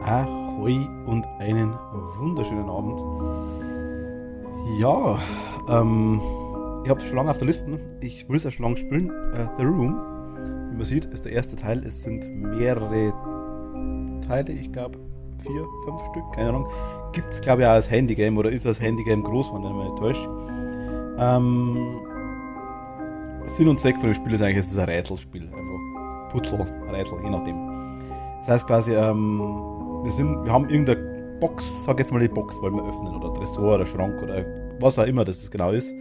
Ahoi und einen wunderschönen Abend. Ja, ihr habt es schon lange auf der Liste. Ich will es ja schon lange spielen. The Room, wie man sieht, ist der erste Teil. Es sind mehrere Teile, ich glaube 4, 5 Stück, keine Ahnung. Gibt es, glaube ich, auch als Handygame oder ist als Handygame groß, wenn ich mich nicht täusche. Ähm, Sinn und Zweck von dem Spiel ist eigentlich, es ist ein Rätselspiel. Einfach Putzel, Rätsel, je nachdem. Das heißt quasi, wir haben irgendeine Box, sag jetzt mal die Box wollen wir öffnen oder Tresor oder Schrank oder was auch immer das genau ist.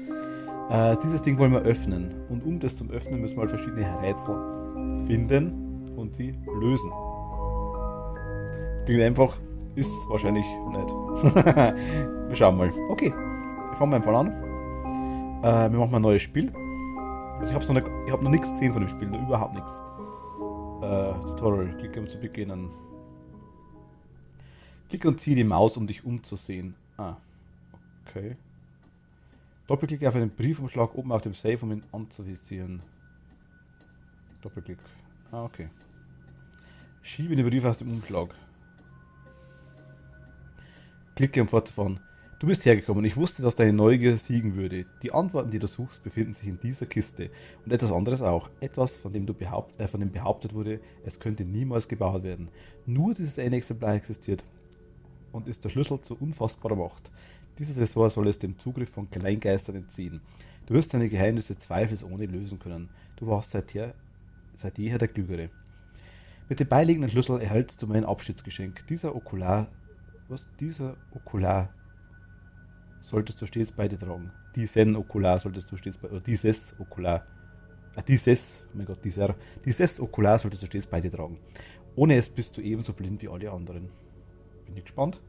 Dieses Ding wollen wir öffnen und um das zu öffnen müssen wir halt verschiedene Rätsel finden und sie lösen. Klingt einfach, ist wahrscheinlich nicht. Wir schauen mal. Okay, wir fangen einfach an. Wir machen mal ein neues Spiel. Also ich habe noch nichts gesehen von dem Spiel, noch überhaupt nichts. Tutorial, klicke um zu beginnen. Klicke und ziehe die Maus, um dich umzusehen. Ah, okay. Doppelklicke auf einen Briefumschlag oben auf dem Safe, um ihn anzuvisieren. Doppelklick. Ah, okay. Schiebe den Brief aus dem Umschlag. Klicke, um fortzufahren. Du bist hergekommen. Ich wusste, dass deine Neugier siegen würde. Die Antworten, die du suchst, befinden sich in dieser Kiste. Und etwas anderes auch. Etwas, von dem von dem behauptet wurde, es könnte niemals gebaut werden. Nur dieses eine Exemplar existiert und ist der Schlüssel zu unfassbarer Macht. Dieser Tresor soll es dem Zugriff von Kleingeistern entziehen. Du wirst deine Geheimnisse zweifelsohne lösen können. Du warst seit jeher der Klügere. Mit dem beiliegenden Schlüssel erhältst du mein Abschiedsgeschenk. Dieser Okular solltest du stets bei dir tragen. Diesen Okular solltest du stets bei oder dieses Okular. Oh mein Gott, dieses Okular solltest du stets bei dir tragen. Ohne es bist du ebenso blind wie alle anderen. Bin ich gespannt.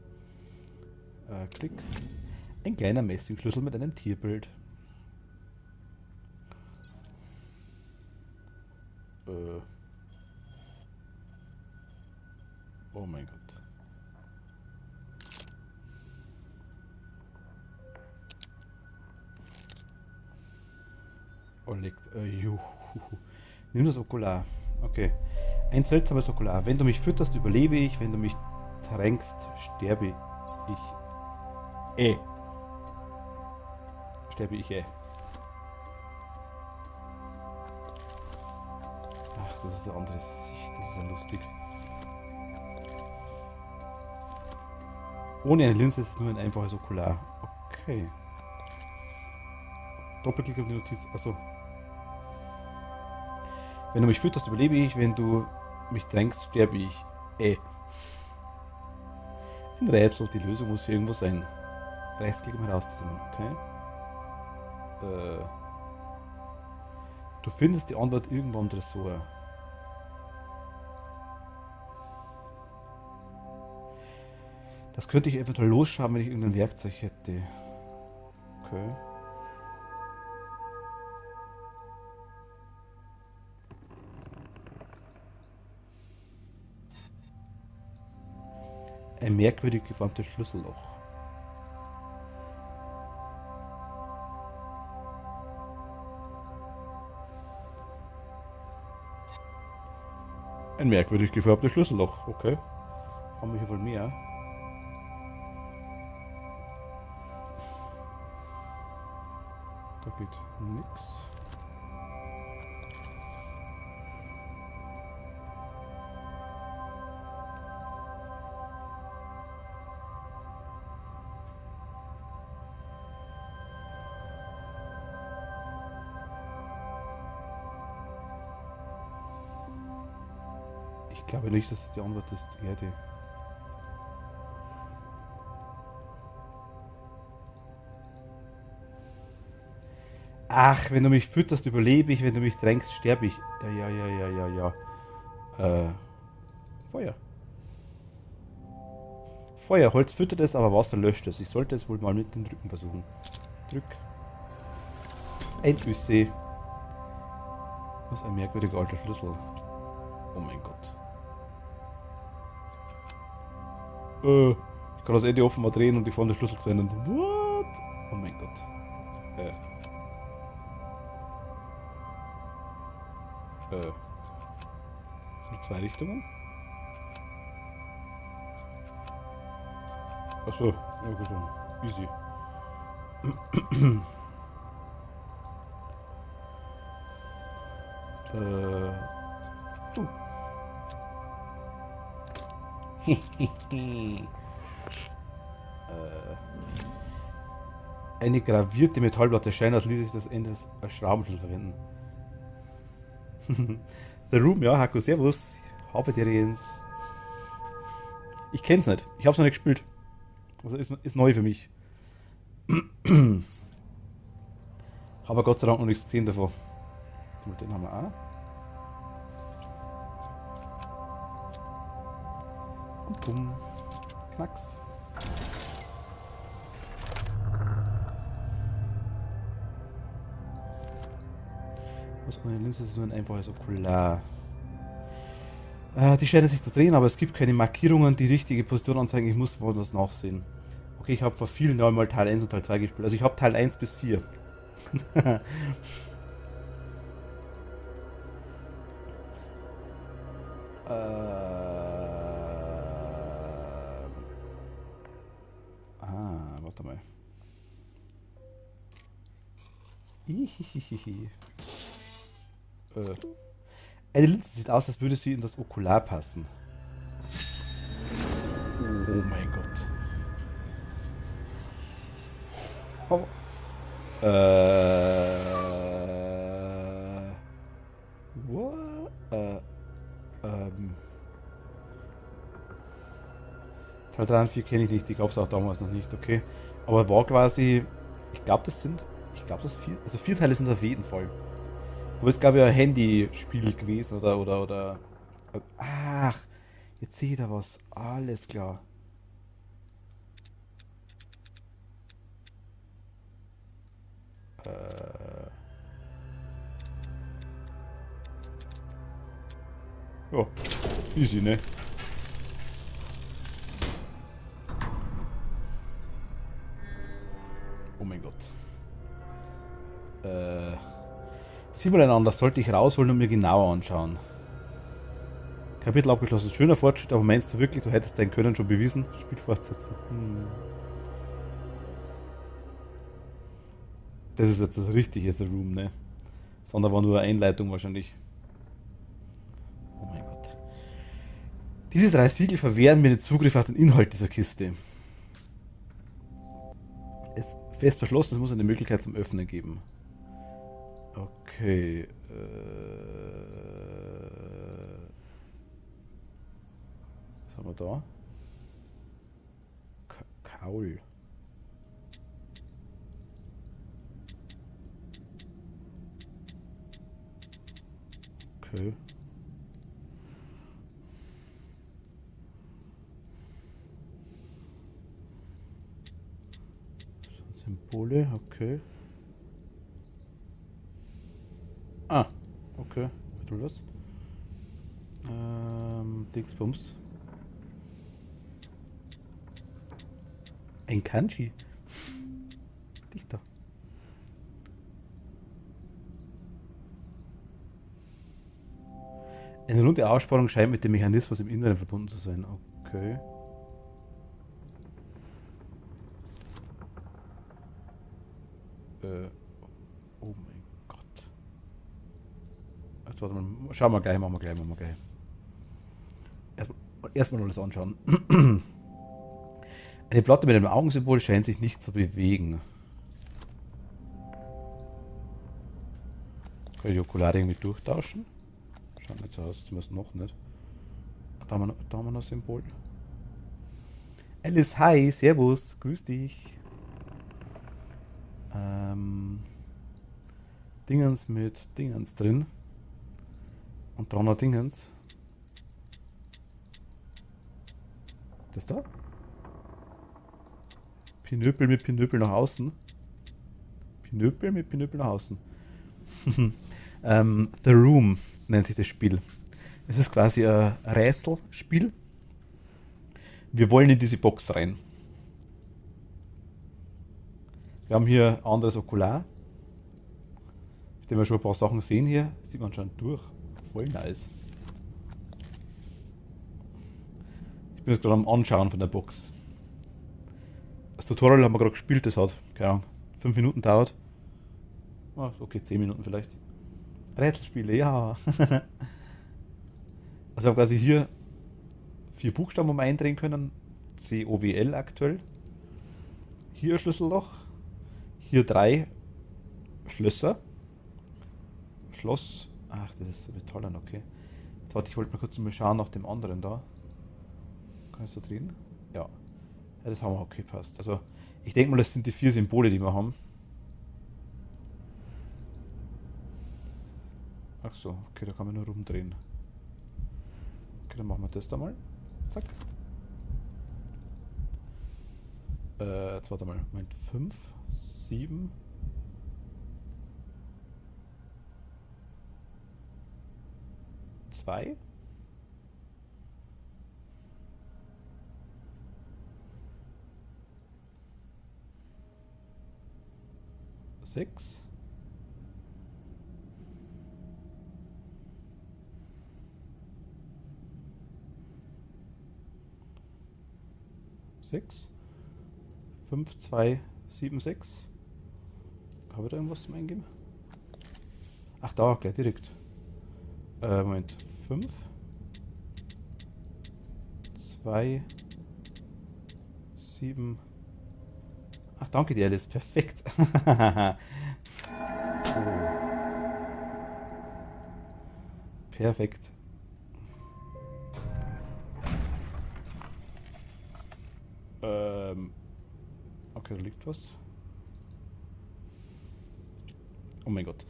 Klick. Ein kleiner Messingschlüssel mit einem Tierbild. Oh mein Gott. Oh, liegt. Juhu. Nimm das Okular. Okay. Ein seltsames Okular. Wenn du mich fütterst, überlebe ich. Wenn du mich tränkst, sterbe ich. Sterbe ich. Ach, das ist eine andere Sicht. Das ist ja lustig. Ohne eine Linse ist es nur ein einfaches Okular. Okay. Doppelklick auf die Notiz. Achso. Wenn du mich fütterst, überlebe ich. Wenn du mich drängst, sterbe ich. Ein Rätsel. Die Lösung muss hier irgendwo sein. Rechtsklick, um herauszuzoomen. Okay. Du findest die Antwort irgendwo am Tresor. Das könnte ich eventuell losschauen, wenn ich irgendein Werkzeug hätte. Okay. Ein merkwürdig geformtes Schlüsselloch. Ein merkwürdig geformtes Schlüsselloch. Okay. Haben wir hier wohl mehr? Da geht nix. Ich glaube nicht, dass es die Antwort ist. Erde. Ach, wenn du mich fütterst, überlebe ich. Wenn du mich drängst, sterbe ich. Ja. Feuer. Feuerholz füttert es, aber Wasser löscht es. Ich sollte es wohl mal mit dem Drücken versuchen. Drück. Ein Üsse. Was ein merkwürdiger alter Schlüssel. Oh mein Gott. Ich kann das Ende offenbar drehen und die Form des Schlüssels zu ändern. What? Oh mein Gott. Sind zwei Richtungen? Achso, ja gut, dann easy. Du. Eine gravierte Metallplatte scheint, als ließe sich das Ende als Schraubenschlüssel verwenden. The Room, ja, Haku, servus. Habe dir Jens. Ich kenn's nicht. Ich hab's noch nicht gespielt. Also ist neu für mich. Habe Gott sei Dank noch nichts gesehen davon. Den haben wir auch. Und bumm. Knacks. Was kann eine Linse ist nur ein einfaches Okular. Die scheinen sich zu drehen, aber es gibt keine Markierungen, die richtige Position anzeigen. Ich muss woanders nachsehen. Okay, ich habe vor vielen Jahren mal Teil 1 und Teil 2 gespielt. Also ich habe Teil 1 bis 4. Warte mal. Eine Linse sieht aus, als würde sie in das Okular passen. Oh mein Gott. Oh. What? Teil 3 und 4 kenne ich nicht, die gab es auch damals noch nicht, okay. Aber war quasi, ich glaube das 4, also 4 Teile sind auf jeden Fall. Aber es gab ja ein Handyspiel gewesen oder. Ach, jetzt sehe ich da was. Alles klar. Ja, easy, ne? Oh mein Gott. Symbol das sollte ich rausholen und mir genauer anschauen. Kapitel abgeschlossen. Schöner Fortschritt, aber meinst du wirklich, du hättest dein Können schon bewiesen? Spiel fortsetzen. Das ist jetzt das richtige The Room, ne? Das andere war nur eine Einleitung wahrscheinlich. Oh mein Gott. Diese 3 Siegel verwehren mir den Zugriff auf den Inhalt dieser Kiste. Es ist fest verschlossen, es muss eine Möglichkeit zum Öffnen geben. Okay. Was haben wir da? Kaul. Okay. Symbole, okay. Ah, okay. Was tut das? Dingsbums. Ein Kanji. Dichter. Eine runde Ausspannung scheint mit dem Mechanismus im Inneren verbunden zu sein. Okay. Oh mein Gott. Jetzt warte mal. Schauen wir gleich, machen wir gleich. Erstmal alles anschauen. Eine Platte mit einem Augensymbol scheint sich nicht zu bewegen. Kann ich die Okulare irgendwie durchtauschen? Schaut nicht so aus, zumindest noch nicht. Da haben wir noch ein Symbol. Alice, hi, servus, grüß dich. Dingens mit Dingens drin. Und da noch Dingens. Das da? Pinöpel mit Pinöpel nach außen. Pinöpel mit Pinöpel nach außen. The Room nennt sich das Spiel. Es ist quasi ein Rätselspiel. Wir wollen in diese Box rein. Wir haben hier ein anderes Okular. Mit dem wir schon ein paar Sachen sehen hier. Sieht man schon durch. Voll nice. Ich bin jetzt gerade am Anschauen von der Box. Das Tutorial haben wir gerade gespielt, das hat, keine Ahnung, 5 Minuten dauert. Oh, okay, 10 Minuten vielleicht. Rätselspiele, ja. Also wir haben quasi hier 4 Buchstaben, wo wir eindrehen können. COWL aktuell. Hier ein Schlüsselloch. Hier 3 Schlösser. Schloss. Ach, das ist so metallern, okay. Jetzt warte, ich wollte mal kurz mal schauen nach dem anderen da. Kann ich so drehen? Ja. Ja, das haben wir, okay, passt. Also, ich denke mal, das sind die 4 Symbole, die wir haben. Ach so, okay, da kann man nur rumdrehen. Okay, dann machen wir das da mal. Zack. Jetzt warte mal. Moment, 5, 7. 2. 6. 6. 5, 2, 7, 6. Habe ich da irgendwas zum Eingeben? Ach, da, gleich direkt. Moment. 5. 2. 7. Ach, danke dir, Alice. Perfekt. Oh. Perfekt. Okay, da liegt was. Oh mein Gott.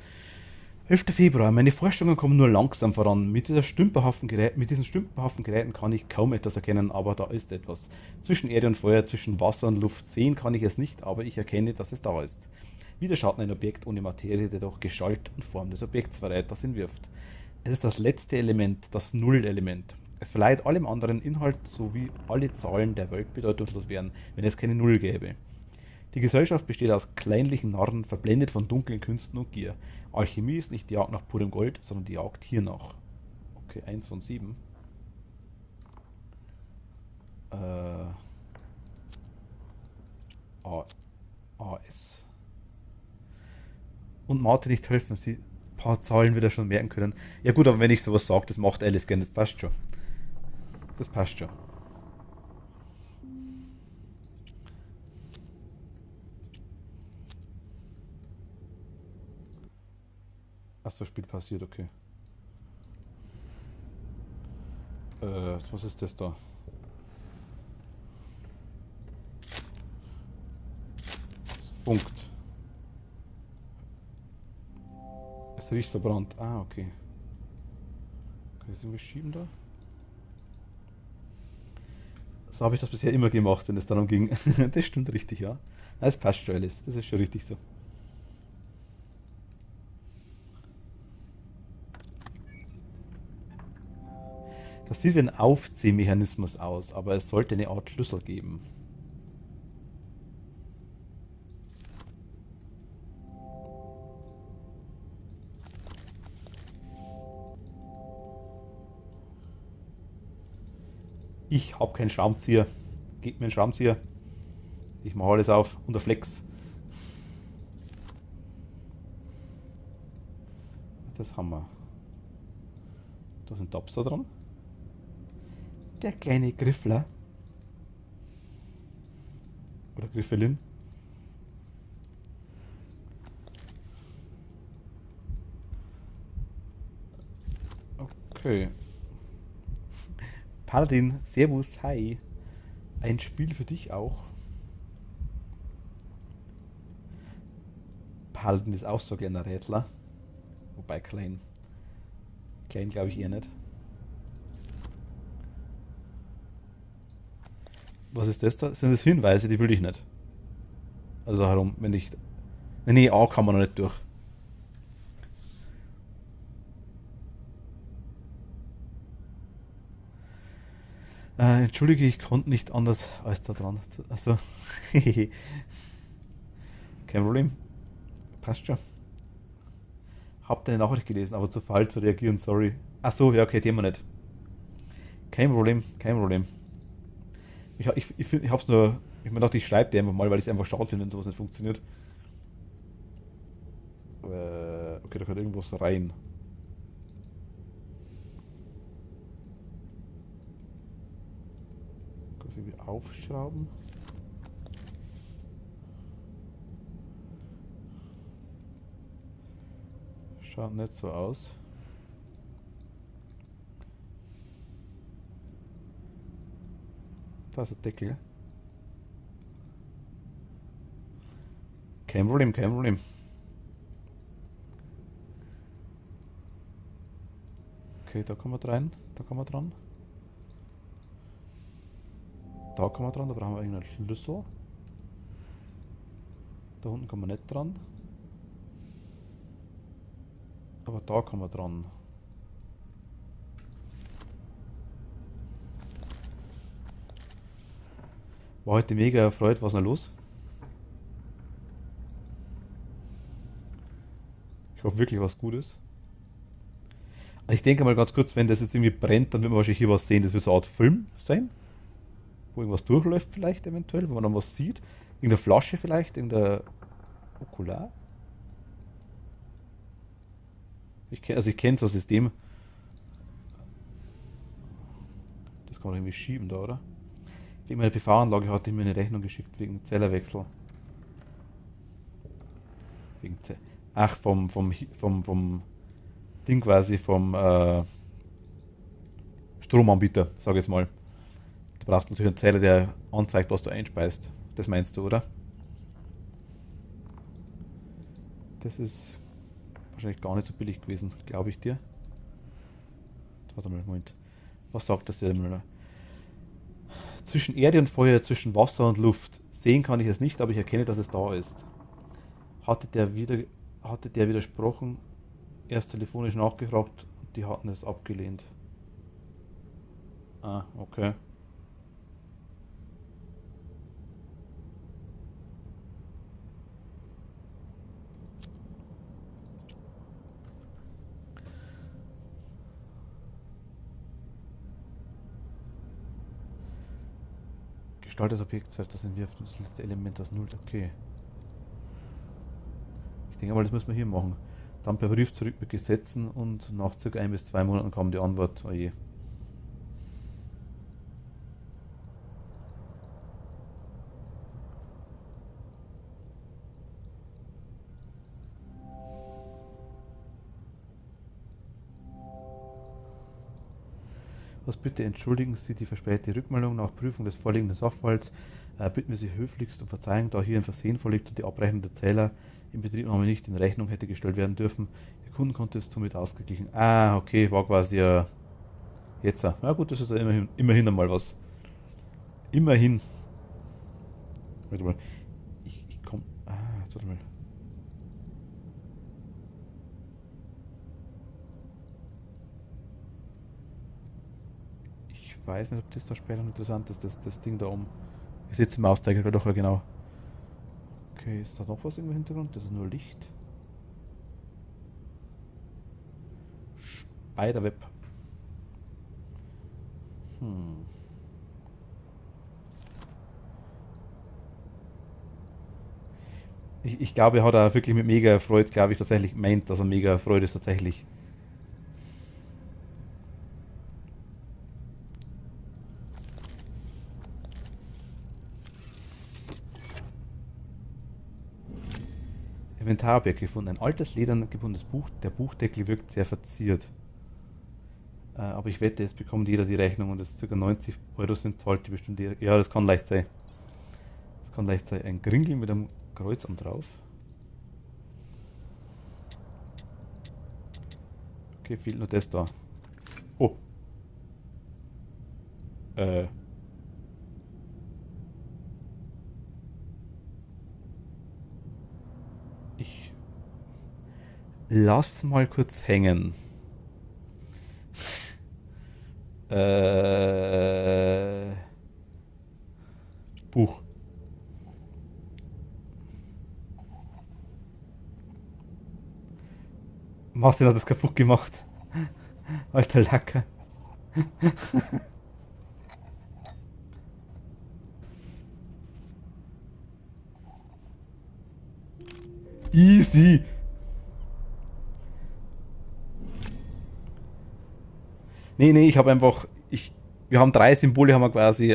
11. Februar. Meine Forschungen kommen nur langsam voran. Mit diesen stümperhaften Geräten kann ich kaum etwas erkennen, aber da ist etwas. Zwischen Erde und Feuer, zwischen Wasser und Luft sehen kann ich es nicht, aber ich erkenne, dass es da ist. Wieder schaut ein Objekt ohne Materie, der doch Gestalt und Form des Objekts verrät, das ihn wirft. Es ist das letzte Element, das Null-Element. Es verleiht allem anderen Inhalt, so wie alle Zahlen der Welt bedeutungslos wären, wenn es keine Null gäbe. Die Gesellschaft besteht aus kleinlichen Narren, verblendet von dunklen Künsten und Gier. Alchemie ist nicht die Jagd nach purem Gold, sondern die Jagd hiernach. Okay, 1 von 7. AS. Und Martin nicht helfen, sie ein paar Zahlen wieder schon merken können. Ja gut, aber wenn ich sowas sage, das macht Alice gern, das passt schon. Das passt schon. Achso, Spiel passiert, okay. Was ist das da? Es funkt. Es riecht verbrannt. Ah, okay. Kann ich das irgendwie schieben da? So habe ich das bisher immer gemacht, wenn es darum ging. Das stimmt richtig, ja. Das passt schon alles. Das ist schon richtig so. Das sieht wie ein Aufziehmechanismus aus, aber es sollte eine Art Schlüssel geben. Ich habe keinen Schraubenzieher. Gebt mir einen Schraubenzieher. Ich mache alles auf. Unter Flex. Das haben wir. Da sind Tabs da dran. Der kleine Griffler. Oder Griffelin. Okay. Paladin, Servus, hi. Ein Spiel für dich auch. Paladin ist auch so ein kleiner Rätler. Wobei klein. Klein glaube ich eher nicht. Was ist das da? Sind das Hinweise? Die will ich nicht. Also herum, wenn ich. Nee, A kann man noch nicht durch. Entschuldige, ich konnte nicht anders als da dran. Also, kein Problem. Passt schon. Hab deine Nachricht gelesen, aber zu faul zu reagieren, sorry. Ach so, ja, okay, Thema nicht. Kein Problem, kein Problem. Ich hab's nur Ich mir dachte, ich schreibe dir einfach mal, weil ich es einfach schade finde, wenn sowas nicht funktioniert. Okay, da kann irgendwas rein. Kann ich irgendwie aufschrauben? Schaut nicht so aus. Da ist der Deckel. Kein Problem, kein Problem. Okay, da kann man rein. Da kann man dran. Da kann man dran, da brauchen wir irgendeinen Schlüssel. Da unten kann man nicht dran. Aber da kann man dran. War heute mega erfreut, was ist denn los? Ich hoffe wirklich was Gutes. Also ich denke mal ganz kurz, wenn das jetzt irgendwie brennt, dann wird man wahrscheinlich hier was sehen. Das wird so eine Art Film sein, wo irgendwas durchläuft vielleicht eventuell, wo man dann was sieht. Irgendeine Flasche vielleicht, irgendein Okular. Ich kenne so ein System. Das kann man irgendwie schieben da, oder? Wegen meiner PV-Anlage hatte ich mir eine Rechnung geschickt wegen Zellerwechsel. Wegen Ze Ach, vom Ding quasi, vom Stromanbieter, sag ich jetzt mal. Du brauchst natürlich einen Zähler, der anzeigt, was du einspeist. Das meinst du, oder? Das ist wahrscheinlich gar nicht so billig gewesen, glaube ich dir. Warte mal, Moment. Was sagt das der Müller? Zwischen Erde und Feuer, zwischen Wasser und Luft. Sehen kann ich es nicht, aber ich erkenne, dass es da ist. Hatte der widersprochen, erst telefonisch nachgefragt und die hatten es abgelehnt. Ah, okay. Gestalt des Objekts, das entwirft das letzte Element das Null. Okay. Ich denke mal, das müssen wir hier machen. Dann per Brief zurück mit Gesetzen und nach ca. 1 bis 2 Monaten kam die Antwort. Oh je. Was bitte entschuldigen Sie die verspätete Rückmeldung nach Prüfung des vorliegenden Sachverhalts. Bitten wir Sie höflichst um Verzeihung, da hier ein Versehen vorliegt und die Abrechnung der Zähler in Betriebnahme nicht in Rechnung hätte gestellt werden dürfen. Ihr Kunden konnte es somit ausgeglichen. Ah, okay, war quasi jetzt. Na gut, das ist ja immerhin einmal was. Immerhin. Warte mal. Ich komm. Warte mal. Ich weiß nicht, ob das da später noch interessant ist, das Ding da oben. Ich sitze im Mauszeiger, doch, ja genau. Okay, ist da noch was im Hintergrund? Das ist nur Licht. Spiderweb. Ich glaube, er hat auch wirklich mit mega erfreut, glaube ich, tatsächlich meint, dass er mega erfreut ist tatsächlich. Inventarobjekt gefunden. Ein altes, ledern gebundenes Buch. Der Buchdeckel wirkt sehr verziert. Aber ich wette, es bekommt jeder die Rechnung und es ca. 90 € sind, zahlt die bestimmt jeder. Ja, das kann leicht sein. Das kann leicht sein. Ein Gringel mit einem Kreuz am drauf. Okay, fehlt nur das da. Oh. Ich lass mal kurz hängen. Buch. Martin hat das kaputt gemacht. Alter Lacker. Easy. Nee, ich habe einfach. Wir haben drei Symbole, haben wir quasi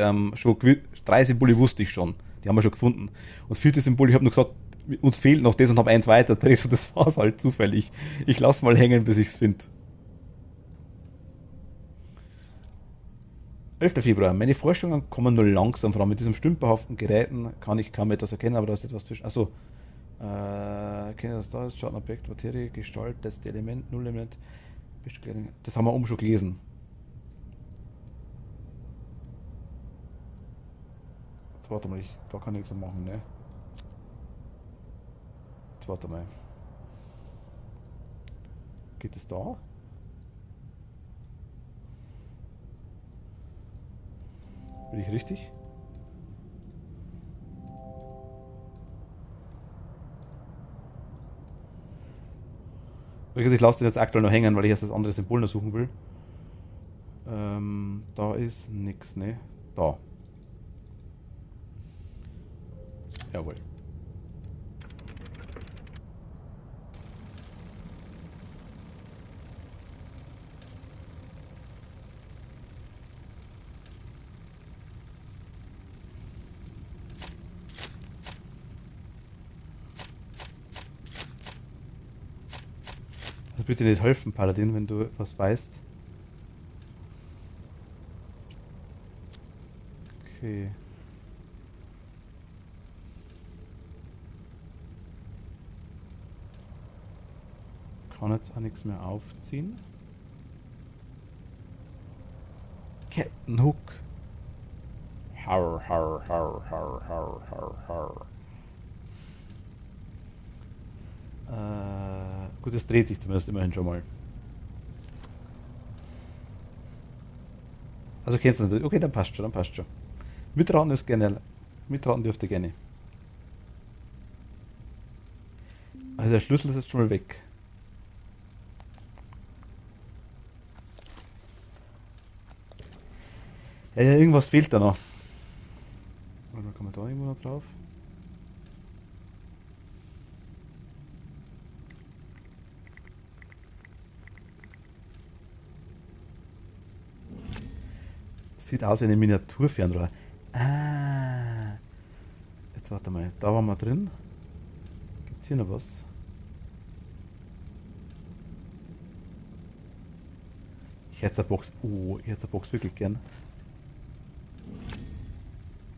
drei Symbole wusste ich schon. Die haben wir schon gefunden. Und das vierte Symbol, ich habe nur gesagt, uns fehlt noch das und habe eins weiter gedreht und das war's halt zufällig. Ich lasse mal hängen, bis ich's finde. 11. Februar. Meine Forschungen kommen nur langsam voran. Mit diesem stümperhaften Geräten kann ich kaum etwas erkennen, aber da ist etwas zwischen. Achso. Erkenne das da ist. Schaut Objekt, Materie, Gestalt, das Element, Nullelement. Das haben wir oben schon gelesen. Jetzt warte mal, da kann ich nichts mehr machen, ne? Jetzt warte mal. Geht es da? Bin ich richtig? Ich lasse das jetzt aktuell noch hängen, weil ich erst das andere Symbol noch suchen will. Da ist nix, ne? Da. Jawohl. Also bitte nicht helfen, Paladin, wenn du was weißt. Okay. Kann jetzt auch nichts mehr aufziehen. Captain Hook. Har, har, har, har, har, har, har. Gut, es dreht sich zumindest immerhin schon mal. Also kennst du natürlich. Okay, dann passt schon, dann passt schon. Mitraten ist gerne. Mitraten dürfte gerne. Also der Schlüssel ist jetzt schon mal weg. Ja, irgendwas fehlt da noch. Oder kann man da irgendwo noch drauf? Sieht aus wie eine Miniaturfernrohr. Ah. Jetzt warte mal. Da waren wir drin. Gibt's hier noch was? Ich hätte eine Box. Oh, ich hätte eine Box wirklich gern.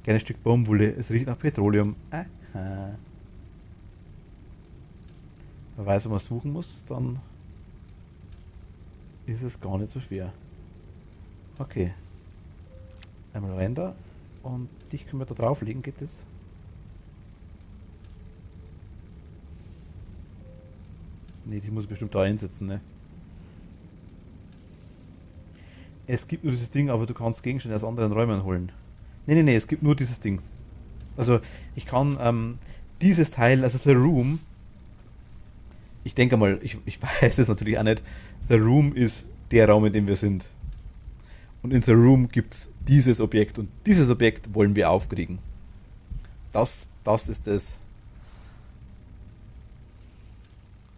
Gerne ein Stück Baumwolle. Es riecht nach Petroleum. Aha. Man weiß, wo man suchen muss, dann ist es gar nicht so schwer. Okay. Einmal rein da. Und dich können wir da drauflegen, geht das? Ne, die muss ich bestimmt da einsetzen, ne? Es gibt nur dieses Ding, aber du kannst Gegenstände aus anderen Räumen holen. Ne, es gibt nur dieses Ding. Also, ich kann dieses Teil, also The Room, ich denke mal, ich weiß es natürlich auch nicht, The Room ist der Raum, in dem wir sind. Und in The Room gibt es dieses Objekt und dieses Objekt wollen wir aufkriegen. Das ist das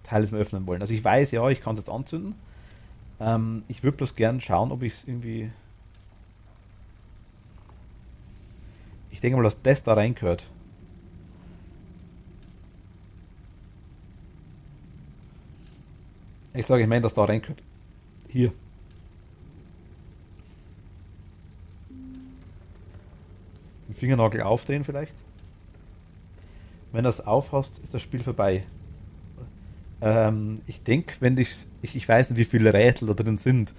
Teil, das wir öffnen wollen. Also ich weiß, ja, ich kann es jetzt anzünden. Ich würde bloß gern schauen, ob ich es irgendwie... Ich denke mal, dass das da reingehört. Ich sage, ich meine, dass da reingehört. Hier. Den Fingernagel aufdrehen vielleicht. Wenn du das aufhast, ist das Spiel vorbei. Ich denke, wenn ich weiß nicht, wie viele Rätsel da drin sind,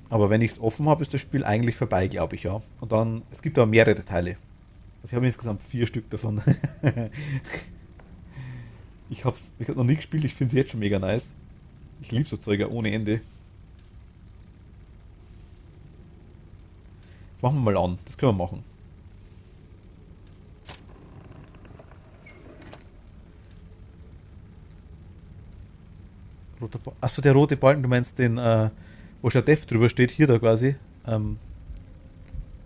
aber wenn ich es offen habe, ist das Spiel eigentlich vorbei, glaube ich, ja. Und dann, es gibt aber mehrere Teile. Also ich habe insgesamt 4 Stück davon. Ich habe noch nie gespielt, ich finde es jetzt schon mega nice. Ich liebe so Zeuge ohne Ende. Das machen wir mal an, das können wir machen. Achso, der rote Balken, du meinst den, wo schon Dev drüber steht, hier da quasi.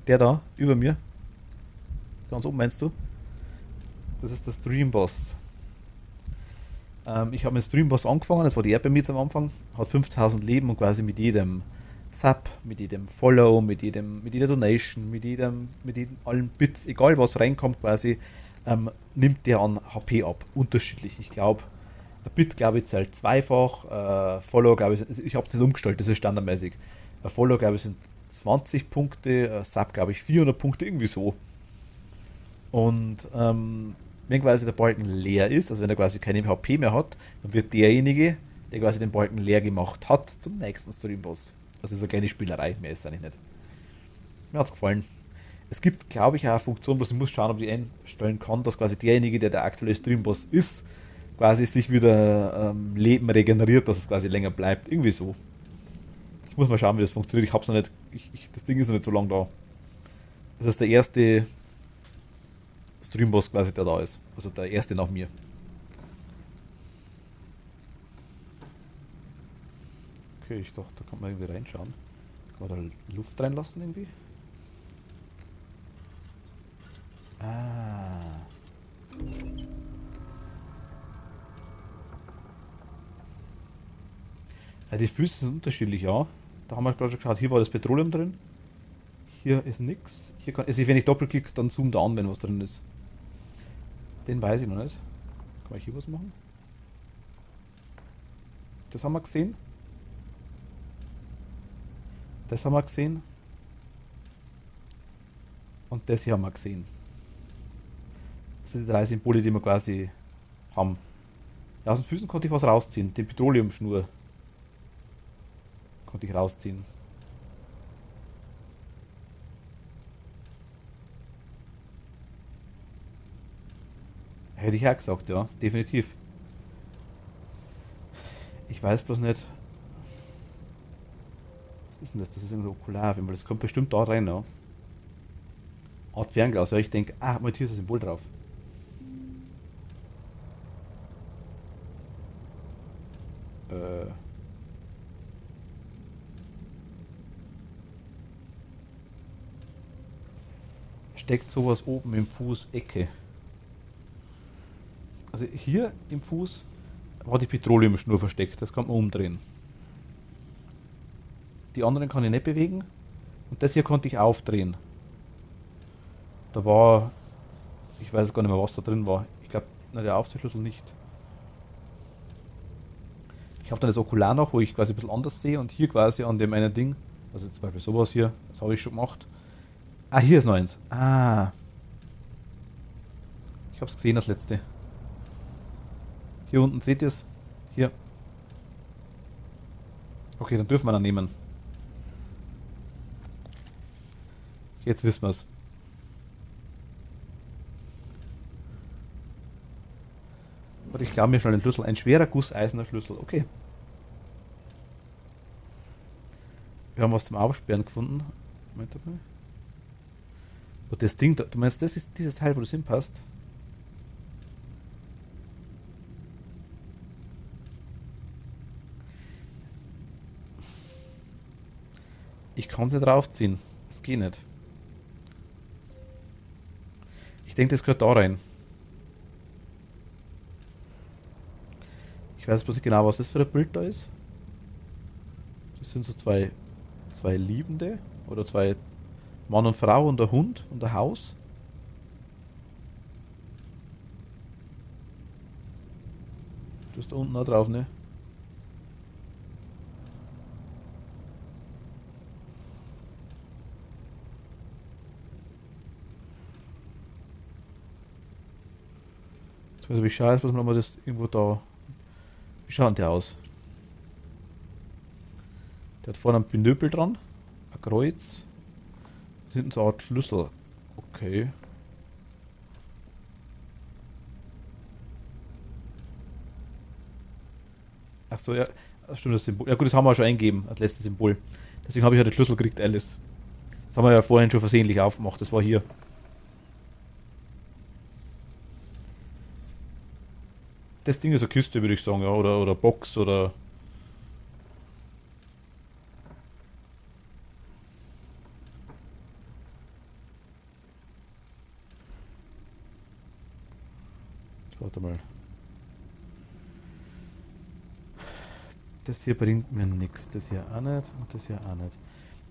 Der da, über mir. Ganz oben meinst du? Das ist der Stream Boss. Ich habe mit Streamboss angefangen, das war die Erdbeermeat am Anfang, hat 5000 Leben und quasi mit jedem Sub, mit jedem Follow, mit jeder Donation, mit jedem allen Bits, egal was reinkommt quasi, nimmt der an HP ab. Unterschiedlich. Ich glaube, ein Bit, glaube ich, zählt zweifach, Follow, glaube ich, ich habe das umgestellt, das ist standardmäßig. Ein Follow, glaube ich, sind 20 Punkte, Sub, glaube ich, 400 Punkte, irgendwie so. Und wenn quasi der Balken leer ist, also wenn er quasi keine HP mehr hat, dann wird derjenige, der quasi den Balken leer gemacht hat, zum nächsten Streamboss. Das ist eine kleine Spielerei, mehr ist es eigentlich nicht. Mir hat es gefallen. Es gibt, glaube ich, auch eine Funktion, bloß ich muss schauen, ob ich einstellen kann, dass quasi derjenige, der aktuelle Streamboss ist, quasi sich wieder Leben regeneriert, dass es quasi länger bleibt. Irgendwie so. Ich muss mal schauen, wie das funktioniert. Ich hab's noch nicht. Das Ding ist noch nicht so lange da. Das ist der erste Streamboss quasi, der da ist. Also der erste nach mir. Okay, ich dachte, da kann man irgendwie reinschauen. Kann man da Luft reinlassen irgendwie? Ah. Ja, die Füße sind unterschiedlich, ja. Da haben wir gerade schon geschaut, hier war das Petroleum drin. Hier ist nix. Hier kann, also wenn ich doppelklicke, dann zoomt er an, wenn was drin ist. Den weiß ich noch nicht. Kann ich hier was machen? Das haben wir gesehen. Das haben wir gesehen. Und das hier haben wir gesehen. Das sind die drei Symbole, die wir quasi haben. Ja, aus den Füßen konnte ich was rausziehen. Den Petroleumschnur konnte ich rausziehen. Hätte ich ja gesagt, ja, definitiv. Ich weiß bloß nicht. Was ist denn das? Das ist irgendwie Okularfilm, weil das kommt bestimmt da rein, ja. Art Fernglas, weil ich denke, mal hier ist ein Symbol drauf. Äh, steckt sowas oben im Fußecke. Also hier im Fuß war die Petroleumschnur versteckt, das kann man umdrehen. Die anderen kann ich nicht bewegen und das hier konnte ich aufdrehen. Da war, ich weiß gar nicht mehr, was da drin war. Ich glaube, der Aufzugschlüssel nicht. Ich habe dann das Okular noch, wo ich quasi ein bisschen anders sehe und hier quasi an dem einen Ding, also zum Beispiel sowas hier, das habe ich schon gemacht. Ah, hier ist noch eins. Ah, ich habe es gesehen, das letzte. Hier unten seht ihr es. Hier. Okay, dann dürfen wir dann nehmen. Jetzt wissen wir es. Und ich glaube mir schon den Schlüssel. Ein schwerer gusseiserner Schlüssel. Okay. Wir haben was zum Aufsperren gefunden. Moment mal. Und das Ding, du meinst, das ist dieses Teil, wo das hinpasst? Ich kann es nicht draufziehen. Das geht nicht. Ich denke, das gehört da rein. Ich weiß bloß nicht genau, was das für ein Bild da ist. Das sind so zwei Liebende oder zwei Mann und Frau und ein Hund und ein Haus. Du ist da unten auch drauf, ne? Jetzt weiß ich, wie scheiße, was man mal das irgendwo da. Wie schaut der aus? Der hat vorne ein Pinöpel dran, ein Kreuz, hinten so eine Art Schlüssel. Okay. Ach so, ja. Stimmt, das Symbol. Ja gut, das haben wir schon eingegeben, als letztes Symbol. Deswegen habe ich ja den Schlüssel gekriegt, Alice. Das haben wir ja vorhin schon versehentlich aufgemacht, das war hier. Das Ding ist eine Kiste, würde ich sagen, ja, oder Box oder. Warte mal. Das hier bringt mir nichts. Das hier auch nicht und das hier auch nicht.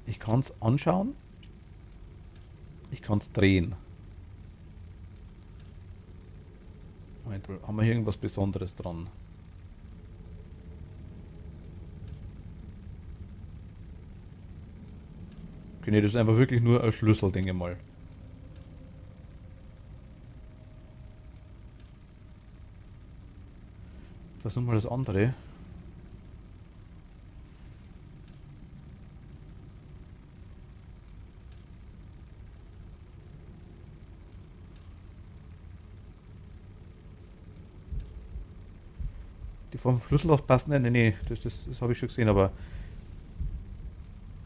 Ich kann es anschauen. Ich kann es drehen. Moment, haben wir hier irgendwas Besonderes dran? Okay, nee, das ist einfach wirklich nur ein Schlüssel, denke ich mal. Versuchen wir das andere. Die vom Schlüssel aus passen. Nee, nee, das habe ich schon gesehen, aber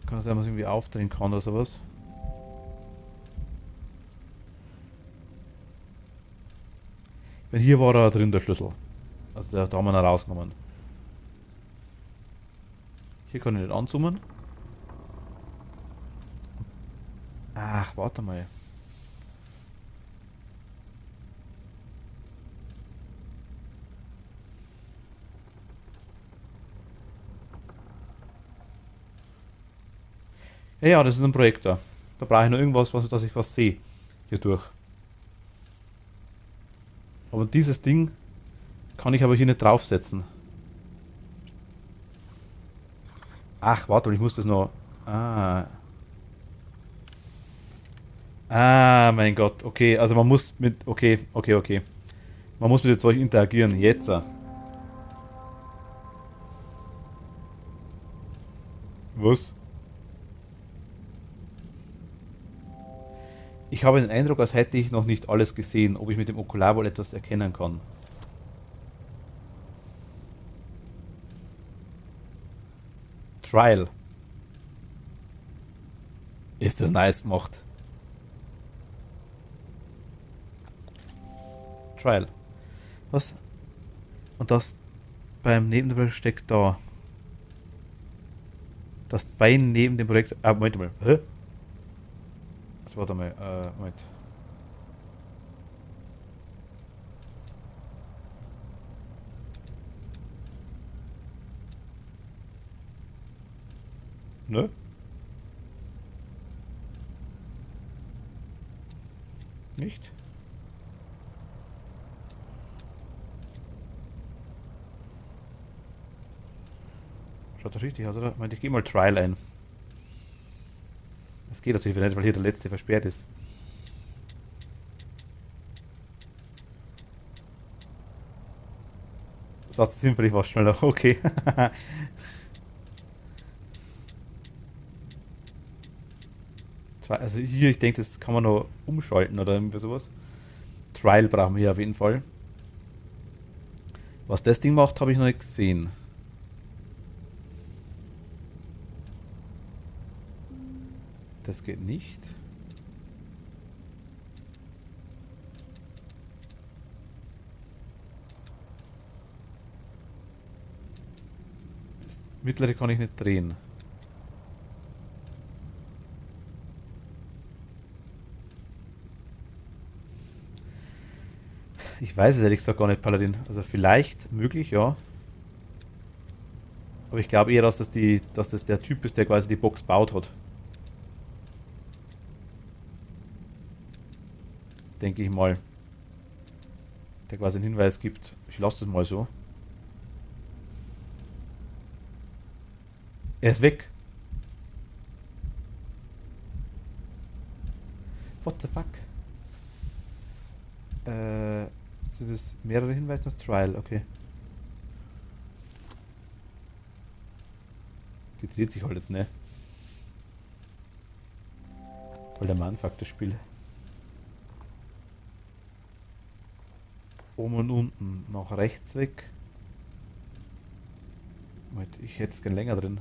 kann es sein, dass man es irgendwie aufdrehen kann oder sowas. Wenn hier war da drin der Schlüssel. Also da haben wir ihn rausgenommen. Hier kann ich nicht anzoomen. Ach, warte mal. Ja, ja, das ist ein Projektor. Da brauche ich nur irgendwas, dass ich was sehe. Hier durch. Aber dieses Ding kann ich aber hier nicht draufsetzen. Ach, warte mal, ich muss das noch. Ah. Ah, mein Gott. Okay, also man muss mit. Okay, okay, okay. Man muss mit dem Zeug interagieren. Jetzt. Was? Ich habe den Eindruck, als hätte ich noch nicht alles gesehen, ob ich mit dem Okular wohl etwas erkennen kann. Trial. Ist das nice gemacht. Trial. Was? Und das beim neben dem Projekt steckt da. Das Bein neben dem Projekt. Ah, Moment mal. Hä? Also, warte mal. Moment. Ne? Nicht? Schaut das richtig aus, oder? Moment, ich gehe mal Trial ein. Das geht natürlich nicht, weil hier der letzte versperrt ist. Das heißt, sinnvoll war schneller. Okay. Also hier, ich denke, das kann man noch umschalten oder irgendwie sowas. Trial brauchen wir hier auf jeden Fall. Was das Ding macht, habe ich noch nicht gesehen. Das geht nicht. Das mittlere kann ich nicht drehen. Ich weiß es ehrlich gesagt gar nicht, Paladin. Also vielleicht möglich, ja. Aber ich glaube eher, dass das der Typ ist, der quasi die Box baut hat. Denke ich mal. Der quasi einen Hinweis gibt. Ich lasse das mal so. Er ist weg. What the fuck? Sind das mehrere Hinweise noch? Trial, okay. Die dreht sich halt jetzt, ne? Voll der Mindfuck, das Spiel. Oben und unten nach rechts weg. Moment, ich hätte es gern länger drin.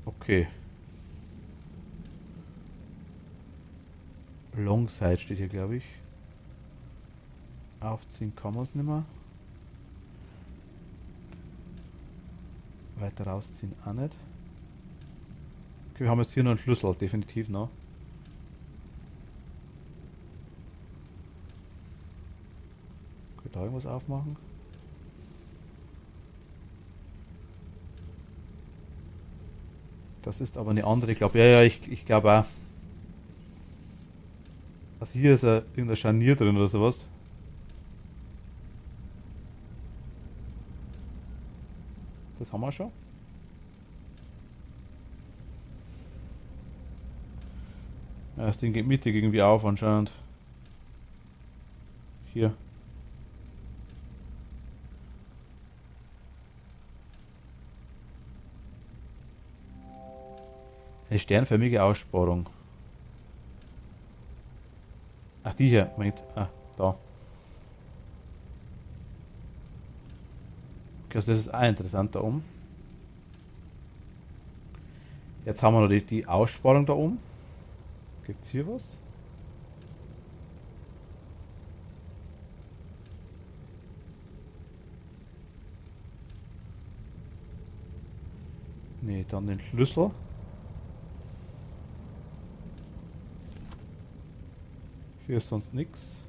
Okay. Longside steht hier, glaube ich. Aufziehen kann man es nicht mehr. Weiter rausziehen auch nicht. Okay, wir haben jetzt hier noch einen Schlüssel, definitiv noch. Kann ich da irgendwas aufmachen? Das ist aber eine andere, ich glaube. Ja, ich glaube auch. Also hier ist irgendein Scharnier drin oder sowas. Das haben wir schon. Ja, das Ding geht mittig irgendwie auf anscheinend. Hier. Eine sternförmige Aussparung. Ach, die hier, meint. Ah, da. Okay, also das ist auch interessant da oben. Jetzt haben wir noch die Aussparung da oben. Gibt es hier was? Ne, dann den Schlüssel. Hier ist sonst nichts.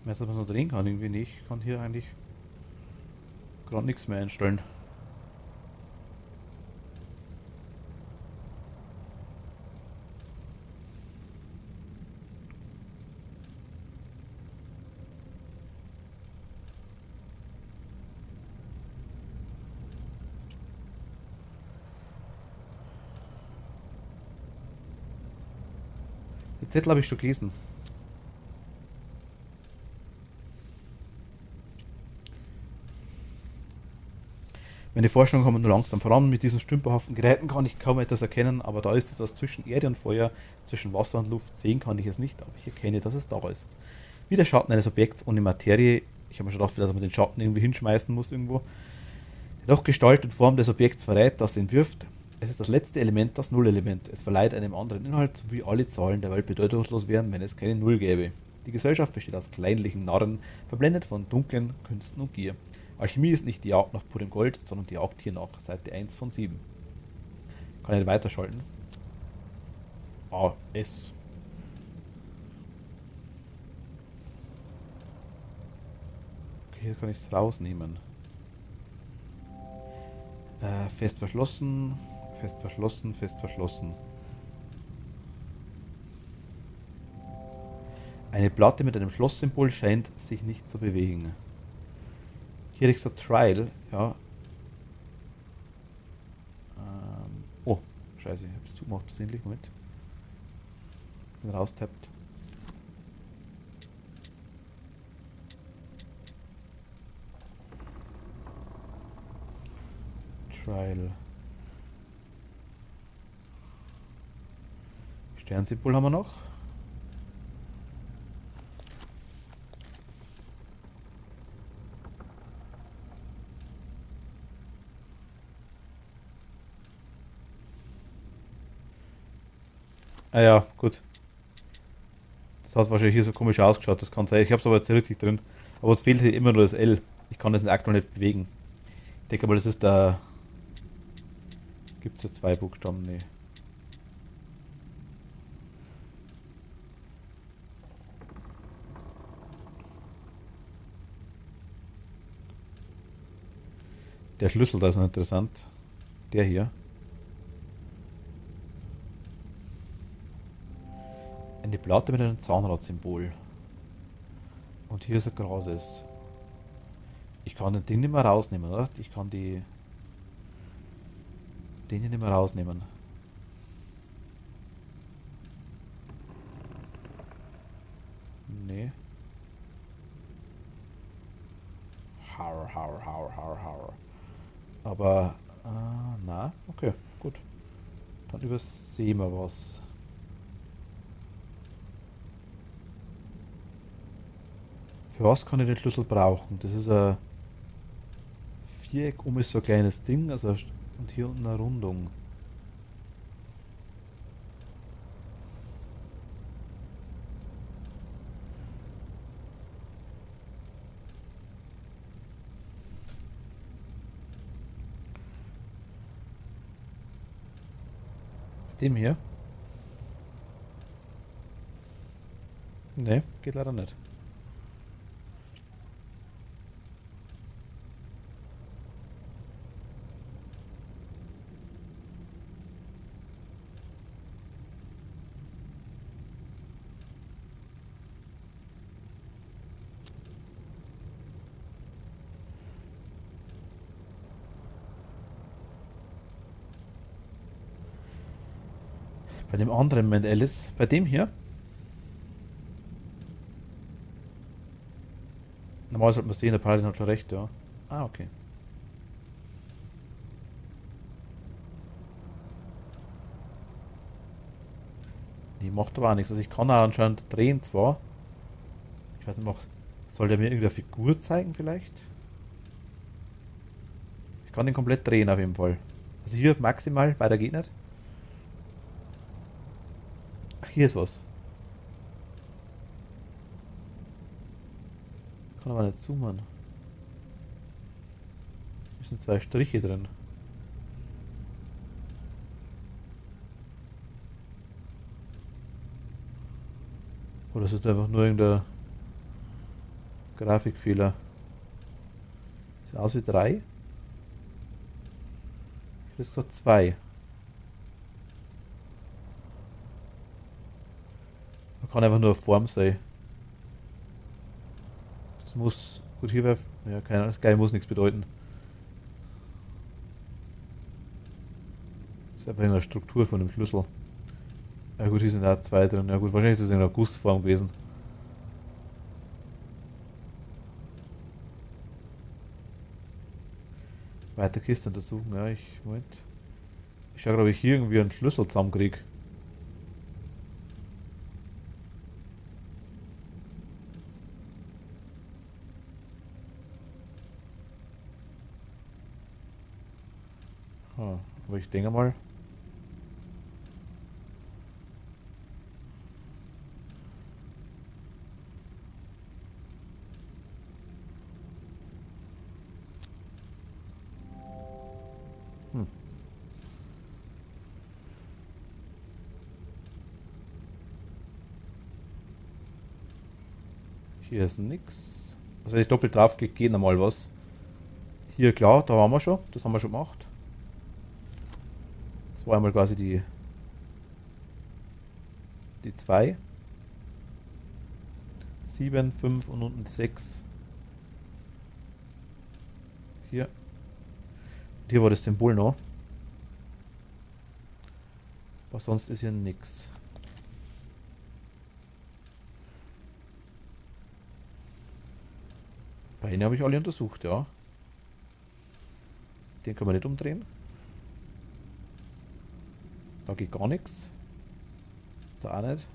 Weiß nicht, was man drehen kann, irgendwie nicht. Ich kann hier eigentlich gerade nichts mehr einstellen. Den Zettel habe ich schon gelesen. Meine Forschung kommt nur langsam voran. Mit diesen stümperhaften Geräten kann ich kaum etwas erkennen, aber da ist etwas zwischen Erde und Feuer, zwischen Wasser und Luft. Sehen kann ich es nicht, aber ich erkenne, dass es da ist. Wie der Schatten eines Objekts ohne Materie. Ich habe mir schon gedacht, dass man den Schatten irgendwie hinschmeißen muss irgendwo. Doch Gestalt und Form des Objekts verrät, das entwirft. Es ist das letzte Element, das Nullelement. Es verleiht einem anderen Inhalt, so wie alle Zahlen der Welt bedeutungslos wären, wenn es keine Null gäbe. Die Gesellschaft besteht aus kleinlichen Narren, verblendet von dunklen Künsten und Gier. Alchemie ist nicht die Jagd nach purem Gold, sondern die Jagd hiernach. Seite 1 von 7. Kann ich nicht weiterschalten? Ah, S. Okay, hier kann ich es rausnehmen. Fest verschlossen, fest verschlossen, fest verschlossen. Eine Platte mit einem Schlosssymbol scheint sich nicht zu bewegen. Hier hätte ich gesagt Trial, ja. Oh, scheiße, ich habe es zugemacht, versehentlich, Moment. Bin raustappt. Trial. Sternsymbol haben wir noch. Ah ja, gut. Das hat wahrscheinlich hier so komisch ausgeschaut, das kann sein. Ich habe es aber jetzt richtig drin. Aber es fehlt hier immer nur das L. Ich kann das aktuell nicht bewegen. Ich denke aber, das ist der... Gibt es ja zwei Buchstaben? Nee. Der Schlüssel, da ist noch interessant. Der hier. Eine Platte mit einem Zahnradsymbol. Und hier ist ein gerades. Ich kann den Ding nicht mehr rausnehmen, oder? Ich kann den hier nicht mehr rausnehmen. Nee. Hauer. Aber, na, okay, gut. Dann übersehen wir was. Für was kann ich den Schlüssel brauchen? Das ist ein Viereck um ist so ein kleines Ding, also Und hier unten eine Rundung. Mit dem hier? Ne, geht leider nicht. Bei dem anderen Moment Alice. Bei dem hier? Normal sollte man sehen, der Paladin hat schon recht, ja. Ah, okay. Nee, macht aber auch nichts. Also ich kann auch anscheinend drehen zwar. Ich weiß nicht, soll der mir irgendeine Figur zeigen vielleicht? Ich kann den komplett drehen auf jeden Fall. Also hier maximal, weiter geht nicht. Ach, hier ist was. Kann aber nicht zoomen. Hier sind zwei Striche drin. Oder ist das einfach nur irgendein Grafikfehler? Sieht aus wie 3. Ich hätte gesagt 2. Man kann einfach nur eine Form sein. Das muss. Gut, hier wäre. Ja, keine Ahnung, das Geil muss nichts bedeuten. Das ist einfach eine Struktur von dem Schlüssel. Ja gut, hier sind auch 2 drin. Ja gut, wahrscheinlich ist das in einer Gussform gewesen. Weiter Kiste untersuchen, ja, Moment. Ich schaue, ob ich hier irgendwie einen Schlüssel zusammenkriege. Aber ich denke mal. Hm. Hier ist nix. Also wenn ich doppelt drauf gehe, geht nochmal was. Hier klar, da haben wir schon. Das haben wir schon gemacht. Das war einmal quasi die 2. 7, 5 und unten 6. Hier. Und hier war das Symbol noch. Aber sonst ist hier nix. Beine habe ich alle untersucht, ja. Den können wir nicht umdrehen. Da geht gar nichts. Da auch nicht.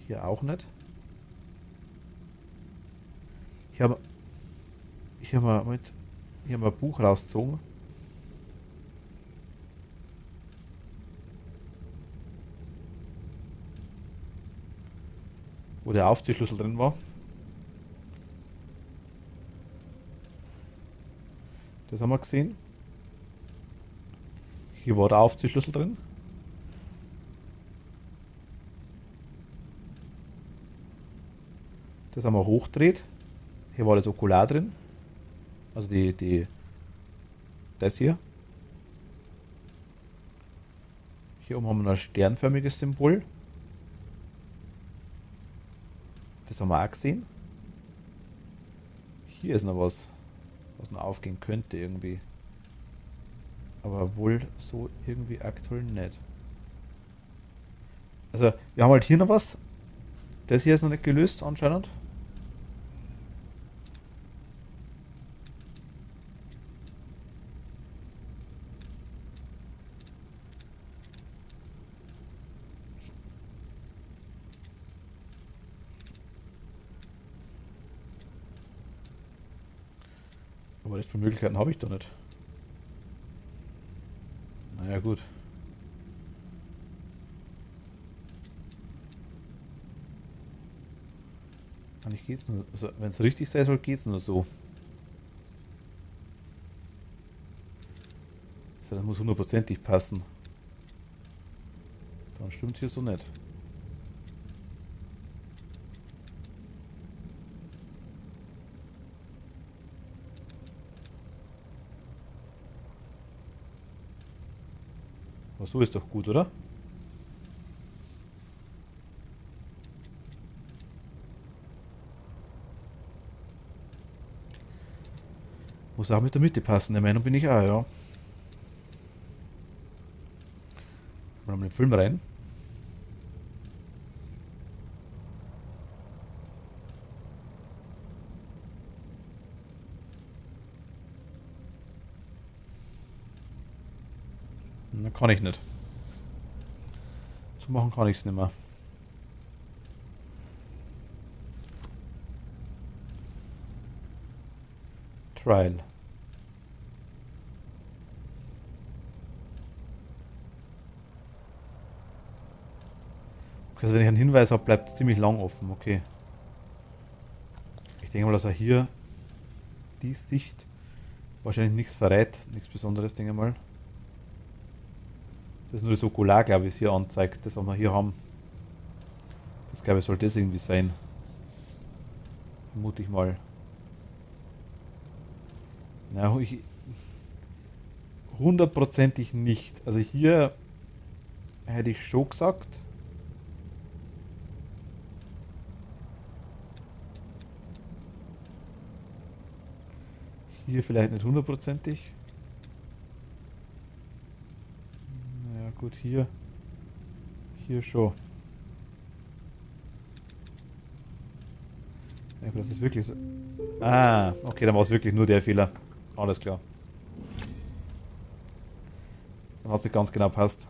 Hier auch nicht. Hier haben wir ein Buch rausgezogen. Wo der Aufziehschlüssel drin war. Das haben wir gesehen. Hier war der Aufziehschlüssel drin. Das haben wir hochgedreht. Hier war das Okular drin. Also das hier. Hier oben haben wir ein sternförmiges Symbol. Das haben wir auch gesehen. Hier ist noch was noch aufgehen könnte irgendwie. Aber wohl so irgendwie aktuell nicht. Also, wir haben halt hier noch was. Das hier ist noch nicht gelöst anscheinend. Aber das für Möglichkeiten habe ich da nicht. gut. Eigentlich geht's nur. Also, wenn es richtig sein soll, geht's nur so. Also, das muss hundertprozentig passen. Dann stimmt hier so nicht. Aber so ist doch gut, oder? Muss auch mit der Mitte passen, der Meinung bin ich auch, ja. Mal in den Film rein. Na, kann ich nicht. So machen kann ich es nicht mehr. Trial. Okay, also wenn ich einen Hinweis habe, bleibt es ziemlich lang offen, okay. Ich denke mal, dass er hier die Sicht wahrscheinlich nichts verrät, nichts Besonderes, denke ich mal. Das ist nur das Okular, glaube ich, hier anzeigt, das was wir hier haben. Das glaube ich, soll das irgendwie sein. Vermute ich mal. Na, ich, hundertprozentig nicht. Also hier hätte ich schon gesagt. Hier vielleicht nicht hundertprozentig. Naja, gut, hier. Hier schon. Ja, das ist wirklich so. Ah, okay, dann war es wirklich nur der Fehler. Alles klar. Dann hat es nicht ganz genau passt.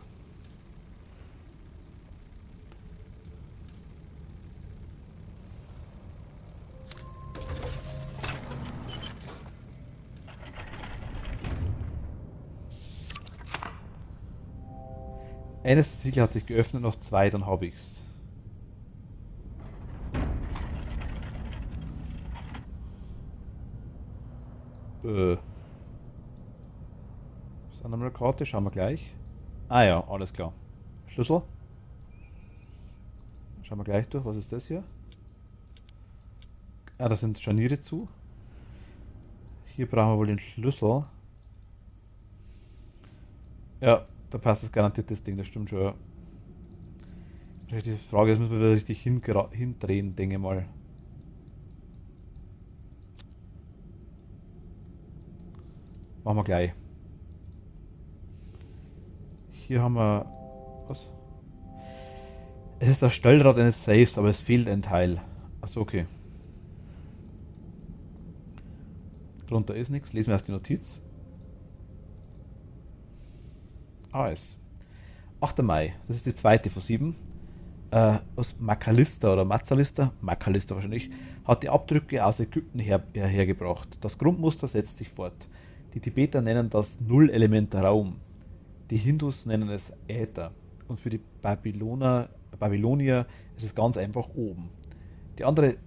Eines Siegel hat sich geöffnet, noch zwei, dann habe ich's. Ist da nochmal eine Karte? Schauen wir gleich. Ah ja, alles klar. Schlüssel? Schauen wir gleich durch. Was ist das hier? Ah, da sind Scharniere zu. Hier brauchen wir wohl den Schlüssel. Ja, da passt das garantiert das Ding, das stimmt schon. Ja. Die Frage ist, müssen wir wieder richtig hindrehen, denke ich mal. Machen wir gleich. Hier haben wir. Was? Es ist das Stellrad eines Safes, aber es fehlt ein Teil. Achso, okay. Drunter ist nichts. Lesen wir erst die Notiz. AS. 8. Mai. Das ist die zweite von 7. Aus Macalista oder Mazzalista, Macalista wahrscheinlich, hat die Abdrücke aus Ägypten hergebracht. Das Grundmuster setzt sich fort. Die Tibeter nennen das Nullelement-Raum. Die Hindus nennen es Äther. Und für die Babylonier ist es ganz einfach oben. Die andere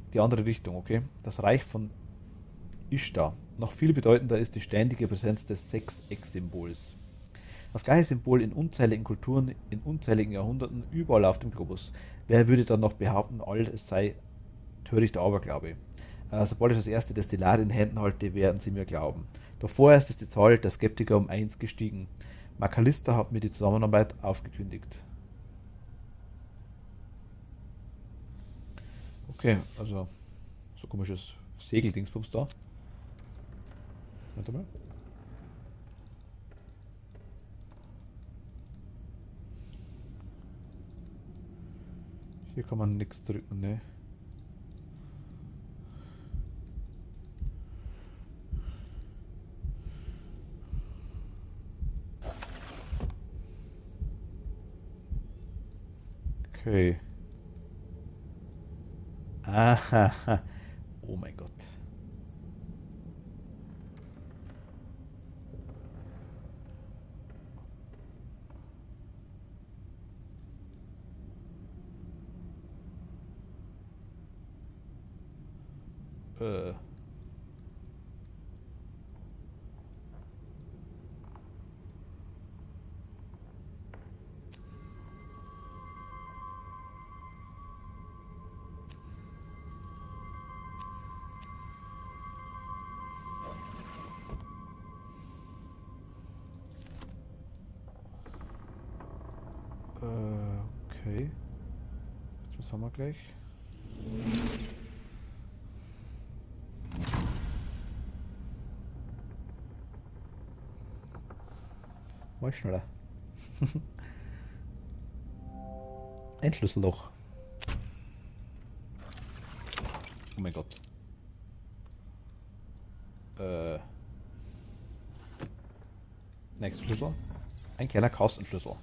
Richtung, okay? Das Reich von Ishtar. Noch viel bedeutender ist die ständige Präsenz des Sechseck-Symbols. Das gleiche Symbol in unzähligen Kulturen, in unzähligen Jahrhunderten, überall auf dem Globus. Wer würde dann noch behaupten, alles sei törichter Aberglaube? Sobald ich das erste Destillat in Händen halte, werden sie mir glauben. Doch vorerst ist die Zahl der Skeptiker um 1 gestiegen. Macalista hat mir die Zusammenarbeit aufgekündigt. Okay, also so komisches Segeldingsbums da. Warte mal. Hier kann man nichts drücken, ne? Okay. Aha. Oh mein Gott. Äh. Okay. Was haben wir gleich? Mal schneller. Ein Schlüsselloch. Oh mein Gott. Nächster Schlüssel. Ein kleiner Kastenschlüssel.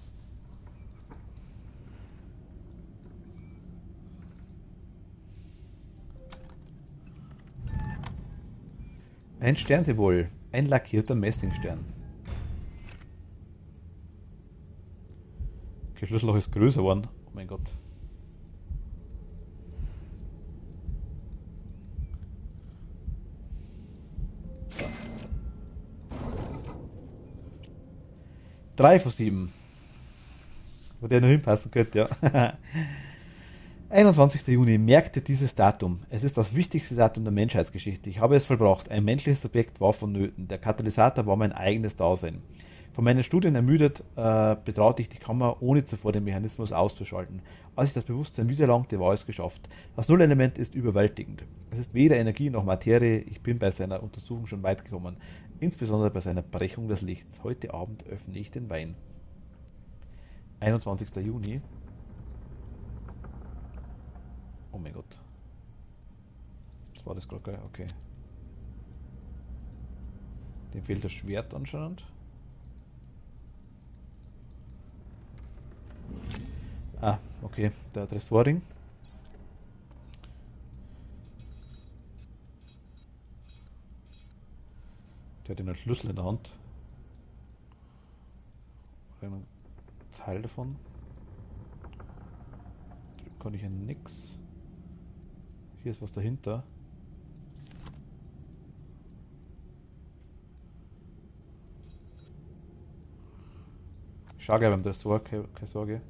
Ein Sternsymbol. Ein lackierter Messingstern. Okay, Schlüsselloch ist größer geworden. Oh mein Gott. Drei von 7. Wo der noch hinpassen könnte, ja. 21. Juni. Merkte dieses Datum. Es ist das wichtigste Datum der Menschheitsgeschichte. Ich habe es vollbracht. Ein menschliches Subjekt war vonnöten. Der Katalysator war mein eigenes Dasein. Von meinen Studien ermüdet, betraute ich die Kammer, ohne zuvor den Mechanismus auszuschalten. Als ich das Bewusstsein wiedererlangte, war es geschafft. Das Nullelement ist überwältigend. Es ist weder Energie noch Materie. Ich bin bei seiner Untersuchung schon weit gekommen. Insbesondere bei seiner Brechung des Lichts. Heute Abend öffne ich den Wein. 21. Juni. Oh mein Gott. Das war das gerade, okay. Dem fehlt das Schwert anscheinend. Ah, okay, der Tresorring. Der hat einen Schlüssel in der Hand. Einen Teil davon. Drücken kann ich ja nix. Hier ist was dahinter. Schau gleich beim Tresor, keine Sorge.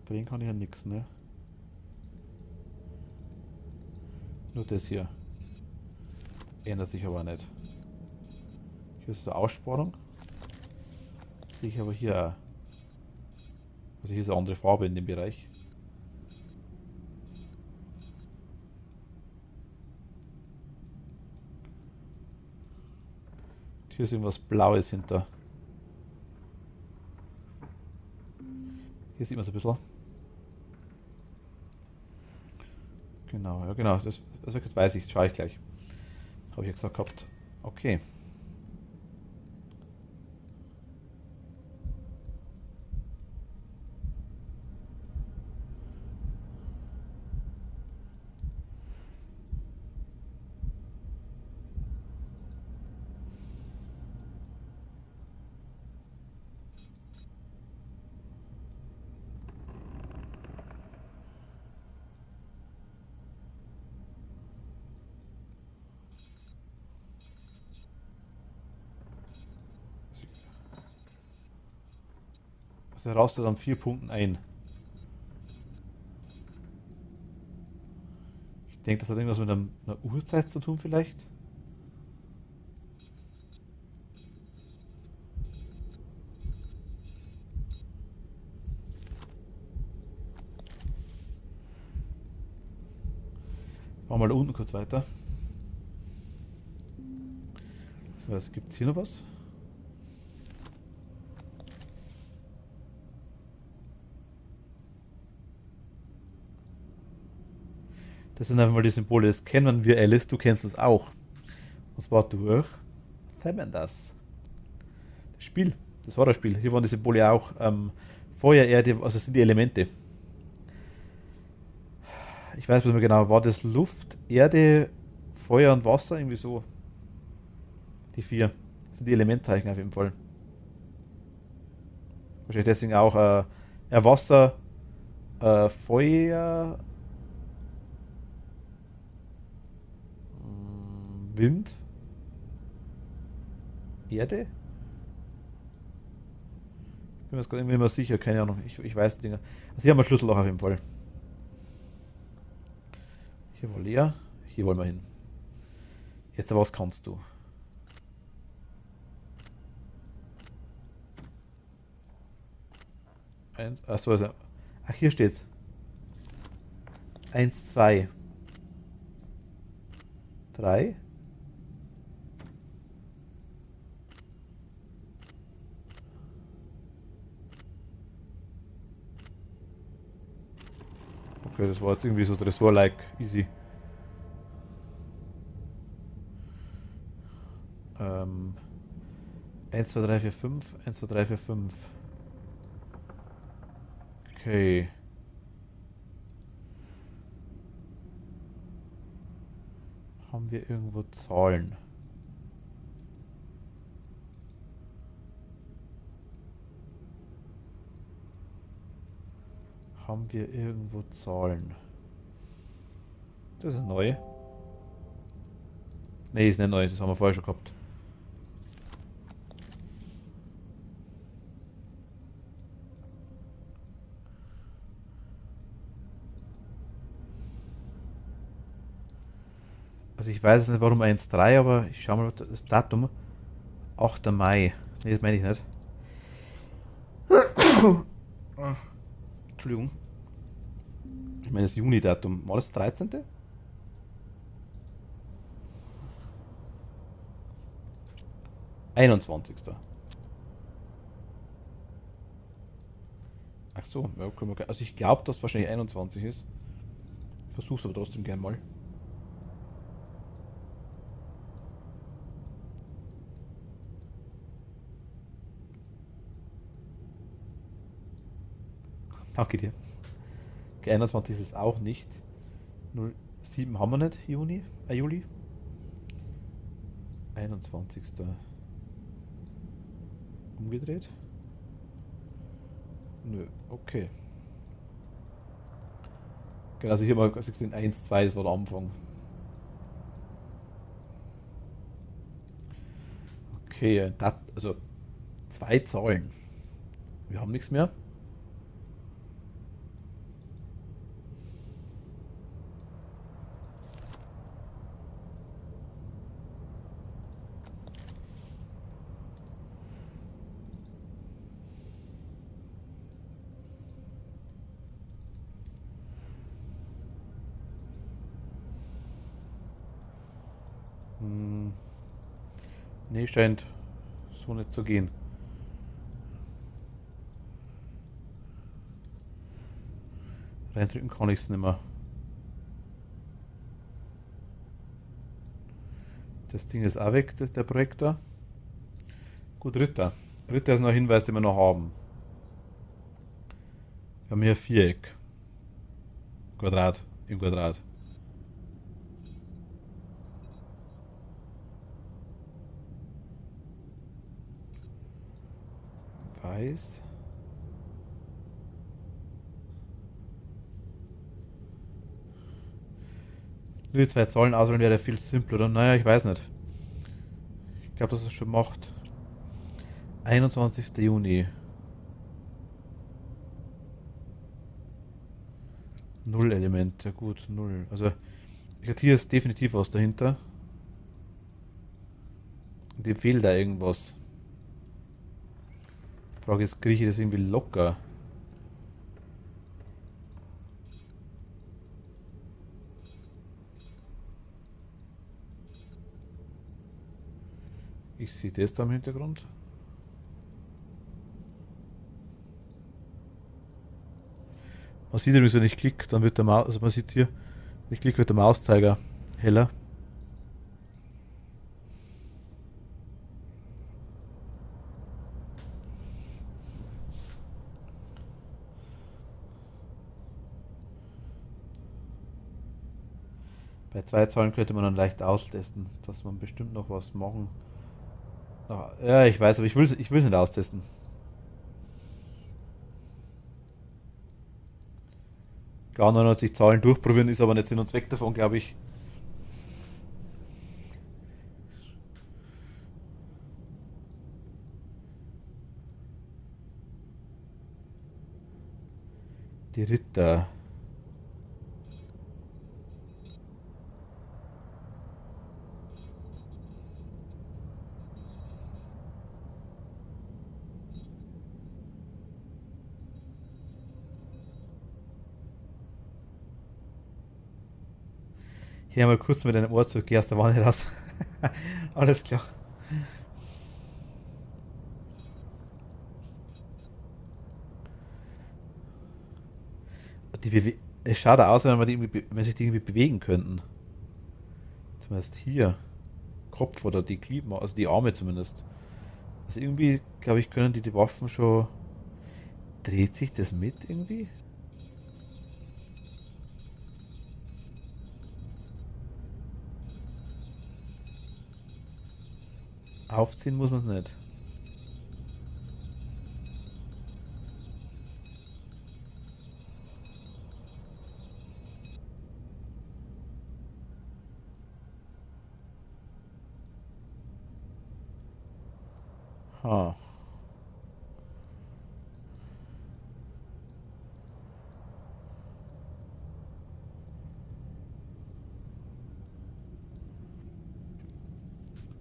Drehen kann ich ja nix, ne? Nur das hier. Ändert sich aber nicht. Hier ist so eine Aussparung. Sehe ich aber hier auch. Also hier ist eine andere Farbe in dem Bereich. Hier ist irgendwas Blaues hinter. Hier sieht man es ein bisschen. Genau, ja genau, das weiß ich, schaue ich gleich. Habe ich ja gesagt gehabt. Okay. Also raust du dann 4 Punkten ein. Ich denke, das hat irgendwas mit einer Uhrzeit zu tun vielleicht. Machen wir mal da unten kurz weiter. So, also gibt es hier noch was? Das sind einfach mal die Symbole, das kennen wir, Alice, du kennst das auch. Und zwar durch das Spiel, das Horrorspiel. Hier waren die Symbole auch Feuer, Erde, also sind die Elemente. Ich weiß nicht mehr genau, war das Luft, Erde, Feuer und Wasser? Irgendwie so. Die 4 sind die Elementzeichen auf jeden Fall. Wahrscheinlich deswegen auch Wasser, Feuer, Wind, Erde? Ich bin mir jetzt gerade irgendwie nicht mehr sicher, keine Ahnung. Ich weiß die Dinge. Also hier haben wir Schlüsselloch auf jeden Fall. Hier war leer. Hier wollen wir hin. Jetzt was kannst du? Achso, also. Ach, hier steht's. 1, 2, 3. Okay, das war jetzt irgendwie so Tresor-like easy. 1, 2, 3, 4, 5. 1, 2, 3, 4, 5. Okay. Haben wir irgendwo Zahlen? Haben wir irgendwo Zahlen? Das ist neu. Ne, ist nicht neu, das haben wir vorher schon gehabt. Also ich weiß nicht warum 1,3, aber ich schau mal das Datum. 8. Mai. Ne, das meine ich nicht. Entschuldigung. Ich meine das Juni-Datum. War das 13.? Einundzwanzigster. Ach so, ja, können wir, also ich glaube, dass wahrscheinlich 21 ist. Versuch's aber trotzdem gern mal. Danke dir. Okay, 21 ist es auch nicht. 07 haben wir nicht, Juli. 21. Umgedreht? Nö, okay. Genau, also hier mal gesehen 1, 2, das war der Anfang. Okay, also 2 Zahlen. Wir haben nichts mehr. Hm, nee, scheint so nicht zu gehen. Reindrücken kann ich es nicht mehr. Das Ding ist auch weg, der Projektor. Gut, Ritter. Ritter ist noch ein Hinweis, den wir noch haben. Wir haben hier ein Viereck. Quadrat. Im Quadrat. Weiß. Nur die 2 Zahlen auswählen wäre viel simpler, oder? Naja, ich weiß nicht. Ich glaube, dass es schon macht. 21. Juni. 0 Elemente, gut, 0. Also, hier ist definitiv was dahinter. Und dem fehlt da irgendwas. Die Frage ist, kriege ich das irgendwie locker? Ich sehe das da im Hintergrund. Man sieht übrigens, wenn ich klicke, dann wird der Maus, also man sieht hier, wenn ich klicke, wird der Mauszeiger heller. Bei 2 Zahlen könnte man dann leicht austesten, dass man bestimmt noch was machen. Ja, ich weiß, aber ich will es nicht austesten. Klar, 99 Zahlen durchprobieren ist aber nicht Sinn und Zweck davon, glaube ich. Die Ritter. Hier mal kurz mit deinem Ohr zurück, geh aus der Wanne raus. Alles klar. Es schaut aus, wenn, wenn sich die irgendwie bewegen könnten. Zumindest hier. Kopf oder die Glieder, also die Arme zumindest. Also irgendwie, glaube ich, können die Waffen schon. Dreht sich das mit irgendwie? Aufziehen muss man es nicht. Ha.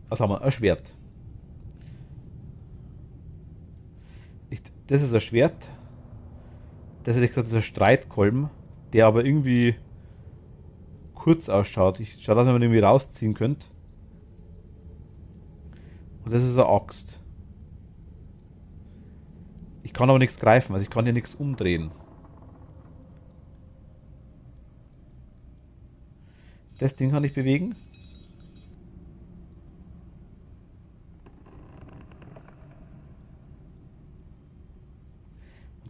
Was haben wir? Ein Schwert. Das ist ein Schwert. Das hätte ich gesagt, das ist ein Streitkolben, der aber irgendwie kurz ausschaut. Ich schaue, dass man den irgendwie rausziehen könnte. Und das ist eine Axt. Ich kann aber nichts greifen, also ich kann hier nichts umdrehen. Das Ding kann ich bewegen.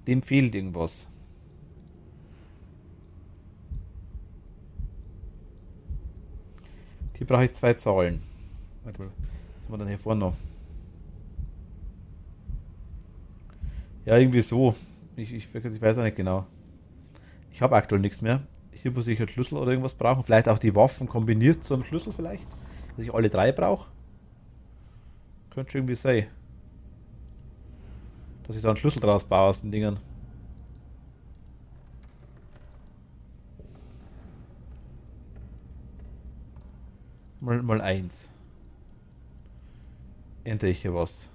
Dem fehlt irgendwas. Hier brauche ich zwei Zahlen. Warte mal, was haben wir denn hier vorne noch? Ja, irgendwie so. Ich weiß auch nicht genau. Ich habe aktuell nichts mehr. Hier muss ich einen Schlüssel oder irgendwas brauchen. Vielleicht auch die Waffen kombiniert zu einem Schlüssel vielleicht. Dass ich alle drei brauche. Könnte schon irgendwie sein. Dass ich da einen Schlüssel draus baue aus den Dingern. Mal eins. Endlich hier was.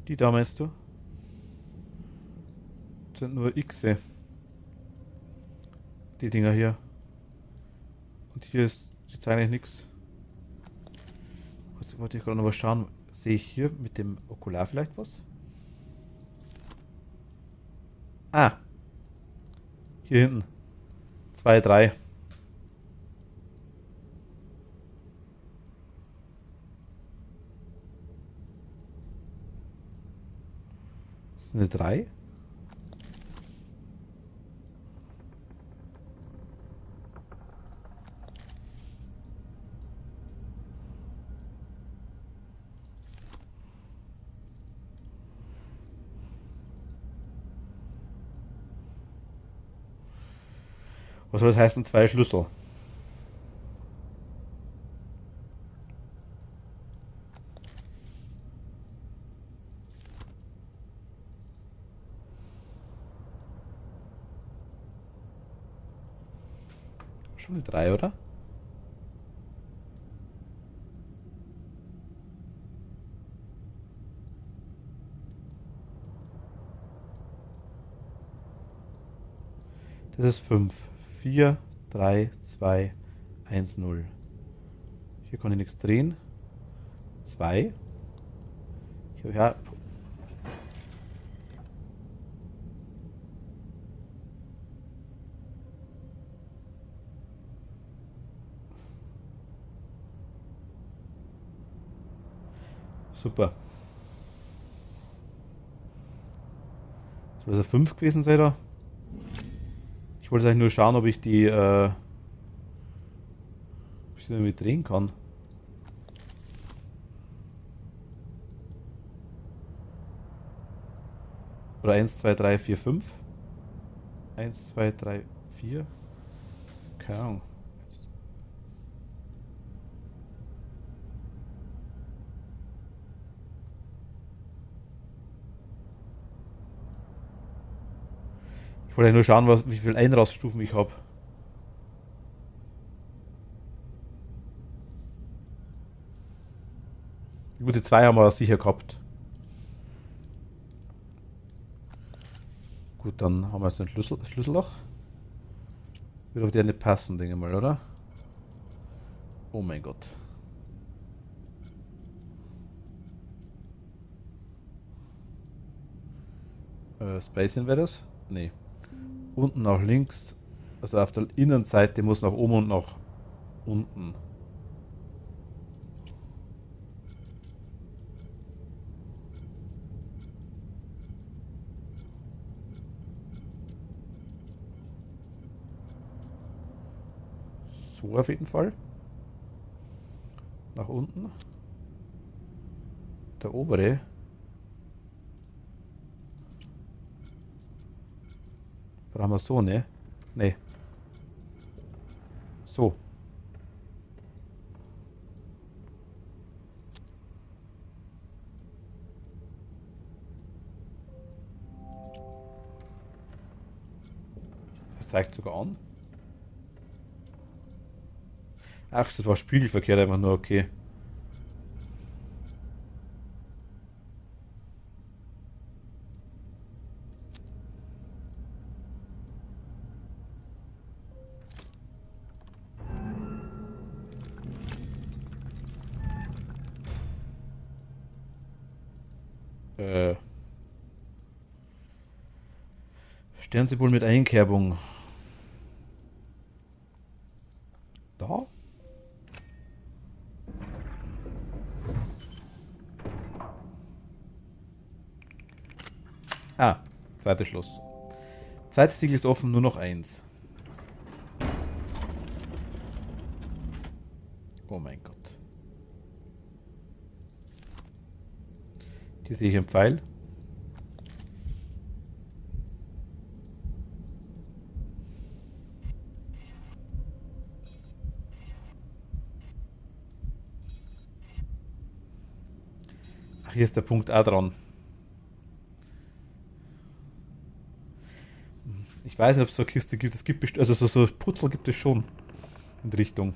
Die da meinst du? Das sind nur Xe. Die Dinger hier. Und hier ist jetzt eigentlich nichts. Jetzt wollte ich gerade noch mal schauen. Sehe ich hier mit dem Okular vielleicht was? Ah, hier hinten. Zwei, drei. Das ist eine drei. Was soll das heißen? Zwei Schlüssel. Schon eine drei, oder? Das ist fünf. Vier, drei, zwei, eins, null. Hier kann ich nichts drehen. Zwei. Ja, super. Soll das eine 5 gewesen sein da? Ich wollte eigentlich nur schauen, ob ich die irgendwie drehen kann. Oder 1, 2, 3, 4, 5. 1, 2, 3, 4. Keine Ahnung. Ich wollte nur schauen, wie viel Einraststufen ich habe. Die gute 2 haben wir sicher gehabt. Gut, dann haben wir jetzt ein Schlüsselloch. Wird auf der nicht passen, denke ich mal, oder? Oh mein Gott. Space Invaders? Nee. Unten nach links. Also auf der Innenseite muss nach oben und nach unten. So auf jeden Fall. Nach unten. Der obere. Brauchen wir so, ne? Ne. So. Das zeigt sogar an. Ach, das war spiegelverkehrt einfach nur, okay. Äh. Sternsymbol mit Einkerbung. Da? Ah, zweites Schloss. Zweites Siegel ist offen, nur noch eins. Oh mein Gott. Hier sehe ich einen Pfeil. Ach, hier ist der Punkt A dran. Ich weiß nicht, ob es so eine Kiste gibt. Es gibt also so Putzel gibt es schon in die Richtung.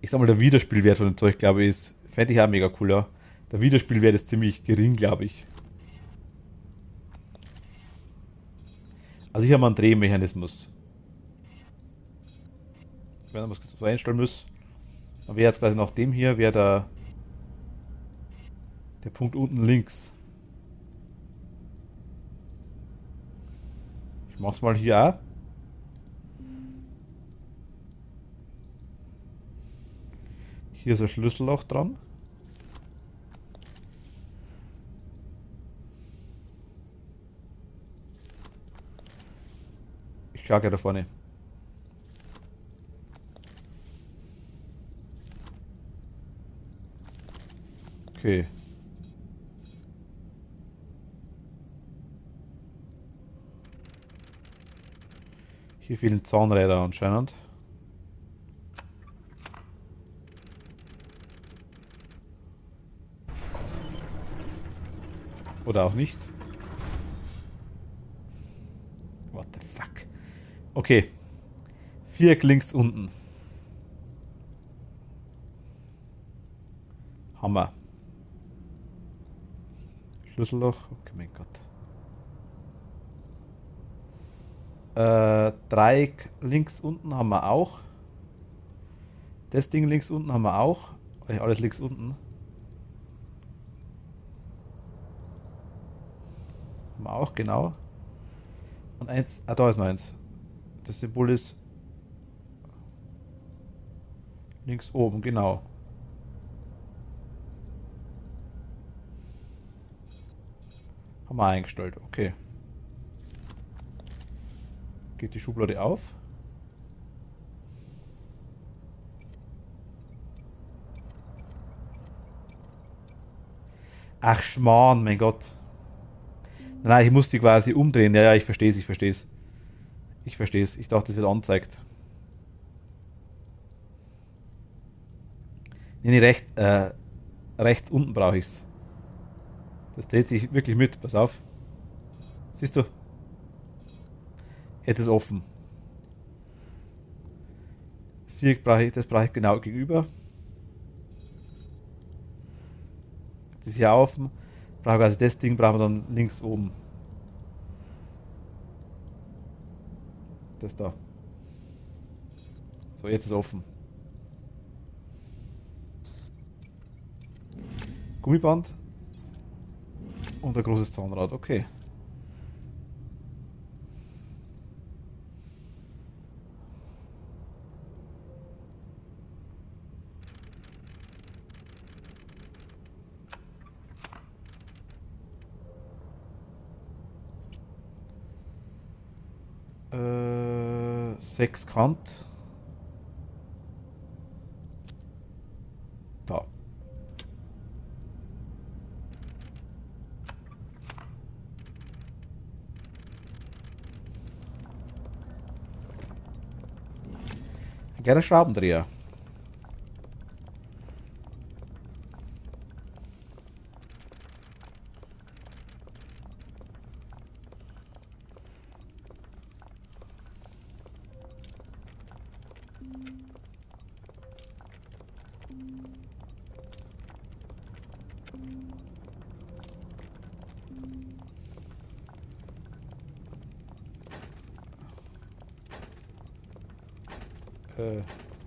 Ich sag mal, der Wiederspielwert von dem Zeug, glaube ich, fände ich auch mega cool, ja. Der Wiederspielwert ist ziemlich gering, glaube ich. Also hier haben wir einen Drehmechanismus. Wenn man was so einstellen muss, dann wäre jetzt quasi nach dem hier, wäre der Punkt unten links. Ich mach's mal hier auch. Hier ist ein Schlüsselloch dran. Ich schlage ja da vorne. Okay. Hier fehlen Zahnräder anscheinend. Oder auch nicht. What the fuck? Okay. Viereck links unten. Hammer. Schlüsselloch. Okay, mein Gott. Dreieck links unten haben wir auch. Das Ding links unten haben wir auch. Alles links unten. Haben wir auch, genau. Und eins. Ah, da ist noch eins. Das Symbol ist links oben, genau. Haben wir eingestellt, okay. Geht die Schublade auf? Ach Schmarrn, mein Gott. Nein, ich muss die quasi umdrehen. Ja, ja, ich verstehe es, ich verstehe es. Ich verstehe es. Ich dachte, es wird angezeigt. Nee, nee, rechts unten brauche ich es. Das dreht sich wirklich mit. Pass auf. Siehst du? Jetzt ist offen. Das Viereck brauche ich genau gegenüber. Das ist hier offen. Brauche also das Ding brauchen wir dann links oben. Das da. So, jetzt ist offen. Gummiband und ein großes Zahnrad. Okay. Sechskant. Da. Ein kleiner Schraubendreher.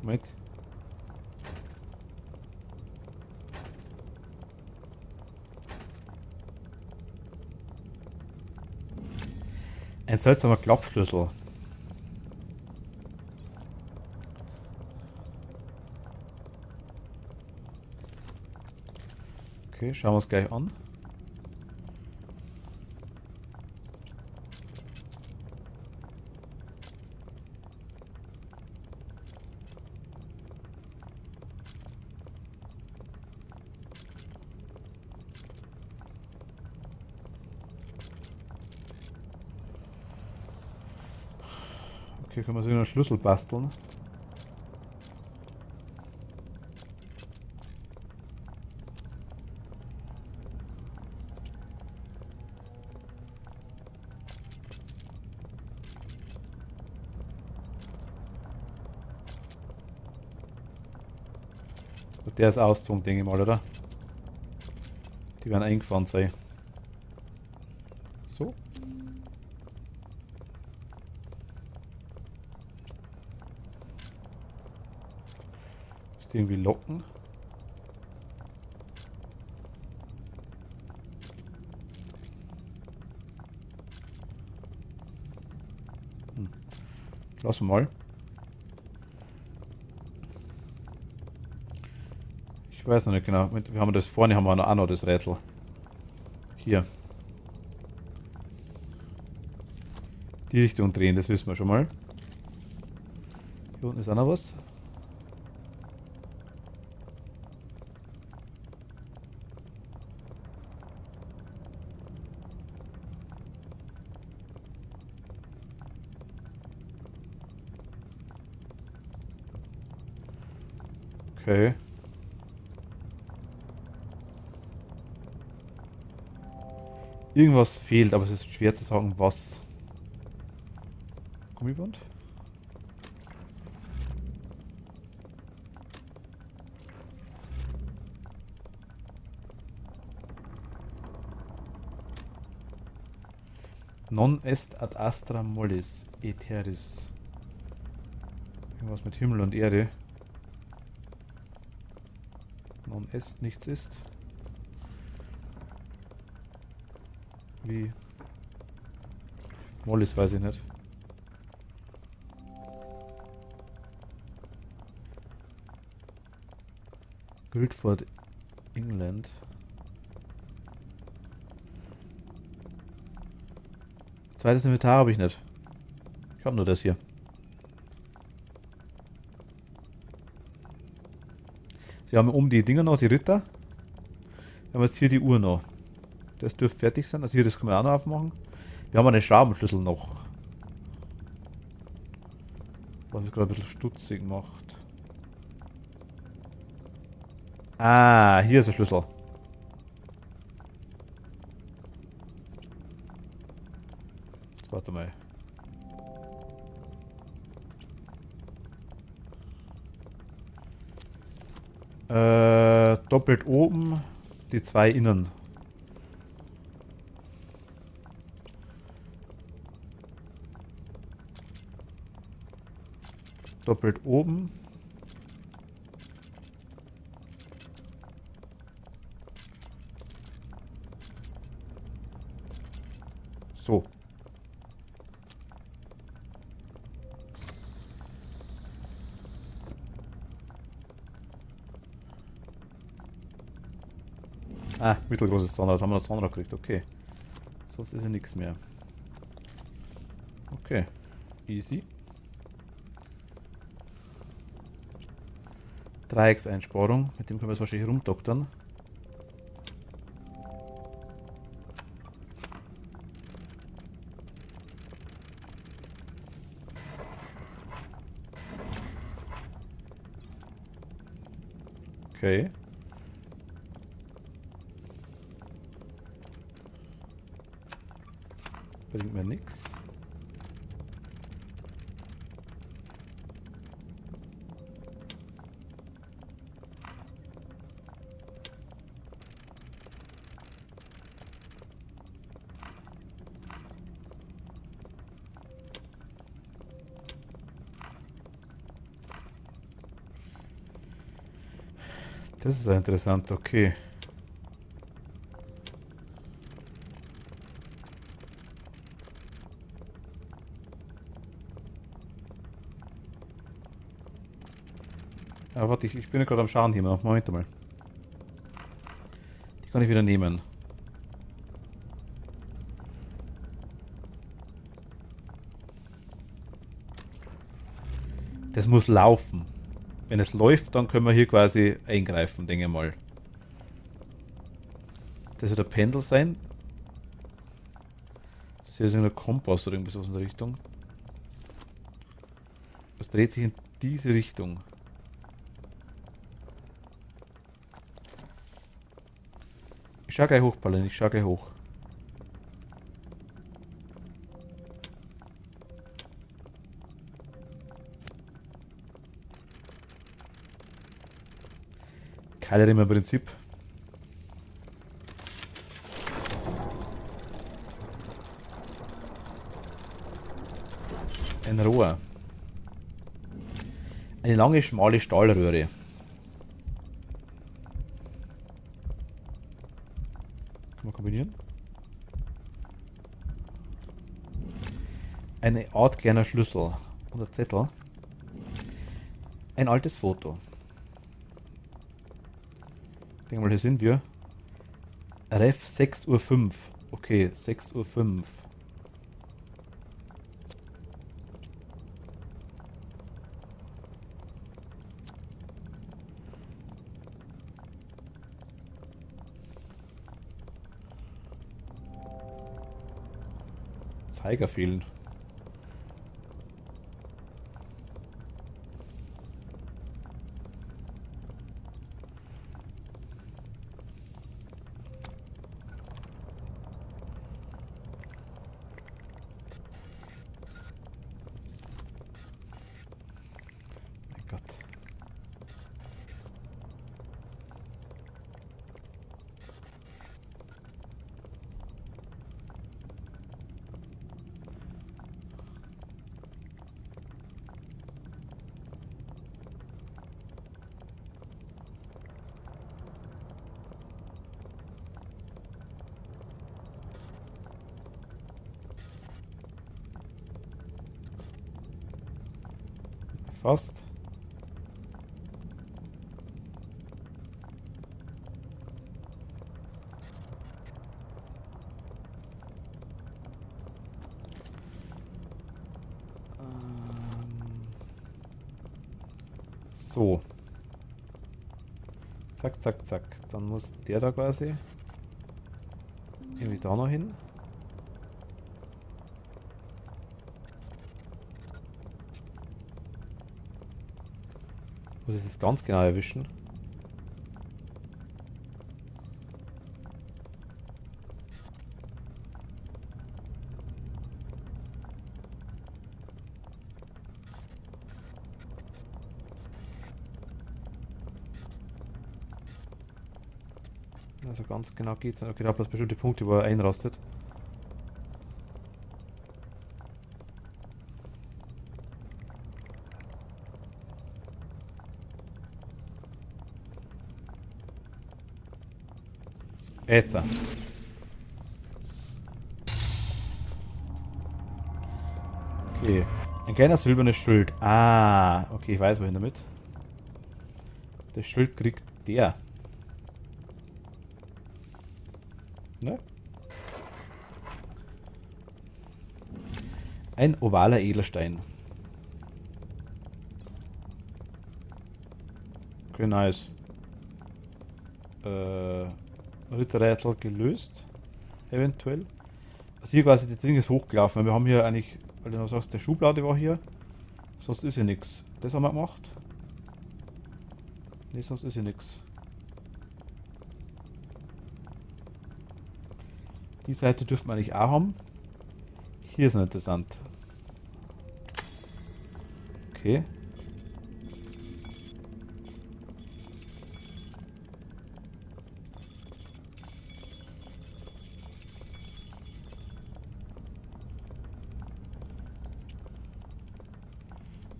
Moment. Ein seltsamer Klappschlüssel. Okay, schauen wir uns gleich an. Okay, können wir so einen Schlüssel basteln. Und der ist ausgezogen, denke ich mal, oder? Die werden eingefahren sein. So. Ist irgendwie locken. Lassen wir mal. Ich weiß noch nicht genau. Wir haben das vorne, haben wir auch noch das Rätsel. Hier. Die Richtung drehen, das wissen wir schon mal. Hier unten ist auch noch was. Okay. Irgendwas fehlt, aber es ist schwer zu sagen, was. Gummiband? Non est ad astra mollis aeteris. Irgendwas mit Himmel und Erde. Non est, nichts ist. Wie? Mollis weiß ich nicht. Guildford, England. Zweites Inventar habe ich nicht. Ich habe nur das hier. Sie haben oben die Dinger noch, die Ritter. Wir haben jetzt hier die Uhr noch. Das dürfte fertig sein. Also hier, das können wir auch noch aufmachen. Wir haben einen Schraubenschlüssel noch. Was es gerade ein bisschen stutzig macht. Ah, hier ist der Schlüssel. Jetzt warte mal. Doppelt oben, die zwei innen. Doppelt oben. So. Ah, mittelgroßes Zahnrad. Haben wir das Zahnrad gekriegt. Okay. Sonst ist ja nichts mehr. Okay. Easy. Dreieckseinsparung. Mit dem können wir es wahrscheinlich rumdoktern. Okay. Bringt mir nichts. Das ist ja interessant, okay. Aber warte, ich bin ja gerade am Schauen hier noch. Moment mal. Die kann ich wieder nehmen. Das muss laufen. Wenn es läuft, dann können wir hier quasi eingreifen, denke ich mal. Das wird ein Pendel sein. Das ist ein Kompass oder irgendwas aus in der Richtung. Es dreht sich in diese Richtung. Ich schau gleich hoch, Palin, ich schau gleich hoch. Keilriemen im Prinzip. Ein Rohr. Eine lange, schmale Stahlröhre. Kann man kombinieren? Eine Art kleiner Schlüssel. Und ein Zettel. Ein altes Foto. Ich denke mal, hier sind wir. Ref 6:05 Uhr. Okay, 6:05 Uhr. Zeiger fehlen. Mein Gott. Fast. So. Zack, zack, zack. Dann muss der da quasi irgendwie da noch hin. Muss ich das ganz genau erwischen? Also ganz genau geht's nicht. Okay, da hat man bestimmte Punkte, wo er einrastet. Jetzt. Okay. Ein kleiner silbernes Schild. Ah, okay, ich weiß wohin damit. Das Schild kriegt der. Ne? Ein ovaler Edelstein. Okay, nice. Ritterrätsel gelöst. Eventuell. Also hier quasi, das Ding ist hochgelaufen. Wir haben hier eigentlich, weil du noch sagst, der Schublade war hier. Sonst ist hier nichts. Das haben wir gemacht. Ne, sonst ist hier nichts. Die Seite dürften wir eigentlich auch haben. Hier ist noch interessant. Okay.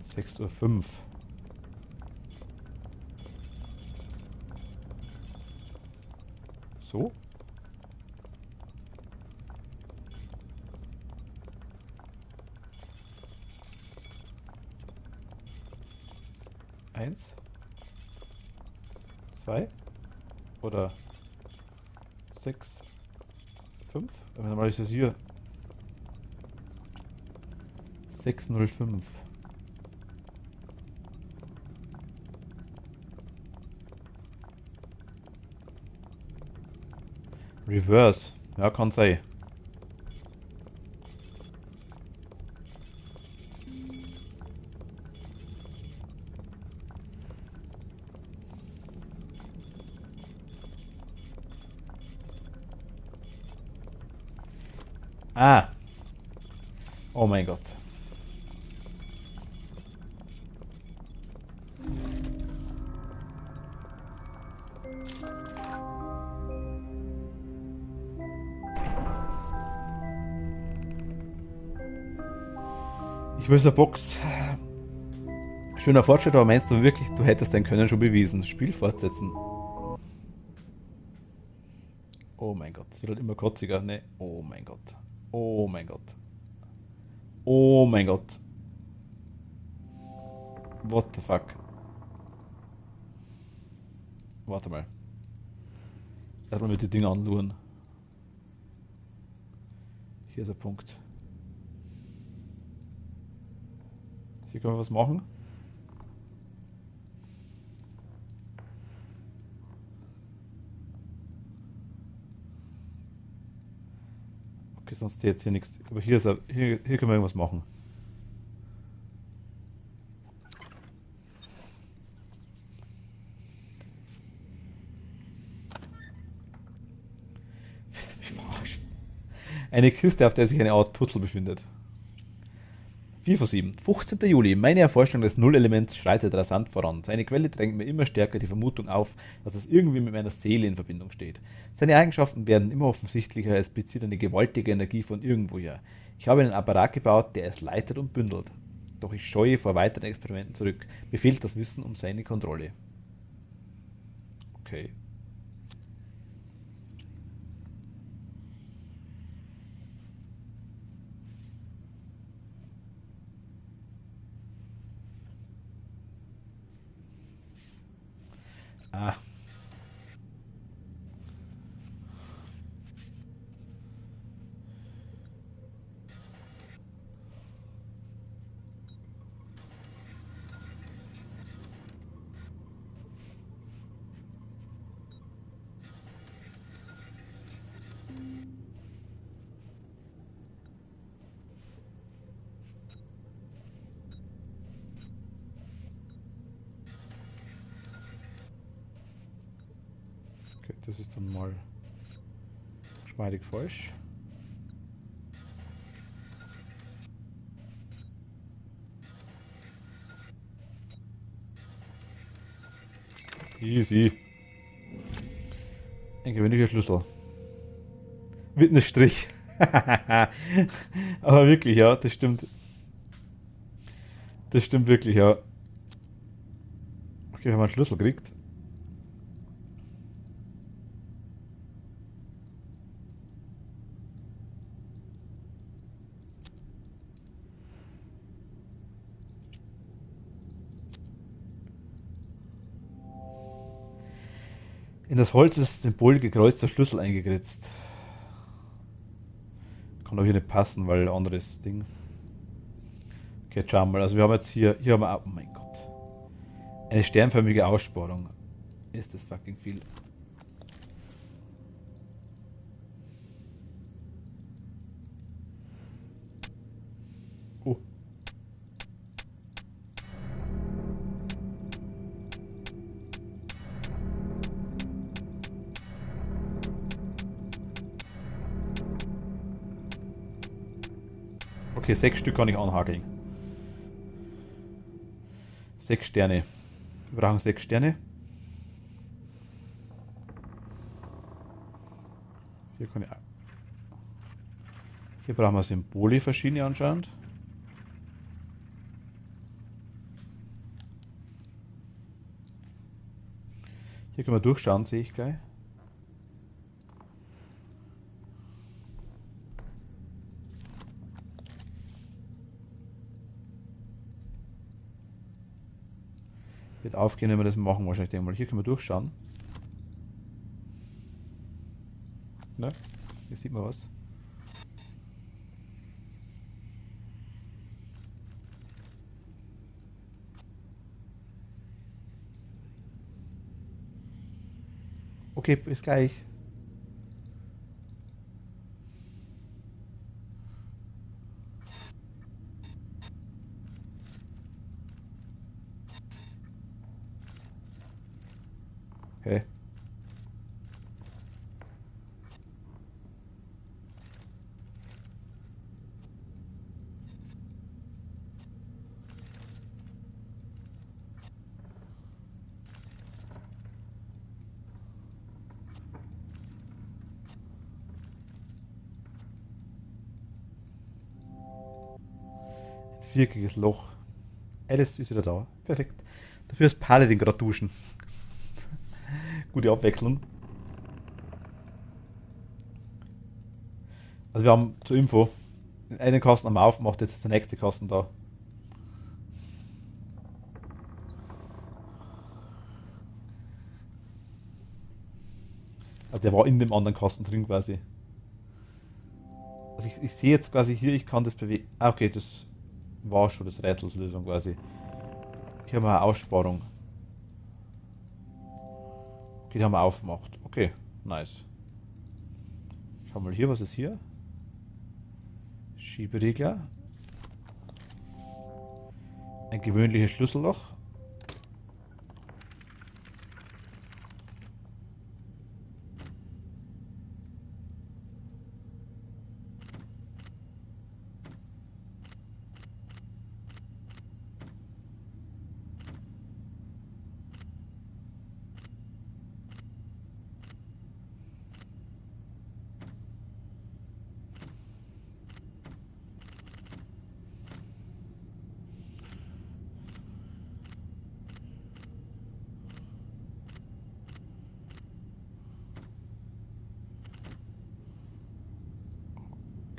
Sechs Uhr. 5. So. Eins. 2. Oder 6. 5. Normal ist das hier. 605. Reverse. Ja, kann sein. Ah. Oh mein Gott. Ich will so eine Box. Schöner Fortschritt, aber meinst du wirklich, du hättest dein Können schon bewiesen? Spiel fortsetzen. Oh mein Gott, es wird halt immer kotziger, ne? Oh mein Gott. Oh mein Gott. Oh mein Gott. What the fuck? Warte mal. Erstmal mit die Dinger anluren. Hier ist ein Punkt. Hier können wir was machen. Okay, sonst jetzt hier nichts. Aber hier, hier können wir irgendwas machen. Willst du mich verarschen? Eine Kiste, auf der sich eine Art Putzel befindet. 4 von 7. 15. Juli. Meine Erforschung des Nullelements schreitet rasant voran. Seine Quelle drängt mir immer stärker die Vermutung auf, dass es irgendwie mit meiner Seele in Verbindung steht. Seine Eigenschaften werden immer offensichtlicher, es bezieht eine gewaltige Energie von irgendwoher. Ich habe einen Apparat gebaut, der es leitet und bündelt. Doch ich scheue vor weiteren Experimenten zurück. Mir fehlt das Wissen um seine Kontrolle. Okay. Ah. Das ist dann mal geschmeidig falsch. Easy. Ein gewöhnlicher Schlüssel. Mit einem Strich. Aber wirklich, ja, das stimmt. Das stimmt wirklich, ja. Okay, wenn man einen Schlüssel kriegt. In das Holz ist das Symbol gekreuzter Schlüssel eingeritzt. Kann doch hier nicht passen, weil anderes Ding. Okay, jetzt schauen wir mal. Also wir haben jetzt hier haben wir, oh mein Gott. Eine sternförmige Aussparung. Ist das fucking viel. Oh. Okay, 6 Stück kann ich anhakeln. 6 Sterne. Wir brauchen 6 Sterne. Hier kann ich. Hier brauchen wir Symbole verschiedene anscheinend. Hier können wir durchschauen, sehe ich gleich. Wird aufgehen, wenn wir das machen, wahrscheinlich denke mal. Hier können wir durchschauen. Ne? Hier sieht man was. Okay, bis gleich. Okay. Viereckiges Loch. Alice ist wieder da. Perfekt. Dafür ist Paladin gerade duschen. Gute Abwechslung. Also wir haben zur Info einen Kasten haben wir aufgemacht, jetzt ist der nächste Kasten da. Also der war in dem anderen Kasten drin quasi. Also ich sehe jetzt quasi hier, ich kann das bewegen. Ah, okay, das war schon das Rätselslösung quasi. Hier haben wir eine Aussparung. Okay, die haben wir aufgemacht. Okay, nice. Schau mal hier, was ist hier? Schieberegler. Ein gewöhnliches Schlüsselloch.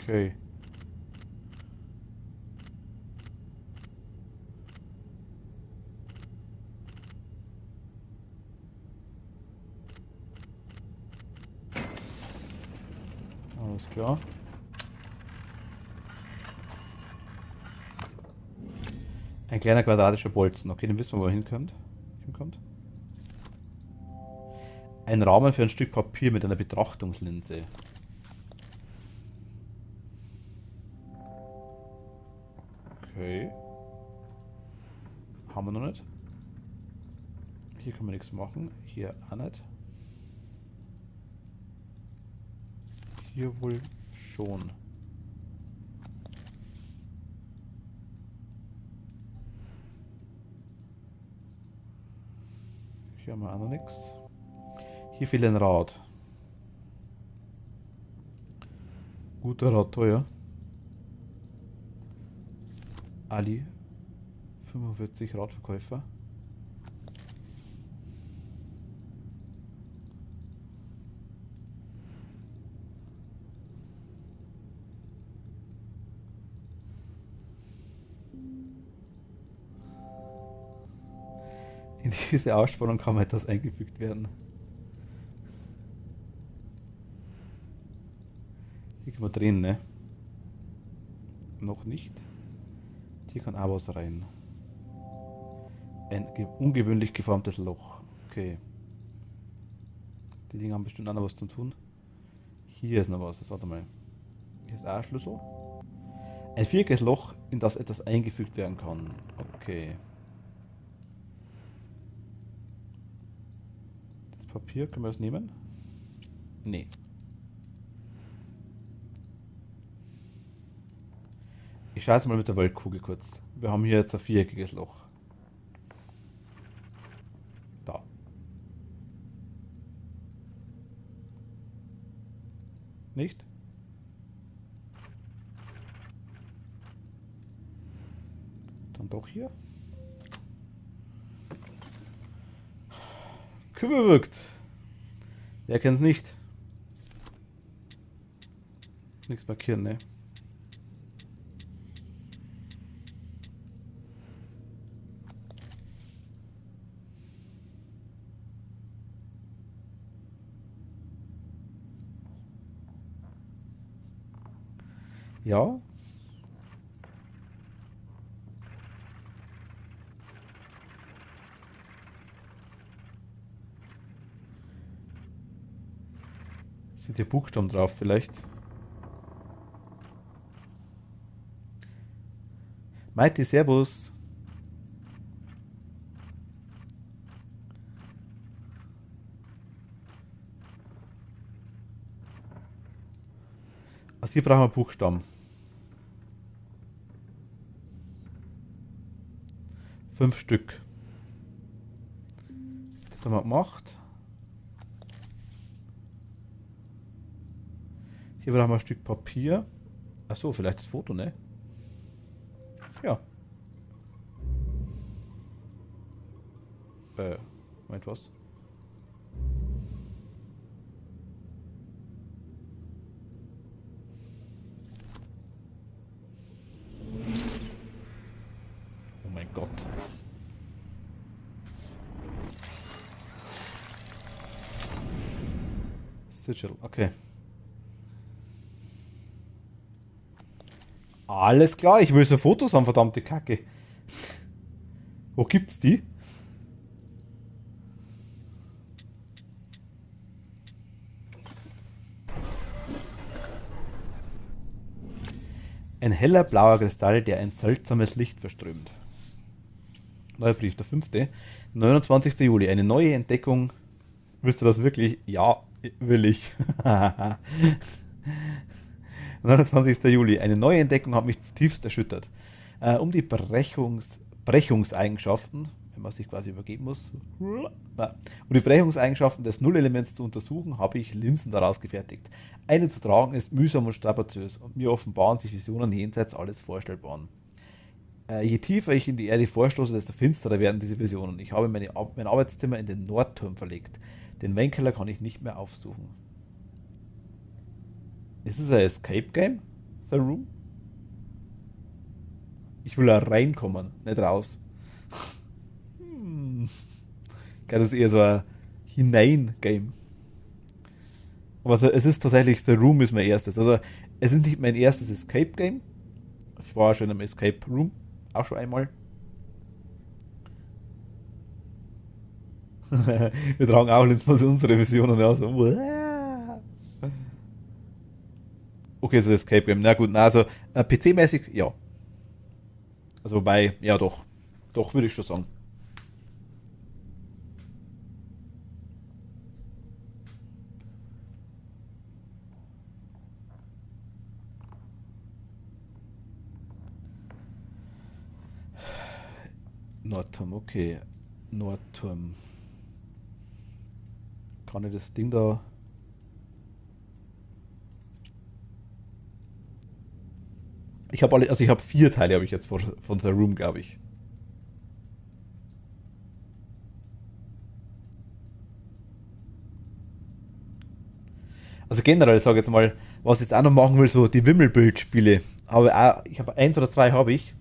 Okay. Alles klar. Ein kleiner quadratischer Bolzen. Okay, den wissen wir, wo er hinkommt. Ein Rahmen für ein Stück Papier mit einer Betrachtungslinse. Okay. Haben wir noch nicht. Hier kann man nichts machen. Hier auch nicht. Hier wohl schon. Hier haben wir auch noch nichts. Hier fehlt ein Rad. Guter Rad, teuer. Ali. 45 Radverkäufer. In diese Ausspannung kann man etwas eingefügt werden. Hier kann man drehen, ne? Noch nicht. Hier kann auch was rein. Ein ungewöhnlich geformtes Loch. Okay. Die Dinger haben bestimmt auch noch was zu tun. Hier ist noch was. Warte mal. Hier ist auch ein Schlüssel. Ein viereckiges Loch, in das etwas eingefügt werden kann. Okay. Das Papier, können wir das nehmen? Nee. Ich schaue jetzt mal mit der Weltkugel kurz. Wir haben hier jetzt ein viereckiges Loch. Da. Nicht? Dann doch hier. Kübel wirkt. Wer kennt's nicht? Nichts markieren, ne? Ja. Sind hier Buchstaben drauf vielleicht? Mighty, Servus. Also hier brauchen wir Buchstaben. 5 Stück. Das haben wir gemacht. Hier brauchen wir ein Stück Papier. Achso, vielleicht das Foto, ne? Ja. Moment, was? Oh mein Gott. Sigil, okay. Alles klar, ich will so Fotos haben, verdammte Kacke. Wo gibt's die? Ein heller blauer Kristall, der ein seltsames Licht verströmt. Neuer Brief, der 5. 29. Juli. Eine neue Entdeckung. Willst du das wirklich? Ja, will ich. 29. Juli. Eine neue Entdeckung hat mich zutiefst erschüttert. Um die Brechungseigenschaften, wenn man sich quasi übergeben muss, um die Brechungseigenschaften des Nullelements zu untersuchen, habe ich Linsen daraus gefertigt. Eine zu tragen ist mühsam und strapaziös und mir offenbaren sich Visionen jenseits alles Vorstellbaren. Je tiefer ich in die Erde vorstoße, desto finsterer werden diese Visionen. Ich habe mein Arbeitszimmer in den Nordturm verlegt. Den Weinkeller kann ich nicht mehr aufsuchen. Ist es ein Escape Game? The Room? Ich will da reinkommen, nicht raus. Ich glaube, das ist eher so ein Hinein-Game. Aber es ist tatsächlich, The Room ist mein erstes. Also, es ist nicht mein erstes Escape Game. Also ich war ja schon im Escape Room. Auch schon einmal. Wir tragen auch jetzt mal unsere Visionen aus. Okay, so Escape Game. Na gut, na, also PC-mäßig, ja. Also wobei, ja doch. Doch, würde ich schon sagen. Nordturm, okay. Nordturm. Kann ich das Ding da... Ich habe alle, also ich habe 4 Teile habe ich jetzt von The Room, glaube ich. Also generell sage ich jetzt mal, was ich jetzt auch noch machen will, so die Wimmelbildspiele. Aber auch, ich habe 1 oder 2 habe ich.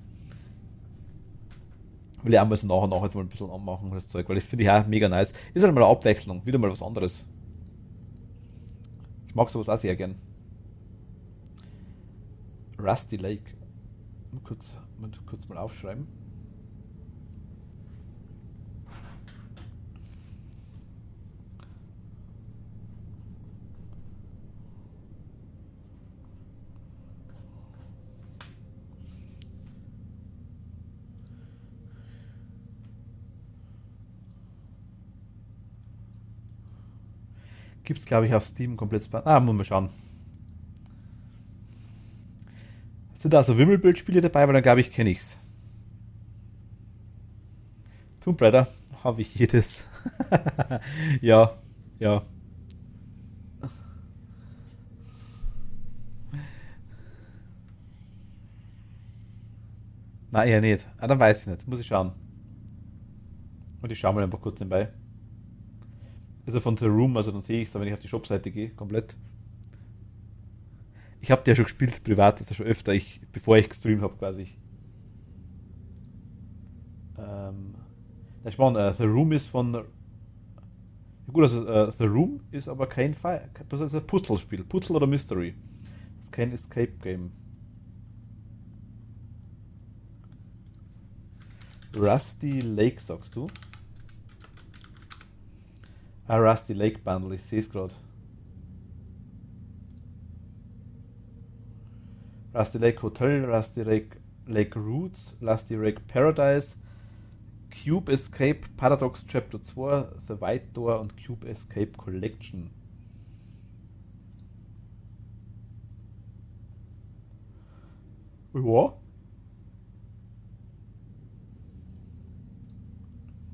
Will ich auch mal so nachher jetzt mal ein bisschen anmachen, das Zeug, weil das finde ich auch mega nice. Ist halt mal eine Abwechslung, wieder mal was anderes. Ich mag sowas auch sehr gern. Rusty Lake. Kurz mal aufschreiben. Gibt's glaube ich auf Steam komplett. Muss man schauen. Sind da so Wimmelbildspiele dabei, weil dann glaube ich kenne ich's. Tomb Raider habe ich jedes. Ja, ja. Nein, eher nicht. Ah, dann weiß ich nicht. Muss ich schauen. Und ich schaue mal einfach kurz nebenbei. Ist er von The Room, also dann sehe ich es, wenn ich auf die Shopseite gehe, komplett. Ich habe ja schon gespielt, privat, das ist ja schon öfter, bevor ich gestreamt habe quasi. Ähm, ich meine, The Room ist von. Ja gut, also The Room ist aber kein Fall. Das ist ein Puzzle-Spiel. Puzzle oder Mystery. Das ist kein Escape-Game. Rusty Lake, sagst du? Ah, Rusty Lake Bundle, ich sehe es gerade. Rusty Lake Hotel, Rusty Lake Roots, Rusty Lake Paradise, Cube Escape Paradox Chapter 2, The White Door und Cube Escape Collection. Ja.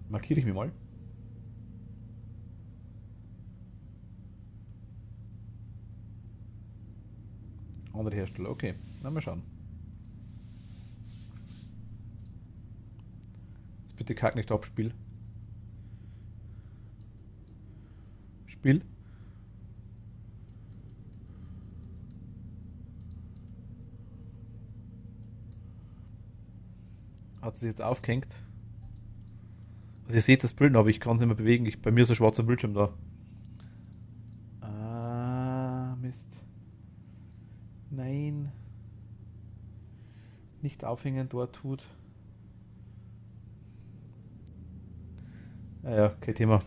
Markiere ich mir mal. Andere Hersteller, okay. Na, mal schauen. Jetzt bitte kack nicht ab, Spiel. Spiel. Hat sich jetzt aufgehängt. Also ihr seht das Bild, aber ich kann es nicht mehr bewegen. Bei mir ist ein schwarzer Bildschirm da. Ah, Mist. Nein. Nicht aufhängen, dort tut. Ja, kein Thema.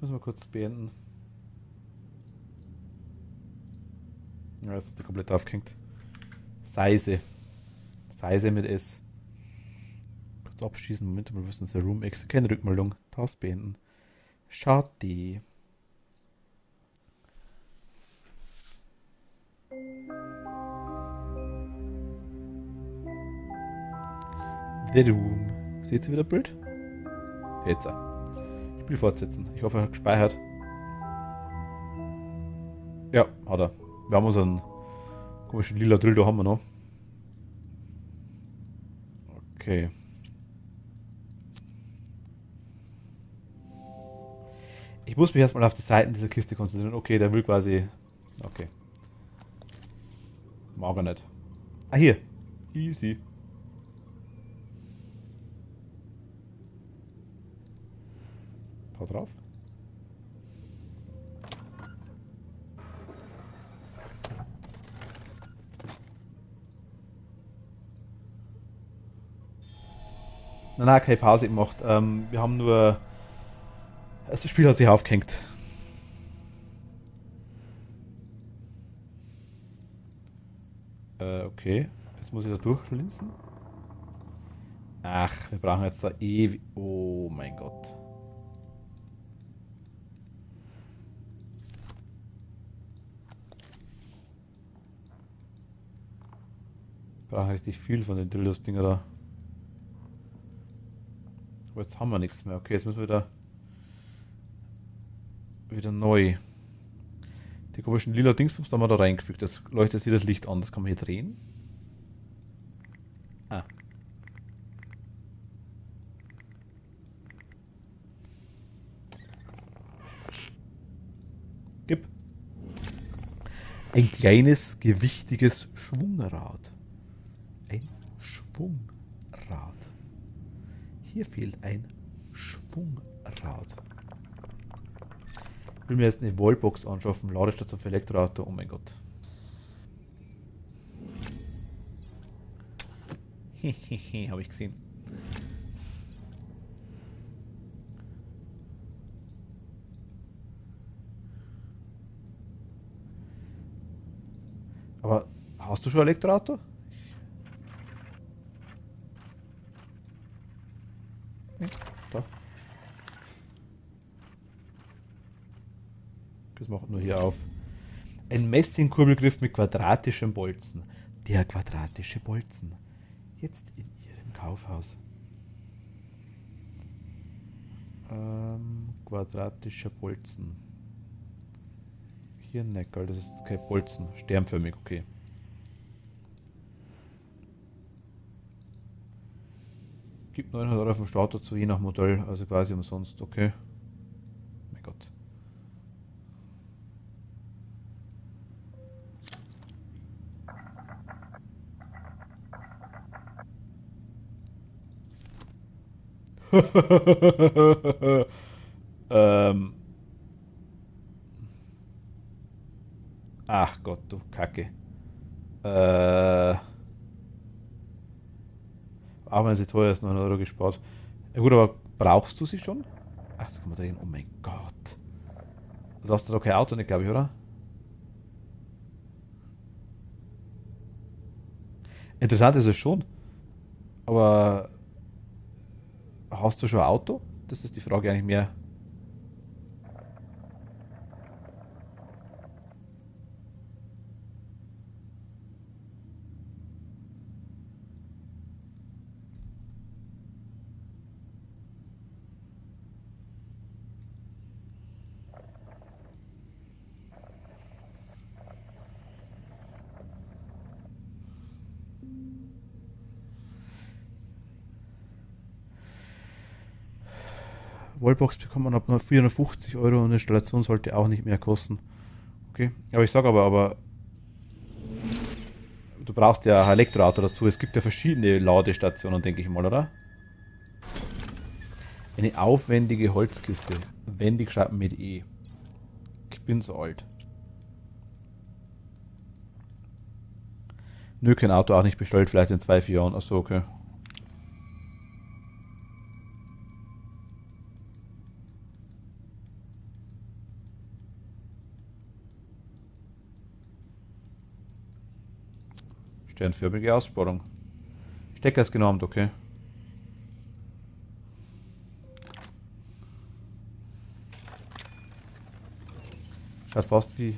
Müssen wir kurz beenden. Ja, das hat sich komplett aufgehängt. Seise. Seise mit S. Kurz abschließen. Moment, wir müssen The Room extra. Keine Rückmeldung. Task beenden. Schade. The Room. Seht ihr wieder Bild? Jetzt. Spiel fortsetzen. Ich hoffe, er hat gespeichert. Ja, hat er. Wir haben unseren komischen lila Drill, da haben wir noch. Okay. Ich muss mich erstmal auf die Seiten dieser Kiste konzentrieren. Okay, der will quasi. Okay. Mag er nicht. Ah, hier. Easy. Hau drauf. Nein, keine Pause gemacht. Wir haben nur. Das Spiel hat sich aufgehängt. Okay. Jetzt muss ich da durchlinsen. Ach, wir brauchen jetzt da ewig. Oh mein Gott. Wir brauchen richtig viel von den Dildos-Dinger da. Aber jetzt haben wir nichts mehr. Okay, jetzt müssen wir wieder neu. Die komischen lila Dingsbums haben wir da reingefügt. Das leuchtet hier das Licht an. Das kann man hier drehen. Ah. Gib. Ein kleines, gewichtiges Schwungrad. Ein Schwungrad. Hier fehlt ein Schwungrad. Ich will mir jetzt eine Wallbox anschaffen. Ladestation für Elektroauto. Oh mein Gott. Hehehe, habe ich gesehen. Aber hast du schon Elektroauto? Nee, da. Das macht nur hier auf. Ein Messingkurbelgriff mit quadratischem Bolzen. Der quadratische Bolzen. Jetzt in Ihrem Kaufhaus. Quadratischer Bolzen. Hier ein Neckerl, das ist kein Bolzen. Sternförmig, okay. Gibt 900 Euro vom Start dazu, je nach Modell, also quasi umsonst, okay. Mein Gott. ähm. Ach Gott, du Kacke. Auch wenn sie teuer ist, 9 Euro gespart. Ja gut, aber brauchst du sie schon? Ach, da kann man drehen. Oh mein Gott. Also hast du doch kein Auto nicht, glaube ich, oder? Interessant ist es schon. Aber hast du schon ein Auto? Das ist die Frage eigentlich mehr. Wallbox bekommt man ab nur 450 Euro und Installation sollte auch nicht mehr kosten. Okay. Aber ich sage aber du brauchst ja ein Elektroauto dazu. Es gibt ja verschiedene Ladestationen, denke ich mal, oder? Eine aufwendige Holzkiste. Wendig schreibt man mit E. Ich bin so alt. Nö, kein Auto auch nicht bestellt, vielleicht in 2, 4 Jahren. Achso, okay. Sternförmige Aussparung. Stecker ist genormt, okay. Schaut fast wie.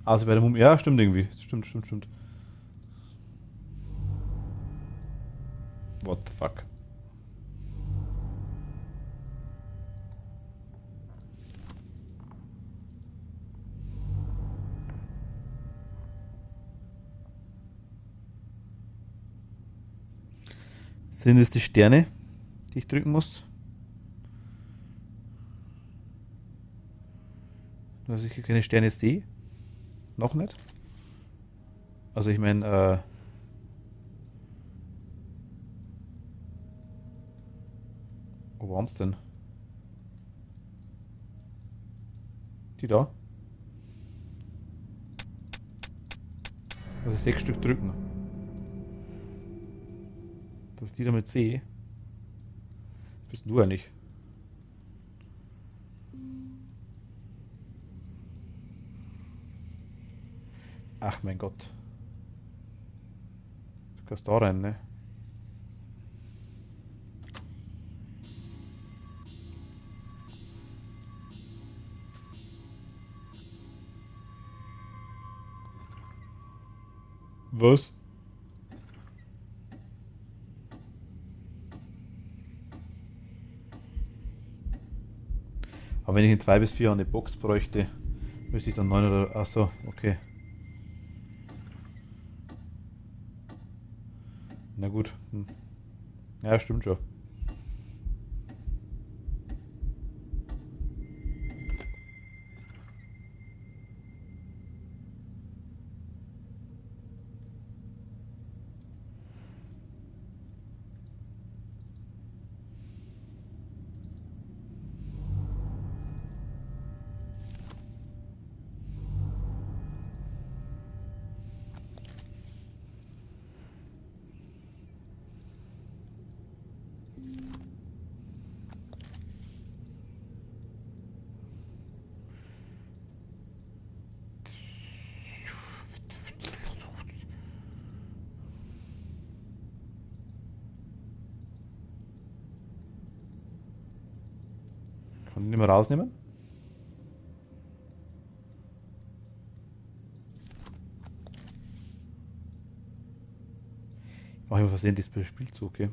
Also bei der Mumie. Ja, stimmt irgendwie. Stimmt. What the fuck? Sind es die Sterne, die ich drücken muss? Dass ich keine Sterne sehe? Noch nicht? Also ich meine, wo waren's denn? Die da? Also 6 Stück drücken. Dass die damit sehe. Bist du eigentlich? Ach mein Gott. Du kannst da rein, ne? Was? Aber wenn ich in 2 bis 4 eine Box bräuchte, müsste ich dann 9 oder... Achso, okay. Na gut. Hm. Ja, stimmt schon. Kann ich nicht mehr rausnehmen? Mach ich mal versehentlich das Spielzug, okay.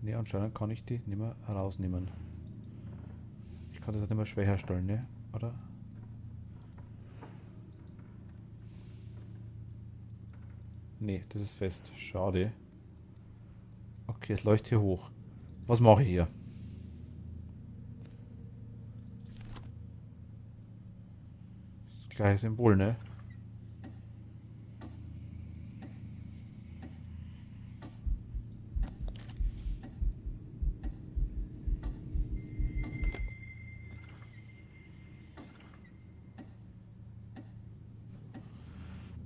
Ne, anscheinend kann ich die nicht mehr rausnehmen. Ich kann das halt nicht mehr schwer herstellen, ne? Oder? Ne, das ist fest. Schade. Okay, es leuchtet hier hoch. Was mache ich hier? Das gleiche Symbol, ne?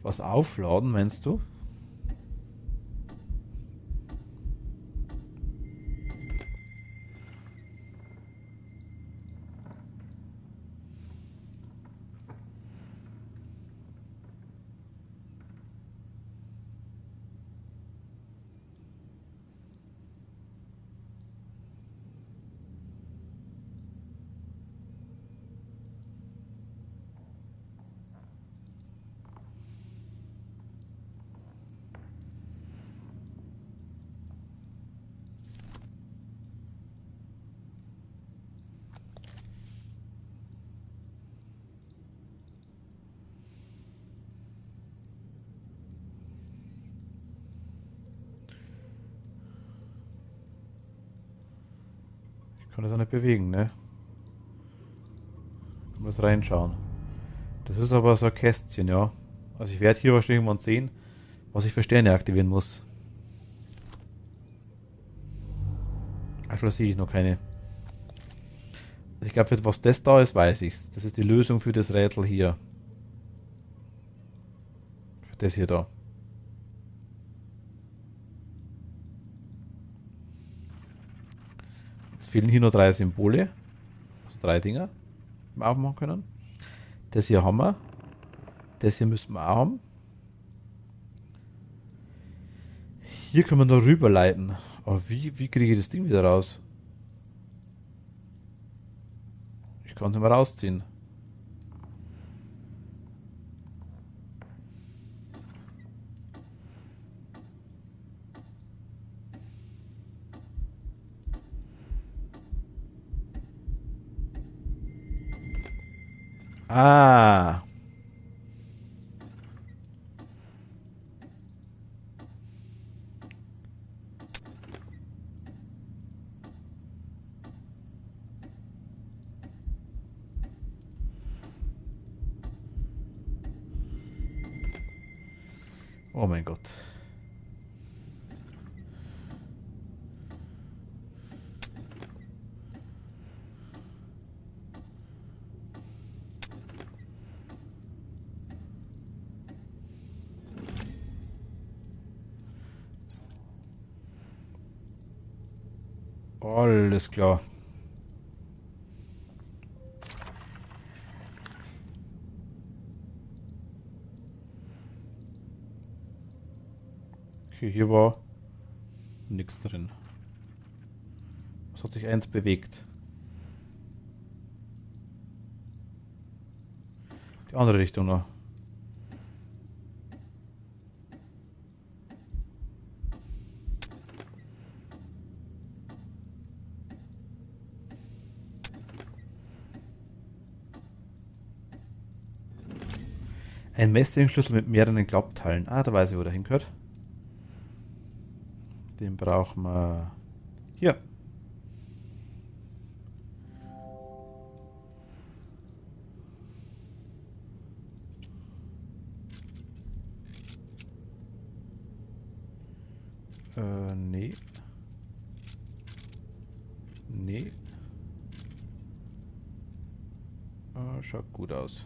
Was aufladen, meinst du? Ich kann das auch nicht bewegen, ne? Ich muss reinschauen. Das ist aber so ein Kästchen, ja. Also ich werde hier wahrscheinlich mal sehen, was ich für Sterne aktivieren muss. Aktuell sehe ich noch keine. Also ich glaube, für was das da ist, weiß ich's. Das ist die Lösung für das Rätsel hier. Für das hier da. Es fehlen hier nur 3 Symbole. Also 3 Dinger, die wir aufmachen können. Das hier haben wir. Das hier müssen wir auch haben. Hier können wir noch rüberleiten. Aber wie kriege ich das Ding wieder raus? Ich kann es nicht mehr rausziehen. Ah. Oh mein Gott. Alles klar. Okay, hier war nichts drin. Es hat sich eins bewegt. Die andere Richtung noch. Ein Messingschlüssel mit mehreren Klappteilen. Ah, da weiß ich, wo der hingehört. Den brauchen wir hier. Nee. Nee. Schaut gut aus.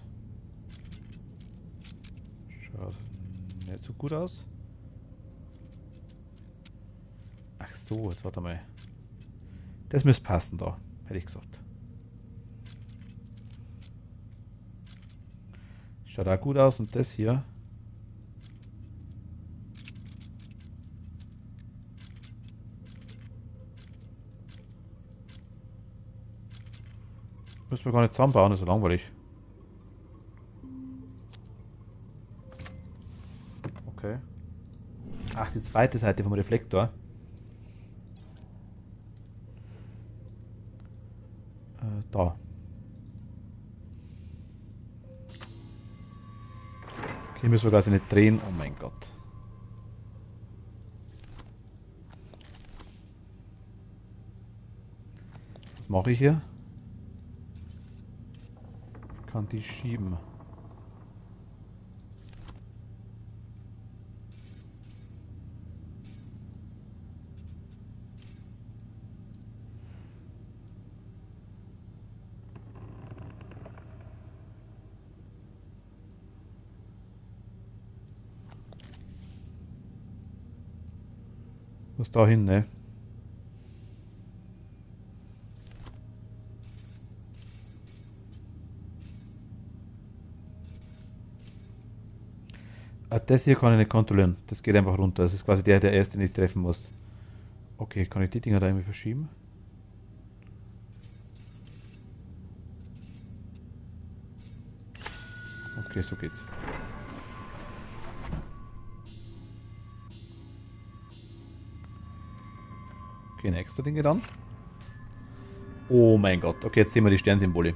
Schaut nicht so gut aus. Ach so, jetzt warte mal. Das müsste passen da, hätte ich gesagt. Schaut auch gut aus und das hier. Müssen wir gar nicht zusammenbauen, das ist so langweilig. Okay. Ach, die zweite Seite vom Reflektor. Da. Okay, müssen wir quasi nicht drehen. Oh mein Gott. Was mache ich hier? Kann die schieben. Muss da hin, ne? Ah, das hier kann ich nicht kontrollieren. Das geht einfach runter. Das ist quasi der erste, den ich treffen muss. Okay, kann ich die Dinger da irgendwie verschieben? Okay, so geht's. Okay, nächste Dinge dann. Oh mein Gott. Okay, jetzt sehen wir die Sternsymbole.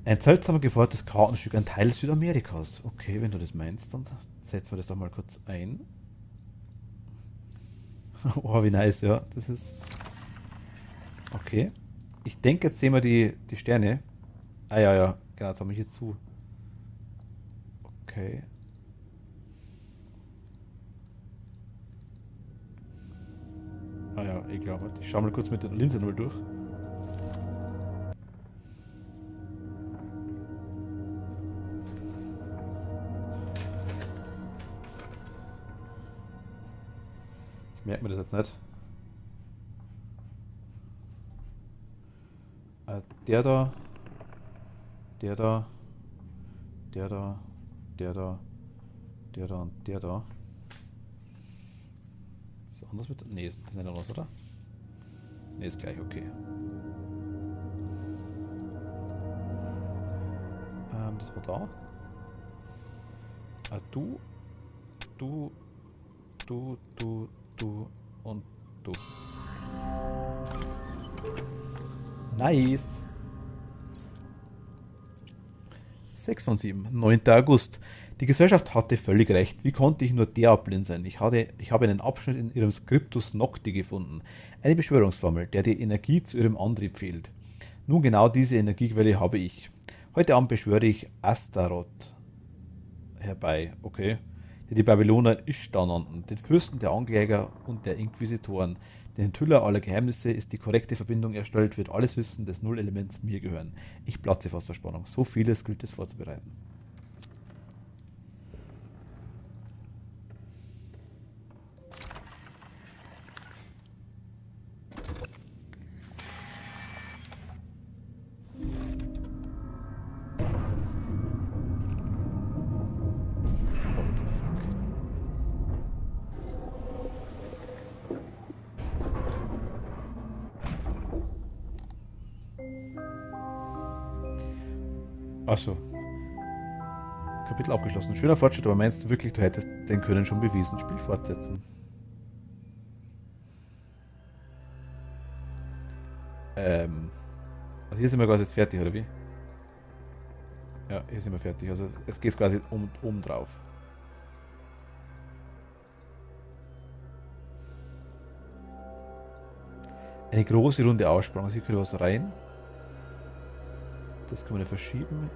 Ein seltsamer gefordertes Kartenstück, ein Teil Südamerikas. Okay, wenn du das meinst, dann setzen wir das doch mal kurz ein. Oh, wie nice, ja. Das ist... Okay. Ich denke, jetzt sehen wir die Sterne. Ah ja, ja. Genau, jetzt haben wir hier zu. Okay. Ah ja, ich glaube, ich schaue mal kurz mit der Linse nochmal durch. Ich merke mir das jetzt nicht. Der da, der da, der da, der da, der da und der da. Ist das anders mit... Nee, ist nicht anders, oder? Nee, ist gleich, okay. Das war da. Du, du, du, du, du und du. Nice. 6 von 7. 9. August. Die Gesellschaft hatte völlig recht. Wie konnte ich nur derart blind sein? Ich habe einen Abschnitt in ihrem Scriptus Nocti gefunden. Eine Beschwörungsformel, der die Energie zu ihrem Antrieb fehlt. Nun genau diese Energiequelle habe ich. Heute Abend beschwöre ich Astaroth herbei, okay, der die Babyloner Ishtar nannten, den Fürsten der Ankläger und der Inquisitoren. Den Enthüller aller Geheimnisse ist die korrekte Verbindung erstellt, wird alles Wissen des Nullelements mir gehören. Ich platze fast vor Spannung. So vieles gilt es vorzubereiten. Achso. Kapitel abgeschlossen. Schöner Fortschritt, aber meinst du wirklich, du hättest den Können schon bewiesen? Spiel fortsetzen. Also hier sind wir quasi jetzt fertig, oder wie? Ja, hier sind wir fertig. Also es geht quasi um drauf. Eine große runde Aussprung. Also hier können wir was rein. Das können wir nicht verschieben.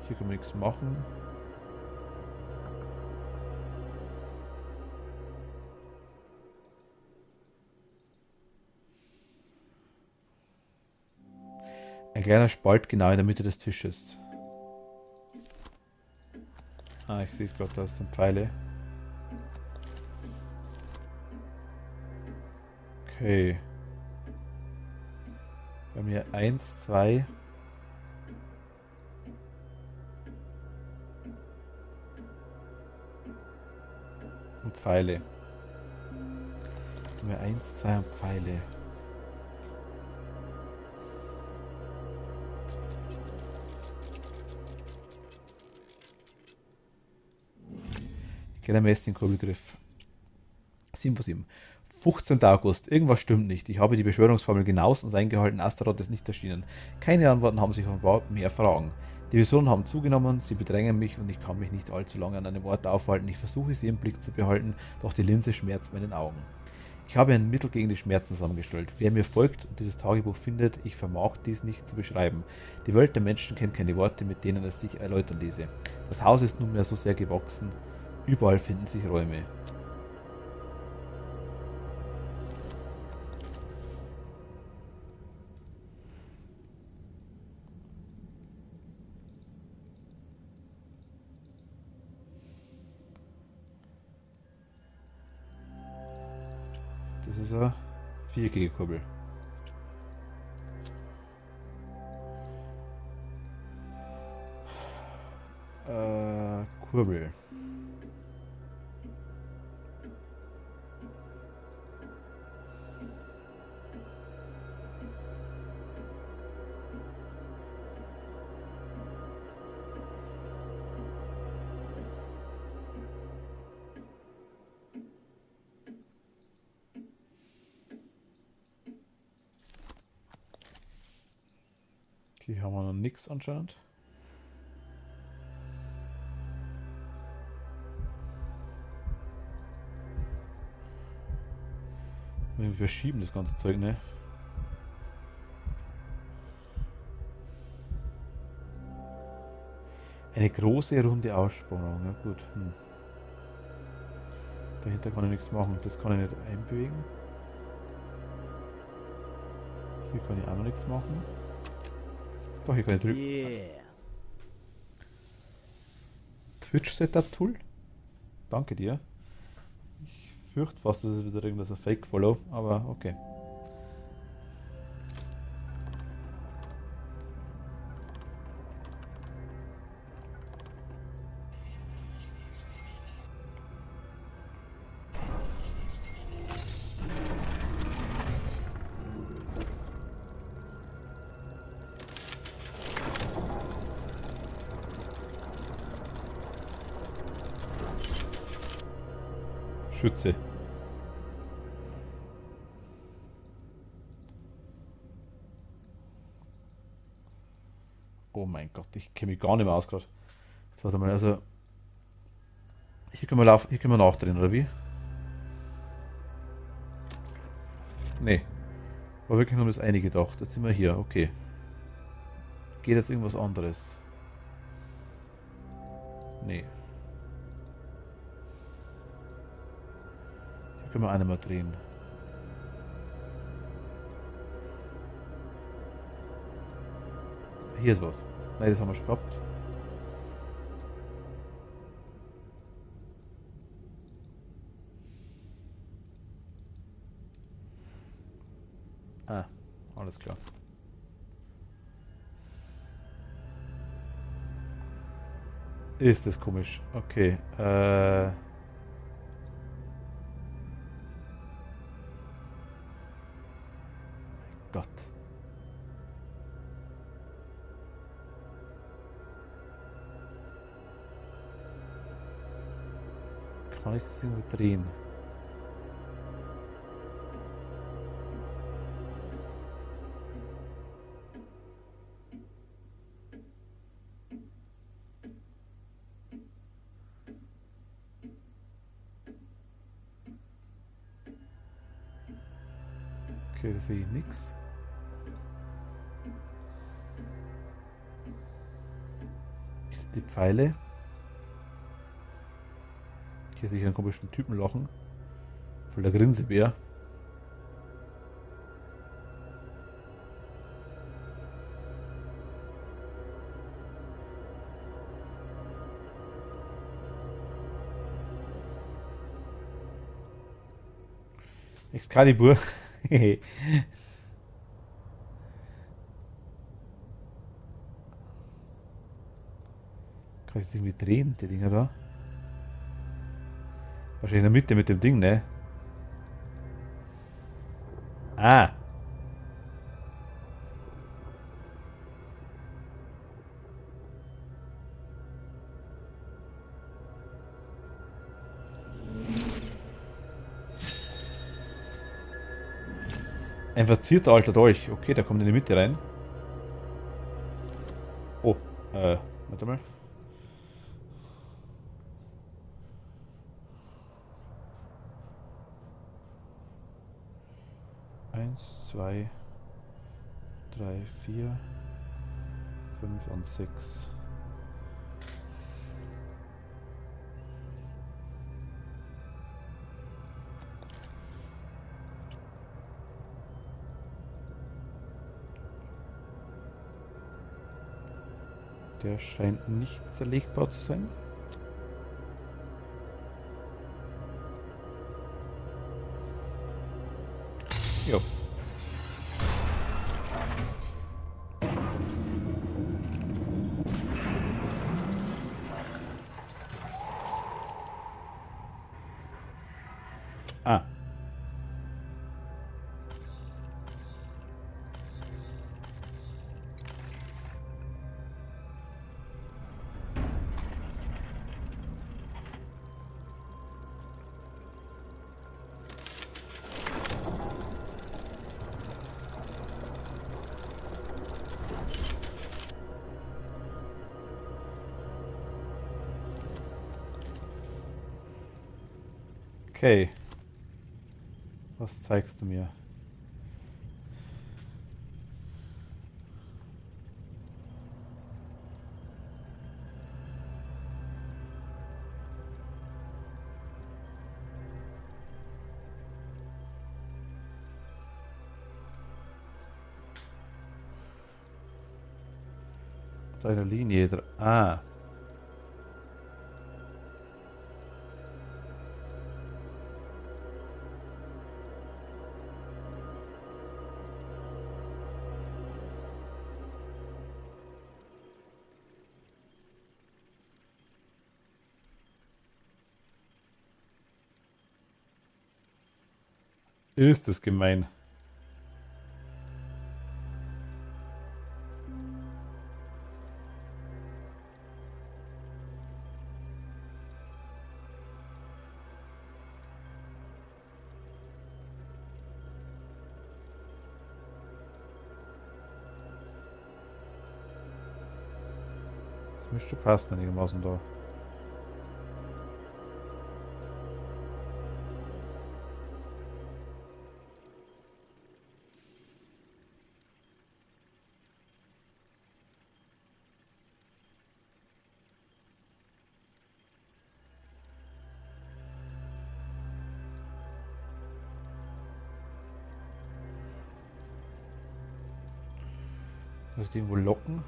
Hier können wir nichts machen. Ein kleiner Spalt genau in der Mitte des Tisches. Ah, ich sehe es gerade, da sind Pfeile. Okay. Bei mir 1, 2. Und Pfeile. Bei mir 1, 2 und Pfeile. Kleiner Messingkurbelgriff. 7 von 7. 15. August. Irgendwas stimmt nicht. Ich habe die Beschwörungsformel genauestens eingehalten. Astaroth ist nicht erschienen. Keine Antworten haben sich offenbart, mehr Fragen. Die Visionen haben zugenommen, sie bedrängen mich und ich kann mich nicht allzu lange an einem Ort aufhalten. Ich versuche sie im Blick zu behalten, doch die Linse schmerzt meinen Augen. Ich habe ein Mittel gegen die Schmerzen zusammengestellt. Wer mir folgt und dieses Tagebuch findet, ich vermag dies nicht zu beschreiben. Die Welt der Menschen kennt keine Worte, mit denen es sich erläutern ließe. Das Haus ist nunmehr so sehr gewachsen. Überall finden sich Räume. Das ist eine viereckige Kurbel. Kurbel. Hier haben wir noch nichts anscheinend. Wir verschieben das ganze Zeug, ne? Eine große runde Aussparung, ja gut. Dahinter kann ich nichts machen, das kann ich nicht einbewegen. Hier kann ich auch noch nichts machen. Doch, hier kann ich drücken. Yeah. Twitch Setup Tool. Danke dir. Ich fürchte fast, das ist wieder irgendwas ein Fake-Follow, aber okay. Schütze. Oh mein Gott, ich kenne mich gar nicht mehr aus gerade. Jetzt warte mal, also. Hier können wir laufen, hier können wir nachdrehen, oder wie? Nee. War wirklich nur das eine gedacht. Jetzt sind wir hier, okay. Geht jetzt irgendwas anderes? Nee. Hier können wir eine mal drehen. Hier ist was. Nein, das haben wir schon gehabt. Ah, alles klar. Ist das komisch. Okay. Gott. Kann ich das irgendwie drehen? Okay, da sehe ich nichts. Die Pfeile. Hier sehe ich einen komischen Typen lachen. Voll der Grinsebär. Excalibur. Kann ich das irgendwie drehen, die Dinger da? Wahrscheinlich in der Mitte mit dem Ding, ne? Ah! Ein verzierter alter Dolch. Okay, der kommt in die Mitte rein. Oh, warte mal. Eins, zwei, drei, vier, 5 und 6. Der scheint nicht zerlegbar zu sein. Jo. Ah. Okay. Was zeigst du mir? Da eine Linie. Ah. Ist das gemein. Das müsste passen einigermaßen da. Muss ich den wohl locken?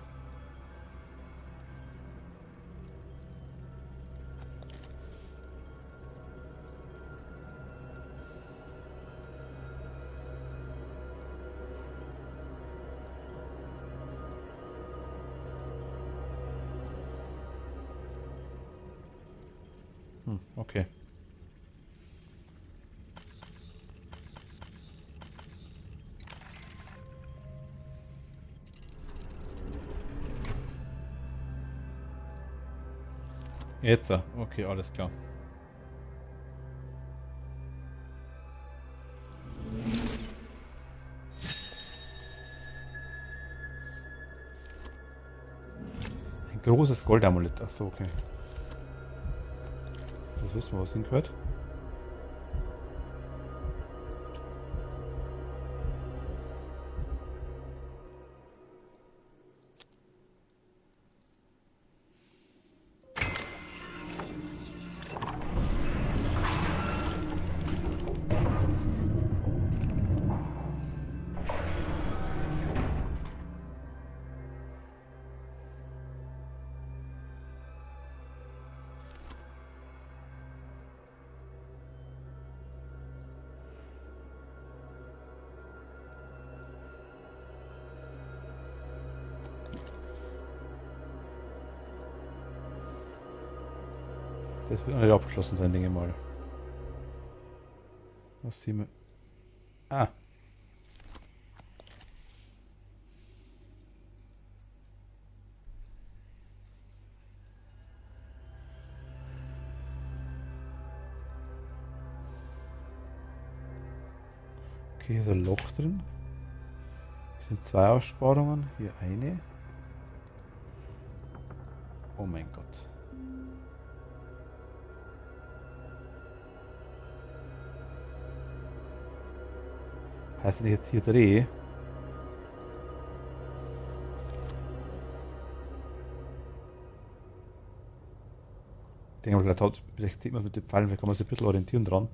Okay. Jetzt, okay, alles klar. Ein großes Goldamulett, achso, okay. Das wissen wir, was hingehört. Das wird noch nicht abgeschlossen sein, denke ich mal. Was sehen wir? Ah. Okay, hier ist ein Loch drin. Hier sind zwei Aussparungen. Hier eine. Oh mein Gott. Heißt, wenn ich jetzt hier drehe. Ich denke mal, vielleicht sieht man mit den Pfeilen, vielleicht kann man sich ein bisschen orientieren dran.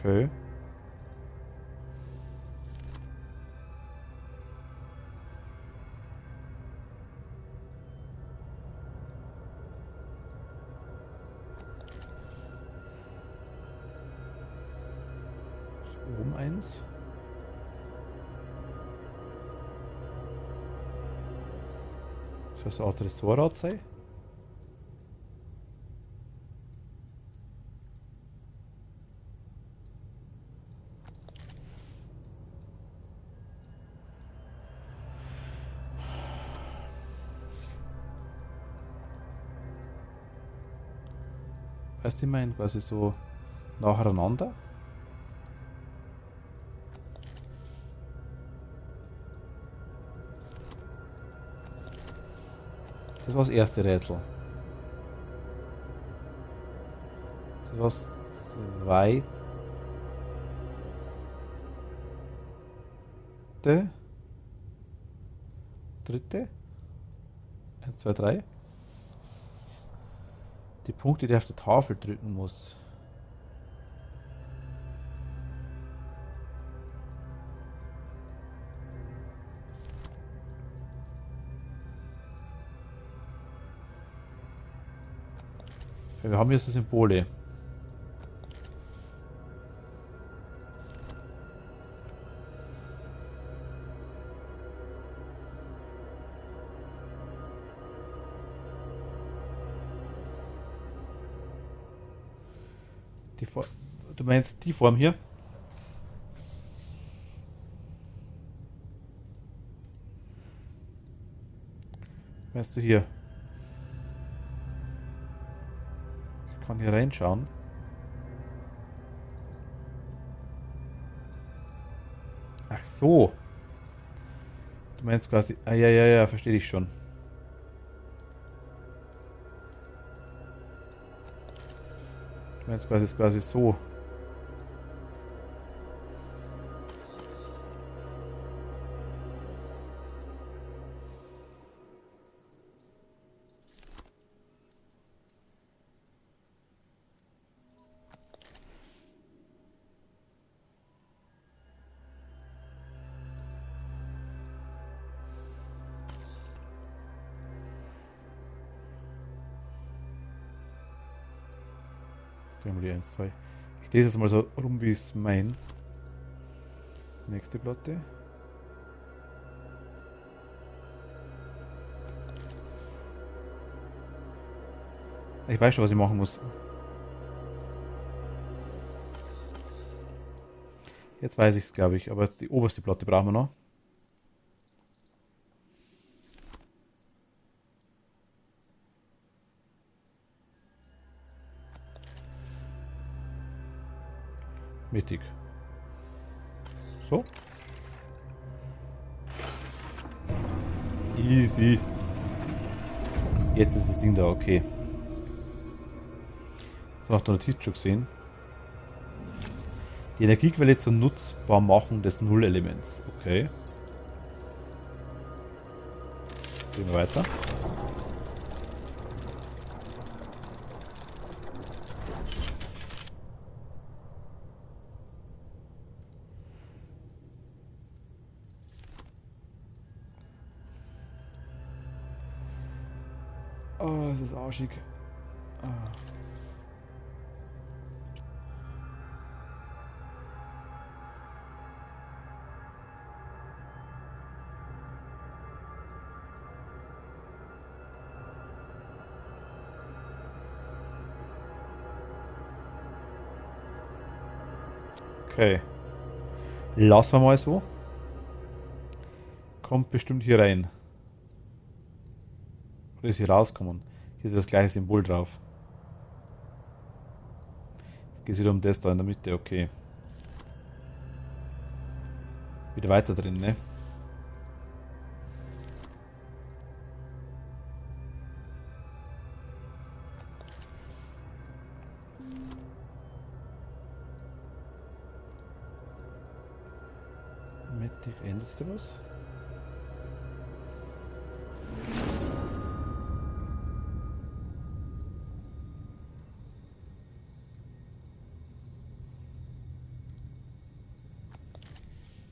Okay. Oben eins. Soll so ein Tresorrad sein? Weißt du, ich meine, quasi so nacheinander. Das war das erste Rätsel. Das war das zweite. Dritte. 1, 2, 3. Die Punkte, die ich auf der Tafel drücken muss. Ja, wir haben hier so Symbole. Du meinst die Form hier? Meinst du hier? Ich kann hier reinschauen. Ach so. Du meinst quasi... Ah, ja, ja, ja, verstehe ich schon. Du meinst quasi so. Die 1, 2. Ich lese jetzt mal so rum, wie ich es meine. Nächste Platte. Ich weiß schon, was ich machen muss. Jetzt weiß ich es, glaube ich. Aber die oberste Platte brauchen wir noch. Mittig. So. Easy. Jetzt ist das Ding da, okay. Das macht Notiz schon gesehen. Die Energiequelle zur Nutzbarmachung des Nullelements. Okay. Gehen wir weiter. Oh, es ist arschig. Ah. Okay. Lassen wir mal so. Kommt bestimmt hier rein. Oder ist hier rauskommen? Hier ist das gleiche Symbol drauf. Jetzt geht es wieder um das da in der Mitte, okay. Wieder weiter drin, ne? Mittig, ändert sich da was?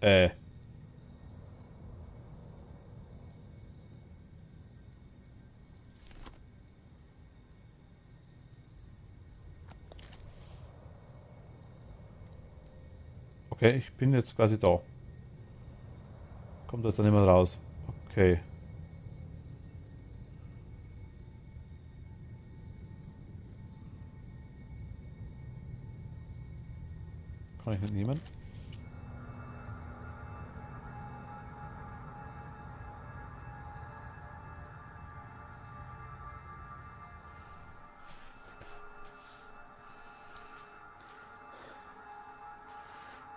Äh. Okay, ich bin jetzt quasi da. Kommt jetzt dann immer raus. Okay. Kann ich nicht nehmen?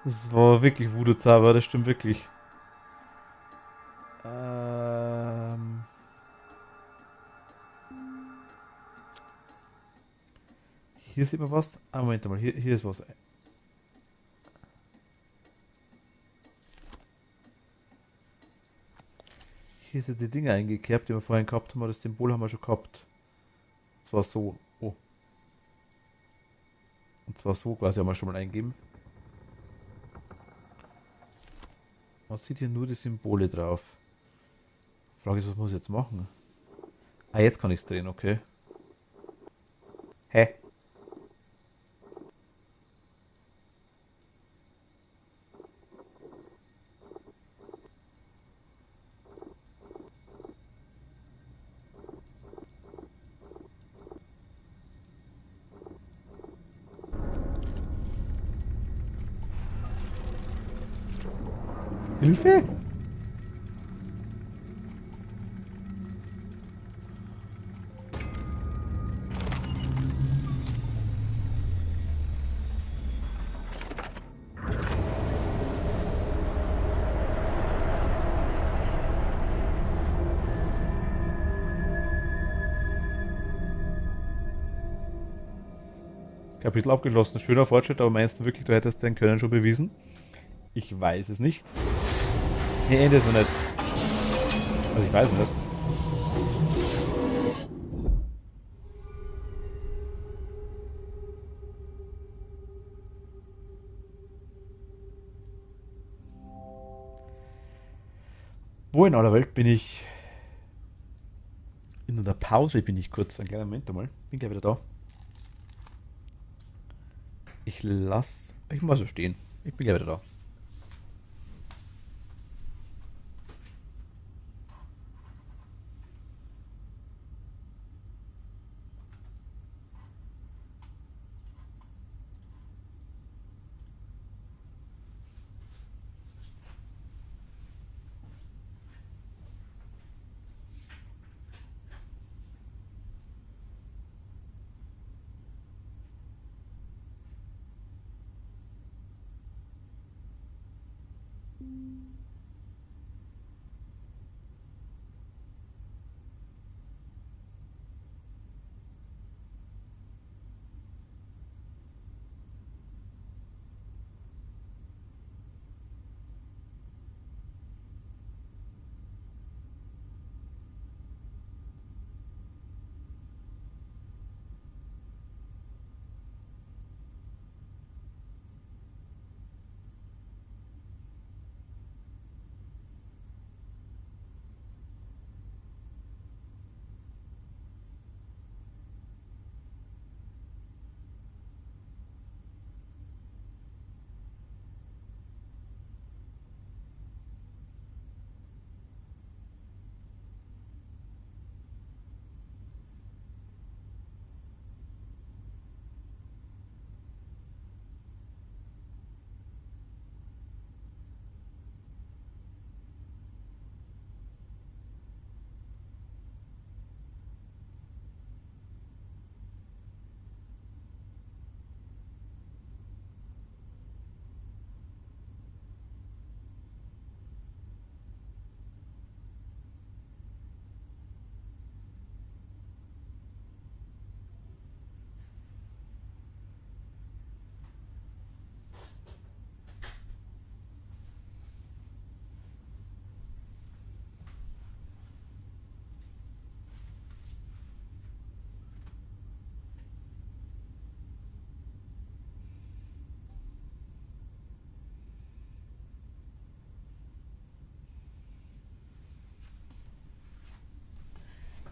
Das war wirklich Voodoo-Zauber, das stimmt wirklich. Ähm. Hier sieht man was. Ah, Moment mal, hier ist was. Hier sind die Dinger eingekerbt, die wir vorhin gehabt haben. Das Symbol haben wir schon gehabt. Und zwar so. Oh. Und zwar so quasi haben wir schon mal eingeben. Man sieht hier nur die Symbole drauf. Frage ist, was muss ich jetzt machen? Ah, jetzt kann ich es drehen, okay. Hä? Hilfe? Kapitel abgeschlossen. Schöner Fortschritt, aber meinst du wirklich, du hättest dein Können schon bewiesen? Ich weiß es nicht. Nee, Ende ist noch nicht. Also ich weiß es nicht. Wo in aller Welt bin ich? In der Pause bin ich kurz. Einen kleinen Moment einmal. Bin gleich wieder da. Ich muss so stehen. Ich bin gleich wieder da.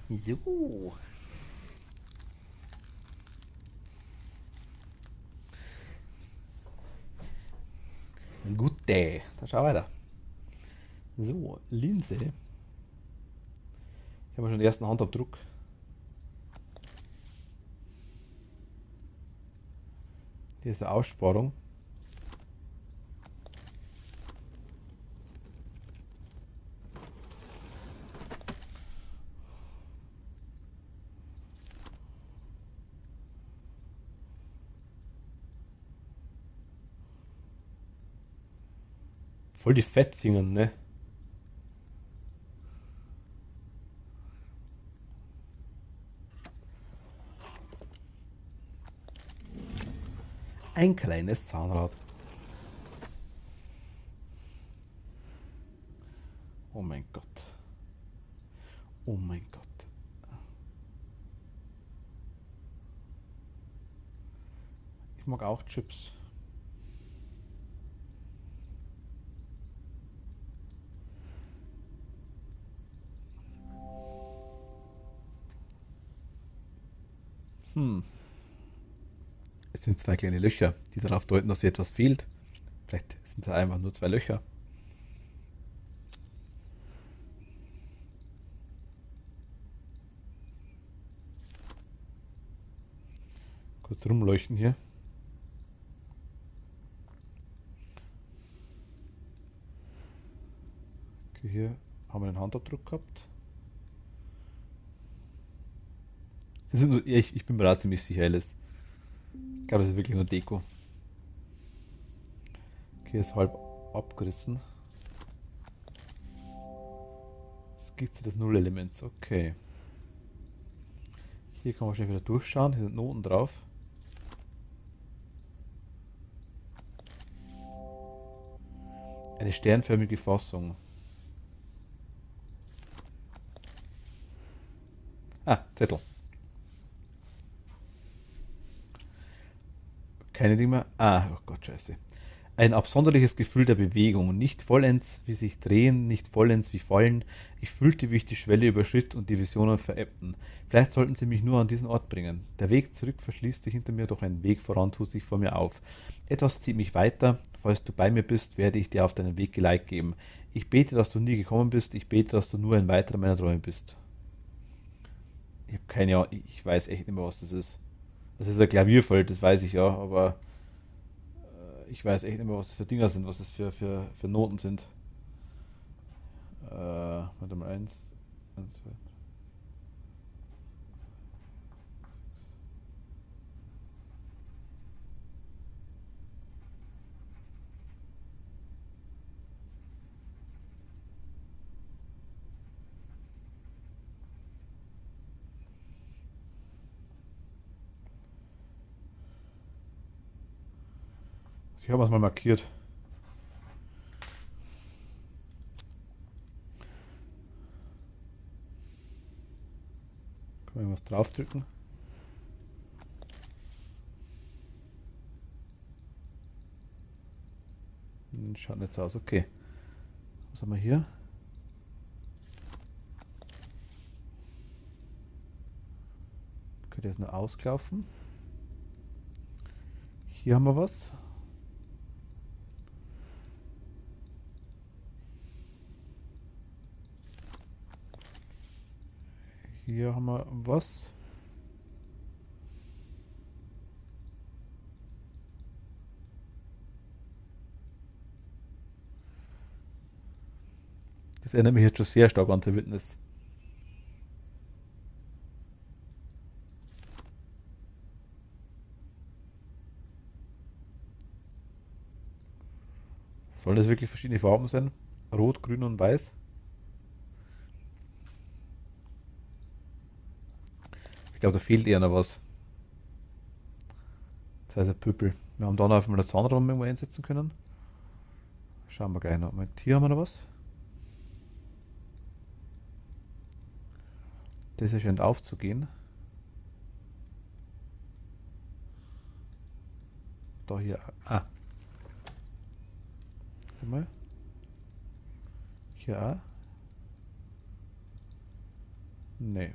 Jo. Gute. Dann schau weiter. So, Linse. Hier haben wir schon den ersten Handabdruck. Hier ist eine Aussparung. Voll die Fettfinger, ne? Ein kleines Zahnrad. Oh mein Gott. Oh mein Gott. Ich mag auch Chips. Es sind zwei kleine Löcher, die darauf deuten, dass hier etwas fehlt. Vielleicht sind es einfach nur zwei Löcher. Kurz rumleuchten hier. Okay, hier haben wir einen Handabdruck gehabt. Das sind nur, ich bin mir da ziemlich sicher, alles. Ich glaube, das ist wirklich nur Deko. Okay, ist halb abgerissen. Skizze des Nullelements, okay. Hier kann man schnell wieder durchschauen, hier sind Noten drauf. Eine sternförmige Fassung. Ah, Zettel. Keine Dinge mehr. Ah, oh Gott, scheiße. Ein absonderliches Gefühl der Bewegung, nicht vollends wie sich drehen, nicht vollends wie fallen. Ich fühlte, wie ich die Schwelle überschritt und die Visionen verebbten. Vielleicht sollten sie mich nur an diesen Ort bringen. Der Weg zurück verschließt sich hinter mir, doch ein Weg voran tut sich vor mir auf. Etwas zieht mich weiter. Falls du bei mir bist, werde ich dir auf deinen Weg Geleit geben. Ich bete, dass du nie gekommen bist. Ich bete, dass du nur ein weiterer meiner Träume bist. Ich habe keine Ahnung. Ich weiß echt nicht mehr, was das ist. Das ist ein Klavierfeld, das weiß ich ja, aber ich weiß echt nicht mehr, was das für Dinger sind, was das für Noten sind. Warte mal, eins, zwei. Ich habe es mal markiert. Können wir was draufdrücken? Schaut nicht so aus. Okay. Was haben wir hier? Könnte jetzt nur ausklaufen. Hier haben wir was. Hier haben wir was. Das erinnert mich jetzt schon sehr stark an The Witness. Sollen das wirklich verschiedene Farben sein? Rot, grün und weiß? Ich glaube, da fehlt eher noch was. Das heißt ein Pöppel. Wir haben da noch mal einen Zahnraum irgendwo einsetzen können. Schauen wir gleich noch. Hier haben wir noch was. Das hier scheint aufzugehen. Da hier. Ah. Warte mal. Hier auch. Nee.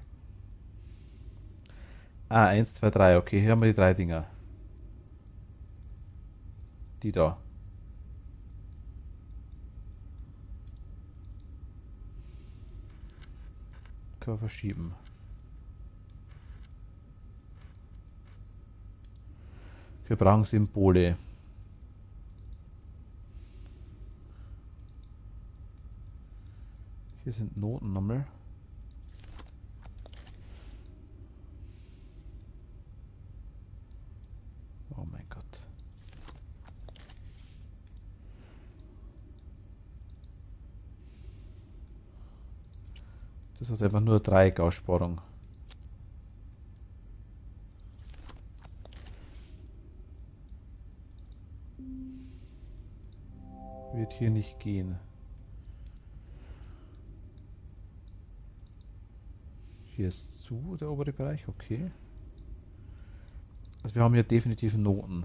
Ah, eins, 2, 3. Okay, hier haben wir die drei Dinger. Die da. Können wir verschieben. Wir brauchen Symbole. Hier sind Noten nochmal. Oh mein Gott. Das ist einfach nur Dreieckaussparung. Wird hier nicht gehen. Hier ist zu, der obere Bereich, okay. Also wir haben hier definitiv Noten.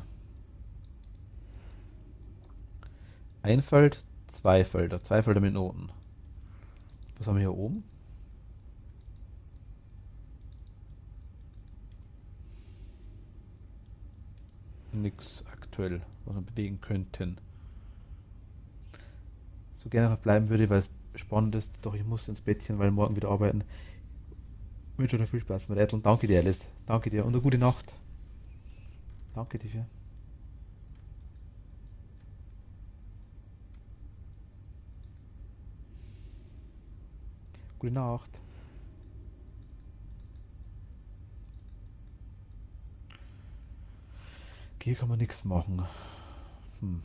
Ein Feld, zwei Felder. Zwei Felder mit Noten. Was haben wir hier oben? Nix aktuell, was wir bewegen könnten. So gerne noch bleiben würde, weil es spannend ist. Doch ich muss ins Bettchen, weil morgen wieder arbeiten. Ich wünsche dir viel Spaß mit Rätseln. Danke dir, Alice. Danke dir und eine gute Nacht. Danke dir. Gute Nacht. Hier kann man nichts machen. Hm.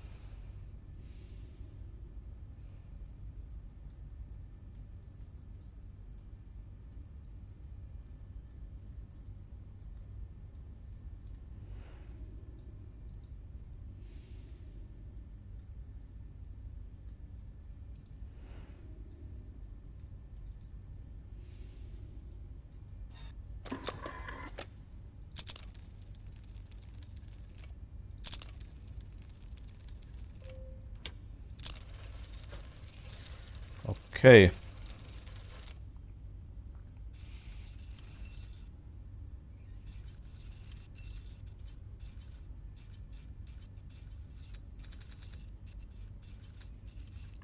Okay.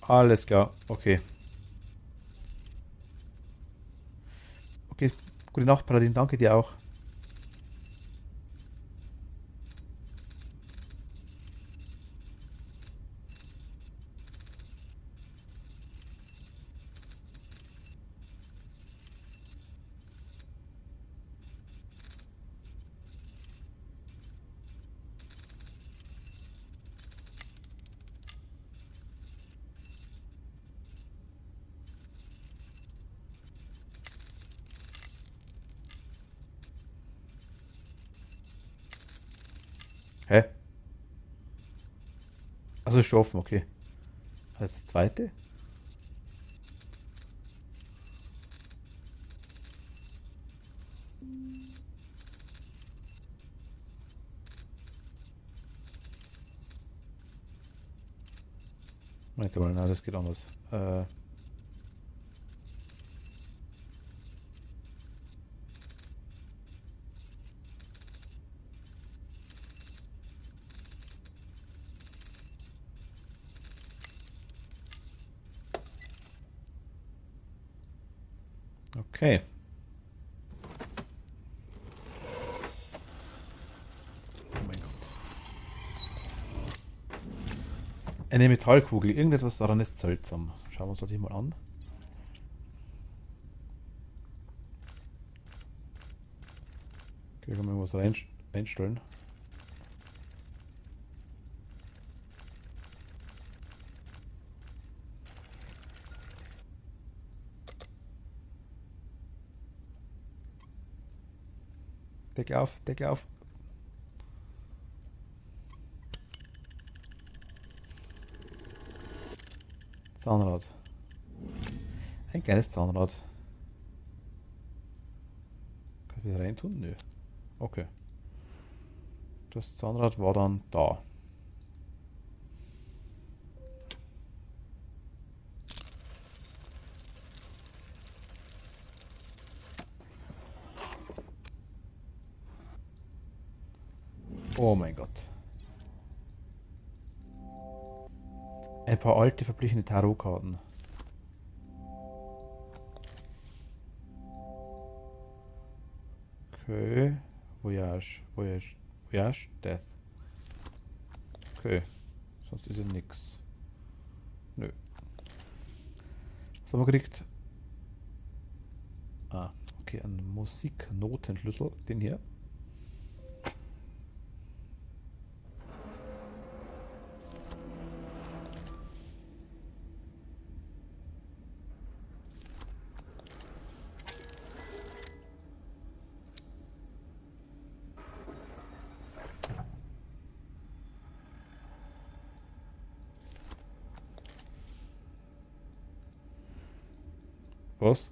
Alles klar. Okay. Okay. Gute Nacht, Paladin. Danke dir auch. Hä? Also schon offen, okay. Also das zweite? Warte mal, na, das geht anders. Okay. Oh mein Gott. Eine Metallkugel. Irgendetwas daran ist seltsam. Schauen wir uns das hier mal an. Okay, kann man irgendwas einstellen. Deckel auf, Deckel auf. Zahnrad. Ein kleines Zahnrad. Kann ich wieder reintun? Nö. Okay. Das Zahnrad war dann da. Oh mein Gott. Ein paar alte, verblichene Tarotkarten. Okay. Voyage. Voyage. Voyage. Death. Okay. Sonst ist ja nix. Nö. Was haben wir gekriegt? Ah, okay. Ein Musiknotenschlüssel. Den hier. Was?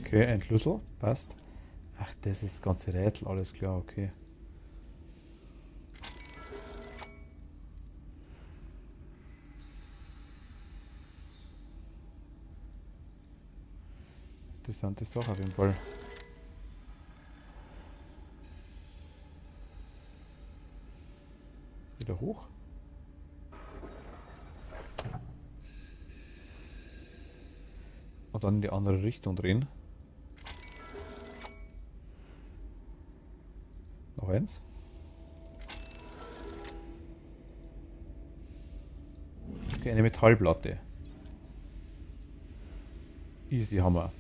Okay, ein Schlüssel. Passt. Ach, das ist das ganze Rätsel. Alles klar, okay. Interessante Sache auf jeden Fall. Wieder hoch. Und dann in die andere Richtung drehen. Noch eins. Okay, eine Metallplatte. Easy Hammer.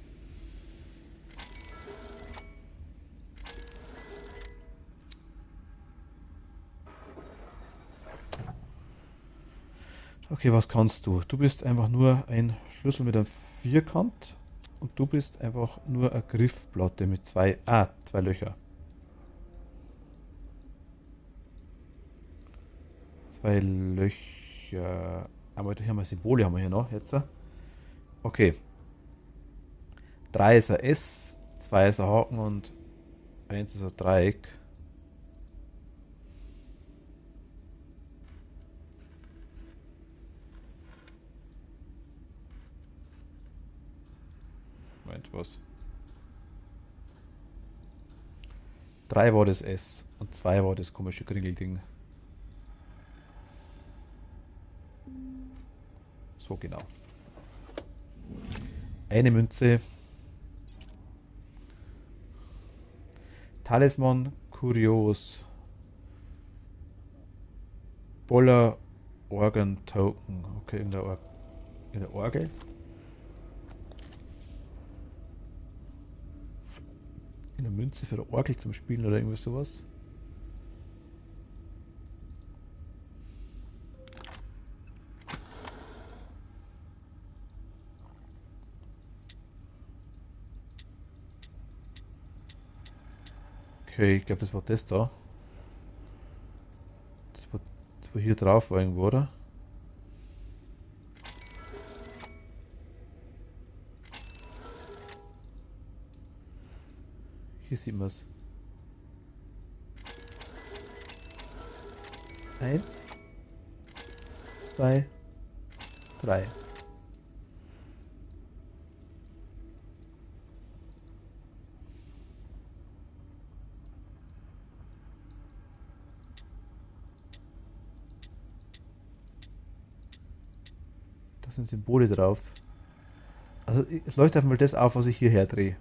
Okay, was kannst du? Du bist einfach nur ein Schlüssel mit einem Vierkant und du bist einfach nur eine Griffplatte mit zwei Löcher. Zwei Löcher. Aber hier haben wir Symbole haben wir hier noch jetzt. Okay. 3 ist ein S, 2 ist ein Haken und 1 ist ein Dreieck. Moment, was? 3 war das S und 2 war das komische Kringelding. So genau. Eine Münze. Talisman Kurios. Boller Organ Token. Okay, in der Orgel. In der Münze für eine Orgel zum Spielen oder irgendwie sowas. Okay, ich glaube, das war das da. Das war hier drauf irgendwo, oder? Hier sieht man es. 1, 2, 3. Da sind Symbole drauf. Also es leuchtet einfach mal das auf, was ich hierher drehe.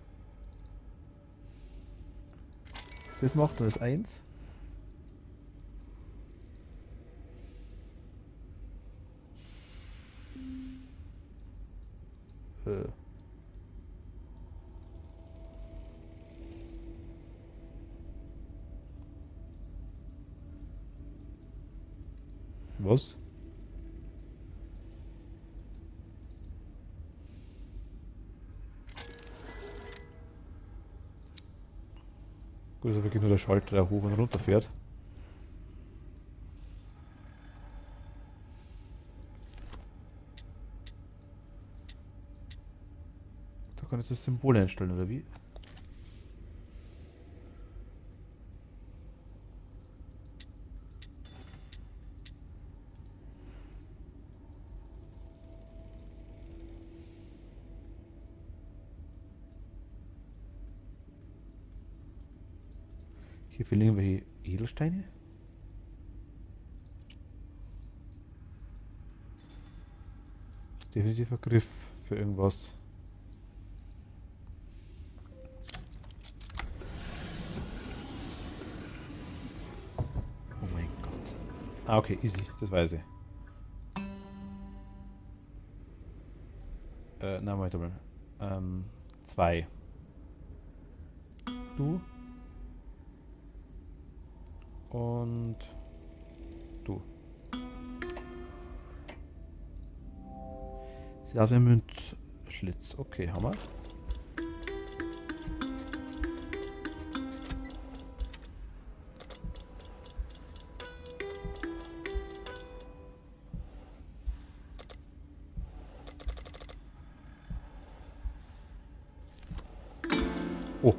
Das macht dann das 1. Äh. Was? Gut, also wirklich nur der Schalter, der hoch und runter fährt. Da kann ich das Symbol einstellen, oder wie? Hier fehlen irgendwelche Edelsteine. Definitiver Griff für irgendwas. Oh mein Gott. Ah, okay, easy, das weiß ich. Na, warte mal. 2. Du. Und du. Sie hat einen Münzschlitz. Okay, haben wir. Oh.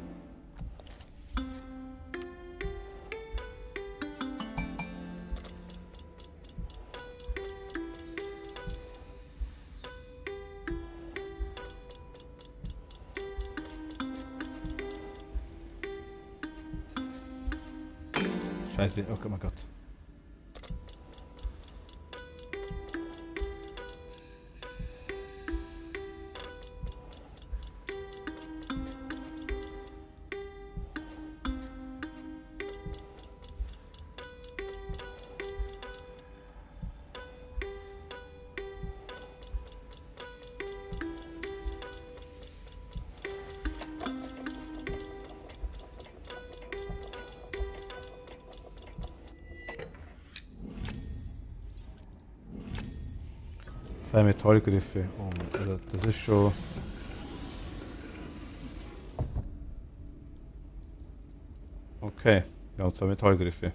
Scheiße, oh mein Gott. Zwei Metallgriffe. Oh, also das ist schon. Okay, wir haben zwei Metallgriffe.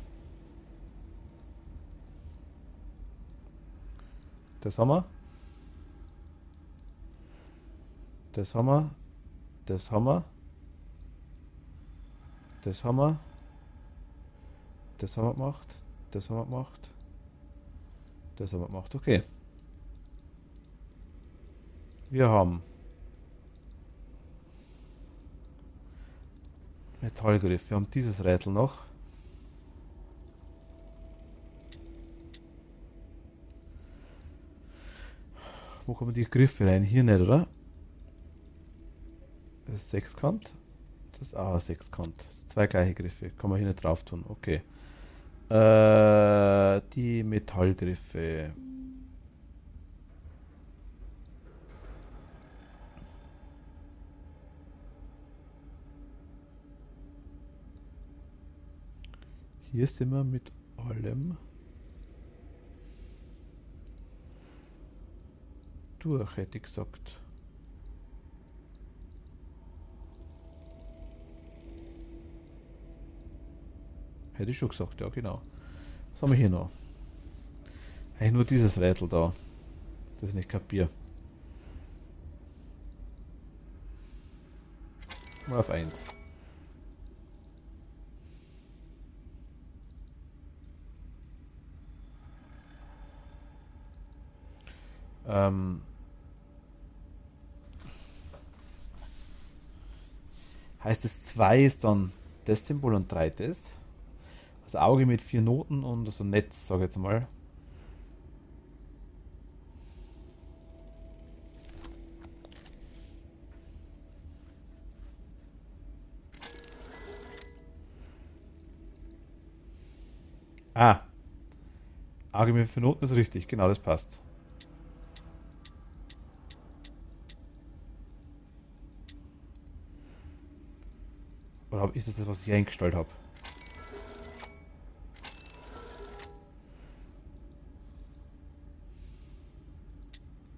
Das haben wir. Das haben wir. Das haben wir. Das haben wir. Das haben wir gemacht. Das haben wir gemacht. Das haben wir gemacht. Okay. Wir haben Metallgriff. Wir haben dieses Rätsel noch. Wo kommen die Griffe rein? Hier nicht, oder? Das ist sechskant. Das ist auch sechskant. Zwei gleiche Griffe. Kann man hier nicht drauf tun. Okay. Die Metallgriffe. Hier sind wir mit allem durch, hätte ich gesagt. Hätte ich schon gesagt, ja genau. Was haben wir hier noch? Eigentlich nur dieses Rätsel da. Das ich nicht kapiere. Mal auf 1. Heißt es 2 ist dann das Symbol und 3 das? Das Auge mit 4 Noten und so ein Netz, sage ich jetzt mal. Ah, Auge mit 4 Noten ist richtig, genau, das passt. Oder ist es das, was ich eingestellt habe?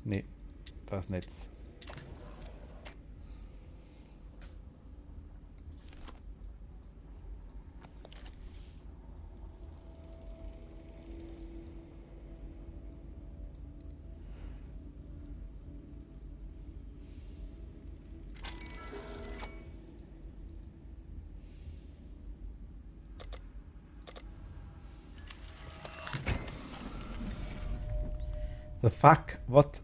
Nee, das Netz. The fuck? What?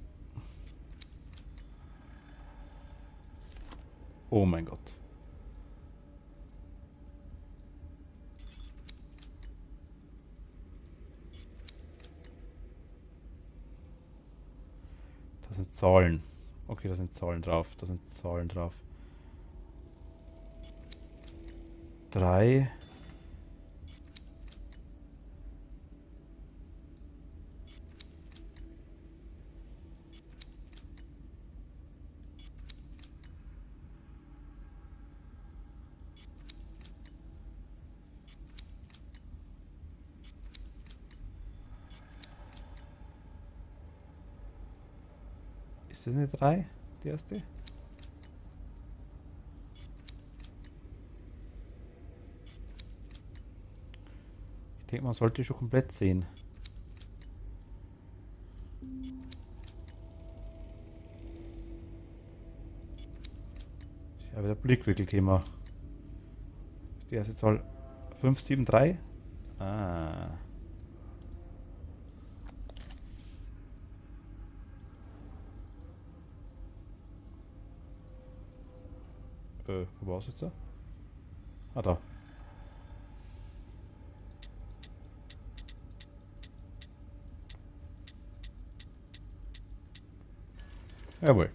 Oh mein Gott. Das sind Zahlen. Okay, da sind Zahlen drauf. Da sind Zahlen drauf. 3. Ist das eine 3? Die erste? Ich denke, man sollte schon komplett sehen. Ich habe wieder Blickwinkelthema. Die erste Zahl 573. Ah. Wo war es jetzt da? Ah, da. Jawohl.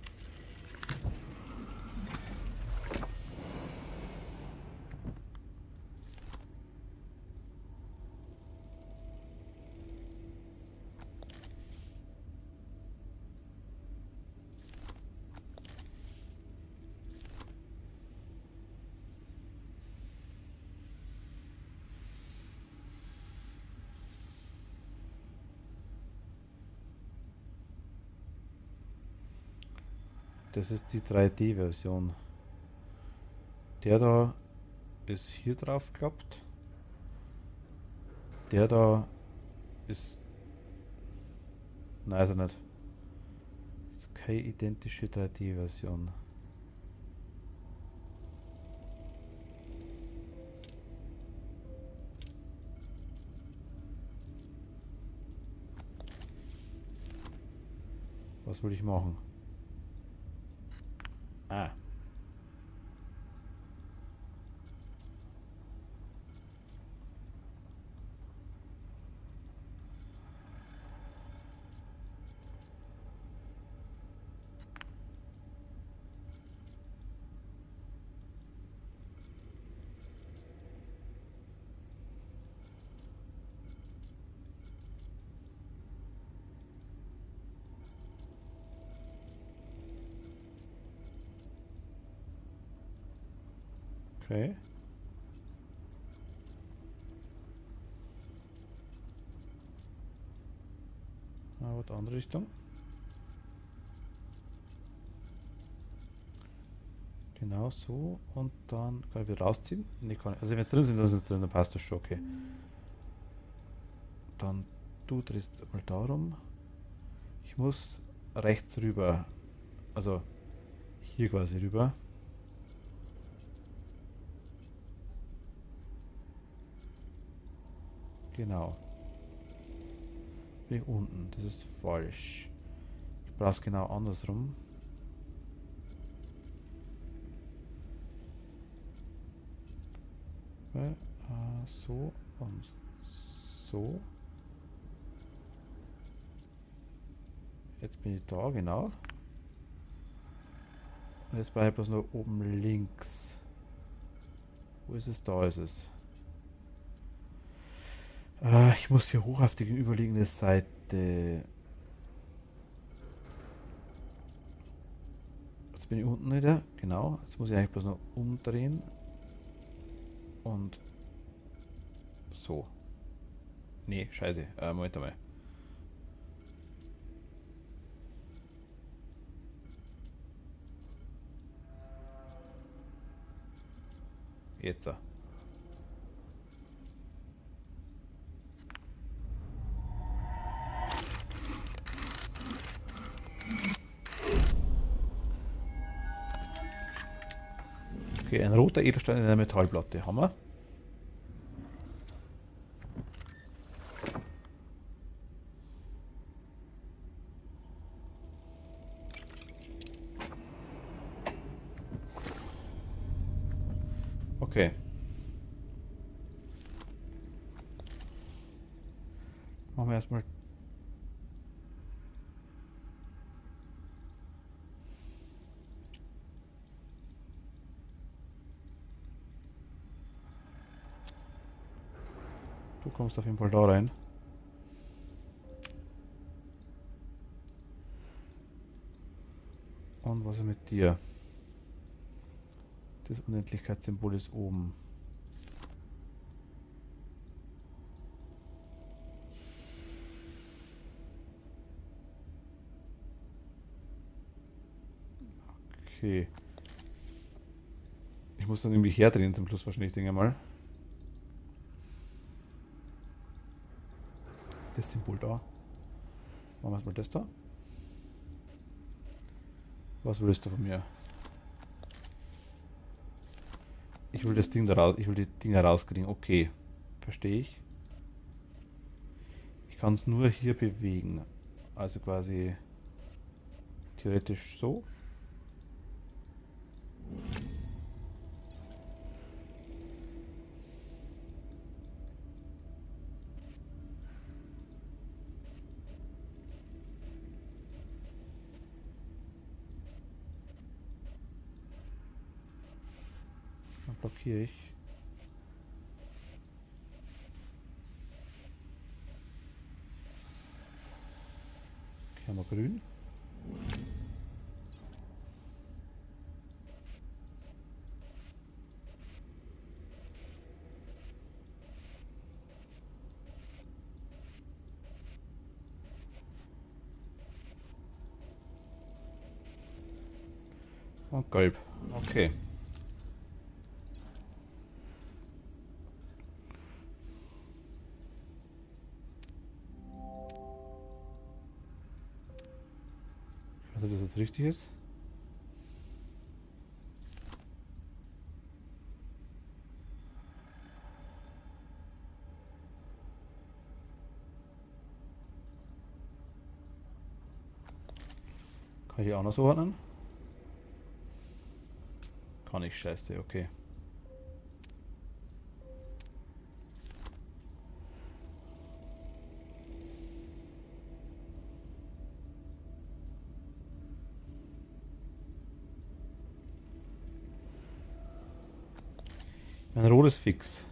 Das ist die 3D-Version. Der da ist hier drauf geklappt. Der da ist... Nein, ist er nicht. Das ist keine identische 3D-Version. Was will ich machen? Ah. Okay. Aber die andere Richtung. Genau so. Und dann kann ich wieder rausziehen. Nee, kann ich. Also wenn es drin sind, dann sind es drin, dann passt das schon, okay. Dann du drehst mal darum. Ich muss rechts rüber. Also hier quasi rüber. Genau. Bin ich unten. Das ist falsch. Ich brauche es genau andersrum. So und so. Jetzt bin ich da, genau. Und jetzt bleibe ich bloß noch oben links. Wo ist es? Da ist es. Ich muss hier hoch auf die gegenüberliegende Seite. Jetzt bin ich unten wieder. Genau. Jetzt muss ich eigentlich bloß noch umdrehen. Und so. Nee, scheiße. Moment einmal. Jetzt. Okay, ein roter Edelstein in einer Metallplatte. Hammer. Okay. Machen wir erstmal. kommst auf jeden Fall da rein. Und was ist mit dir? Das Unendlichkeitssymbol ist oben. Okay. Ich muss dann irgendwie herdrehen zum Schluss wahrscheinlich, denke ich mal. Ist das Symbol da? Machen wir erstmal das da. Was willst du von mir? Ich will das Ding da raus, ich will die Dinger rauskriegen. Okay. Verstehe ich. Ich kann es nur hier bewegen. Also quasi theoretisch so. Dann blockiere ich. Okay, haben wir grün. Und gelb. Okay. Ich weiß nicht, ob das jetzt richtig ist. Kann ich auch noch so ordnen? Kann ich, scheiße, okay. Ein rotes Fix.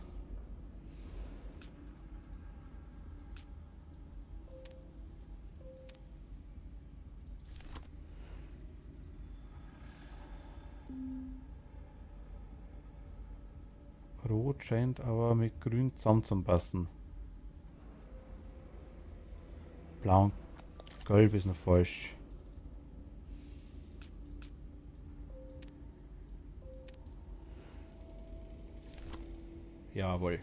Rot scheint aber mit grün zusammenzupassen. Blau und gelb ist noch falsch. Jawohl.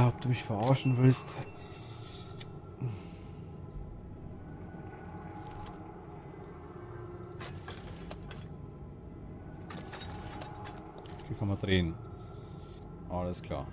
Ob du mich verarschen willst? Hier kann man drehen. Alles klar.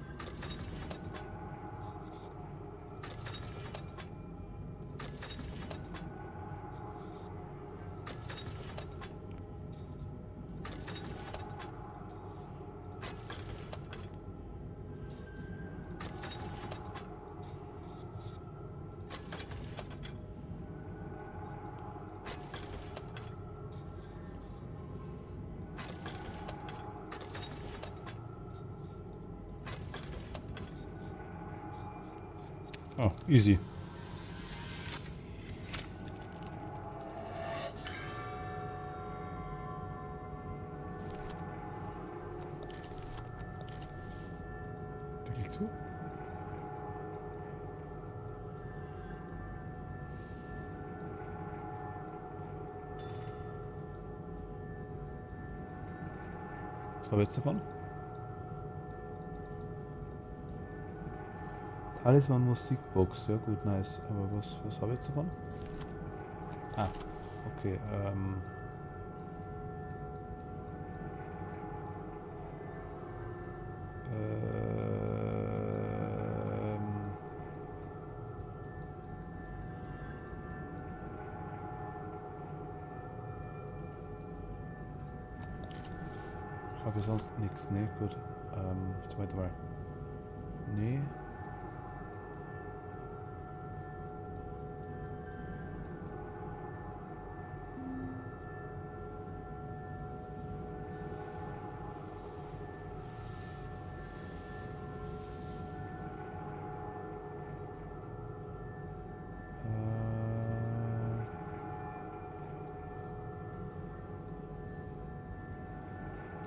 Oh, easy. Deckel zu. Was habe ich jetzt davon? Talisman Musikbox, ja gut, nice. Aber was habe ich jetzt davon? Ah, okay, habe für sonst nichts. Nee, gut. Zweite Mal. Nee.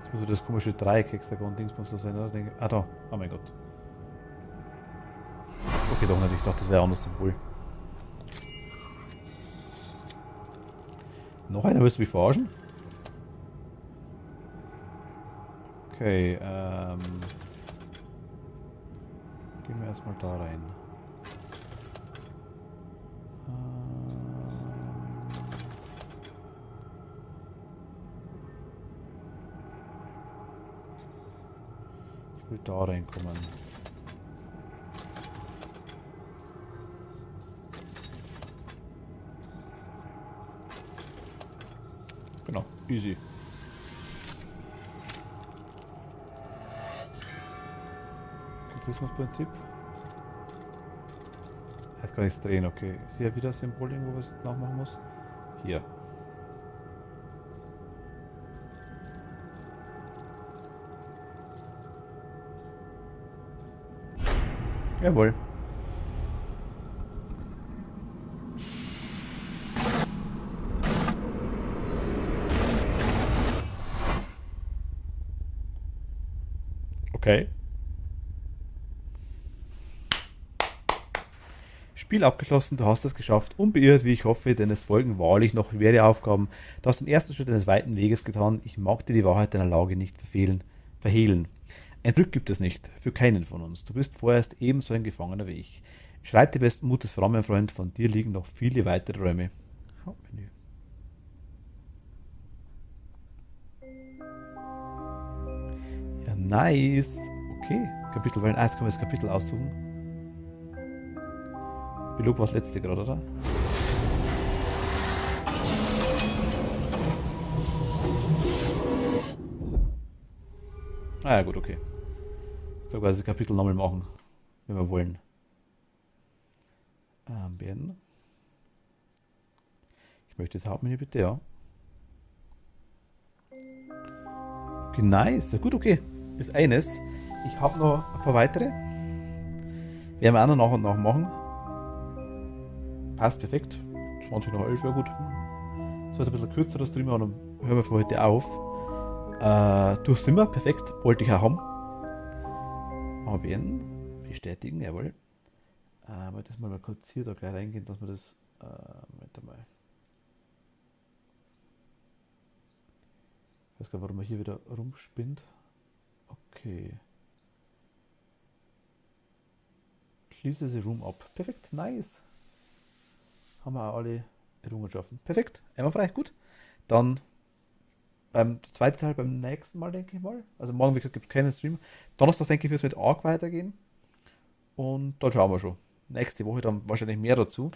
Jetzt muss das komische Dreieck-Hexagon-Dingsbums da sein, oder? Ah, da. Oh mein Gott. Okay, doch nicht. Ich dachte, das wäre ein anderes Symbol. Noch einer, willst du mich verarschen? Okay, gehen wir erstmal da rein. Ich will da reinkommen. Genau, easy. Prinzip. Jetzt kann ich es drehen, okay. Ist hier wieder ein Symbol irgendwo, was ich nachmachen muss? Hier. Jawohl. Okay. Spiel abgeschlossen, du hast es geschafft, unbeirrt, wie ich hoffe, denn es folgen wahrlich noch schwere Aufgaben. Du hast den ersten Schritt eines weiten Weges getan. Ich mag dir die Wahrheit deiner Lage nicht verhehlen. Ein Glück gibt es nicht, für keinen von uns. Du bist vorerst ebenso ein Gefangener wie ich. Schreite besten Mutes voran, mein Freund, von dir liegen noch viele weitere Räume. Hauptmenü. Ja, nice. Okay, Kapitel wollen. Jetzt können wir das Kapitel aussuchen. Bilog war das letzte gerade, oder? Ah ja, gut, okay. Jetzt können wir quasi das Kapitel nochmal machen, wenn wir wollen. Beenden. Ich möchte das Hauptmenü bitte, ja. Okay, nice. Ja gut, okay. Ist eines. Ich habe noch ein paar weitere. Werden wir auch noch nach und nach machen. Passt perfekt. 20 nach 11 wäre gut. Sollte ein bisschen kürzer das Stream, aber dann hören wir für heute auf. Durch sind wir, perfekt. Wollte ich auch haben. Aber beenden. Bestätigen, jawohl. Das mal kurz hier da gleich reingehen, dass wir das. Moment mal. Ich weiß gar nicht, warum er hier wieder rumspinnt. Okay. Schließe the Room ab. Perfekt, nice. Haben wir auch alle Errungenschaften. Perfekt, einmal frei, gut. Dann beim zweiten Teil beim nächsten Mal, denke ich mal. Also morgen gibt es keinen Stream. Donnerstag, denke ich, wird es mit Arc weitergehen. Und dann schauen wir schon. Nächste Woche dann wahrscheinlich mehr dazu.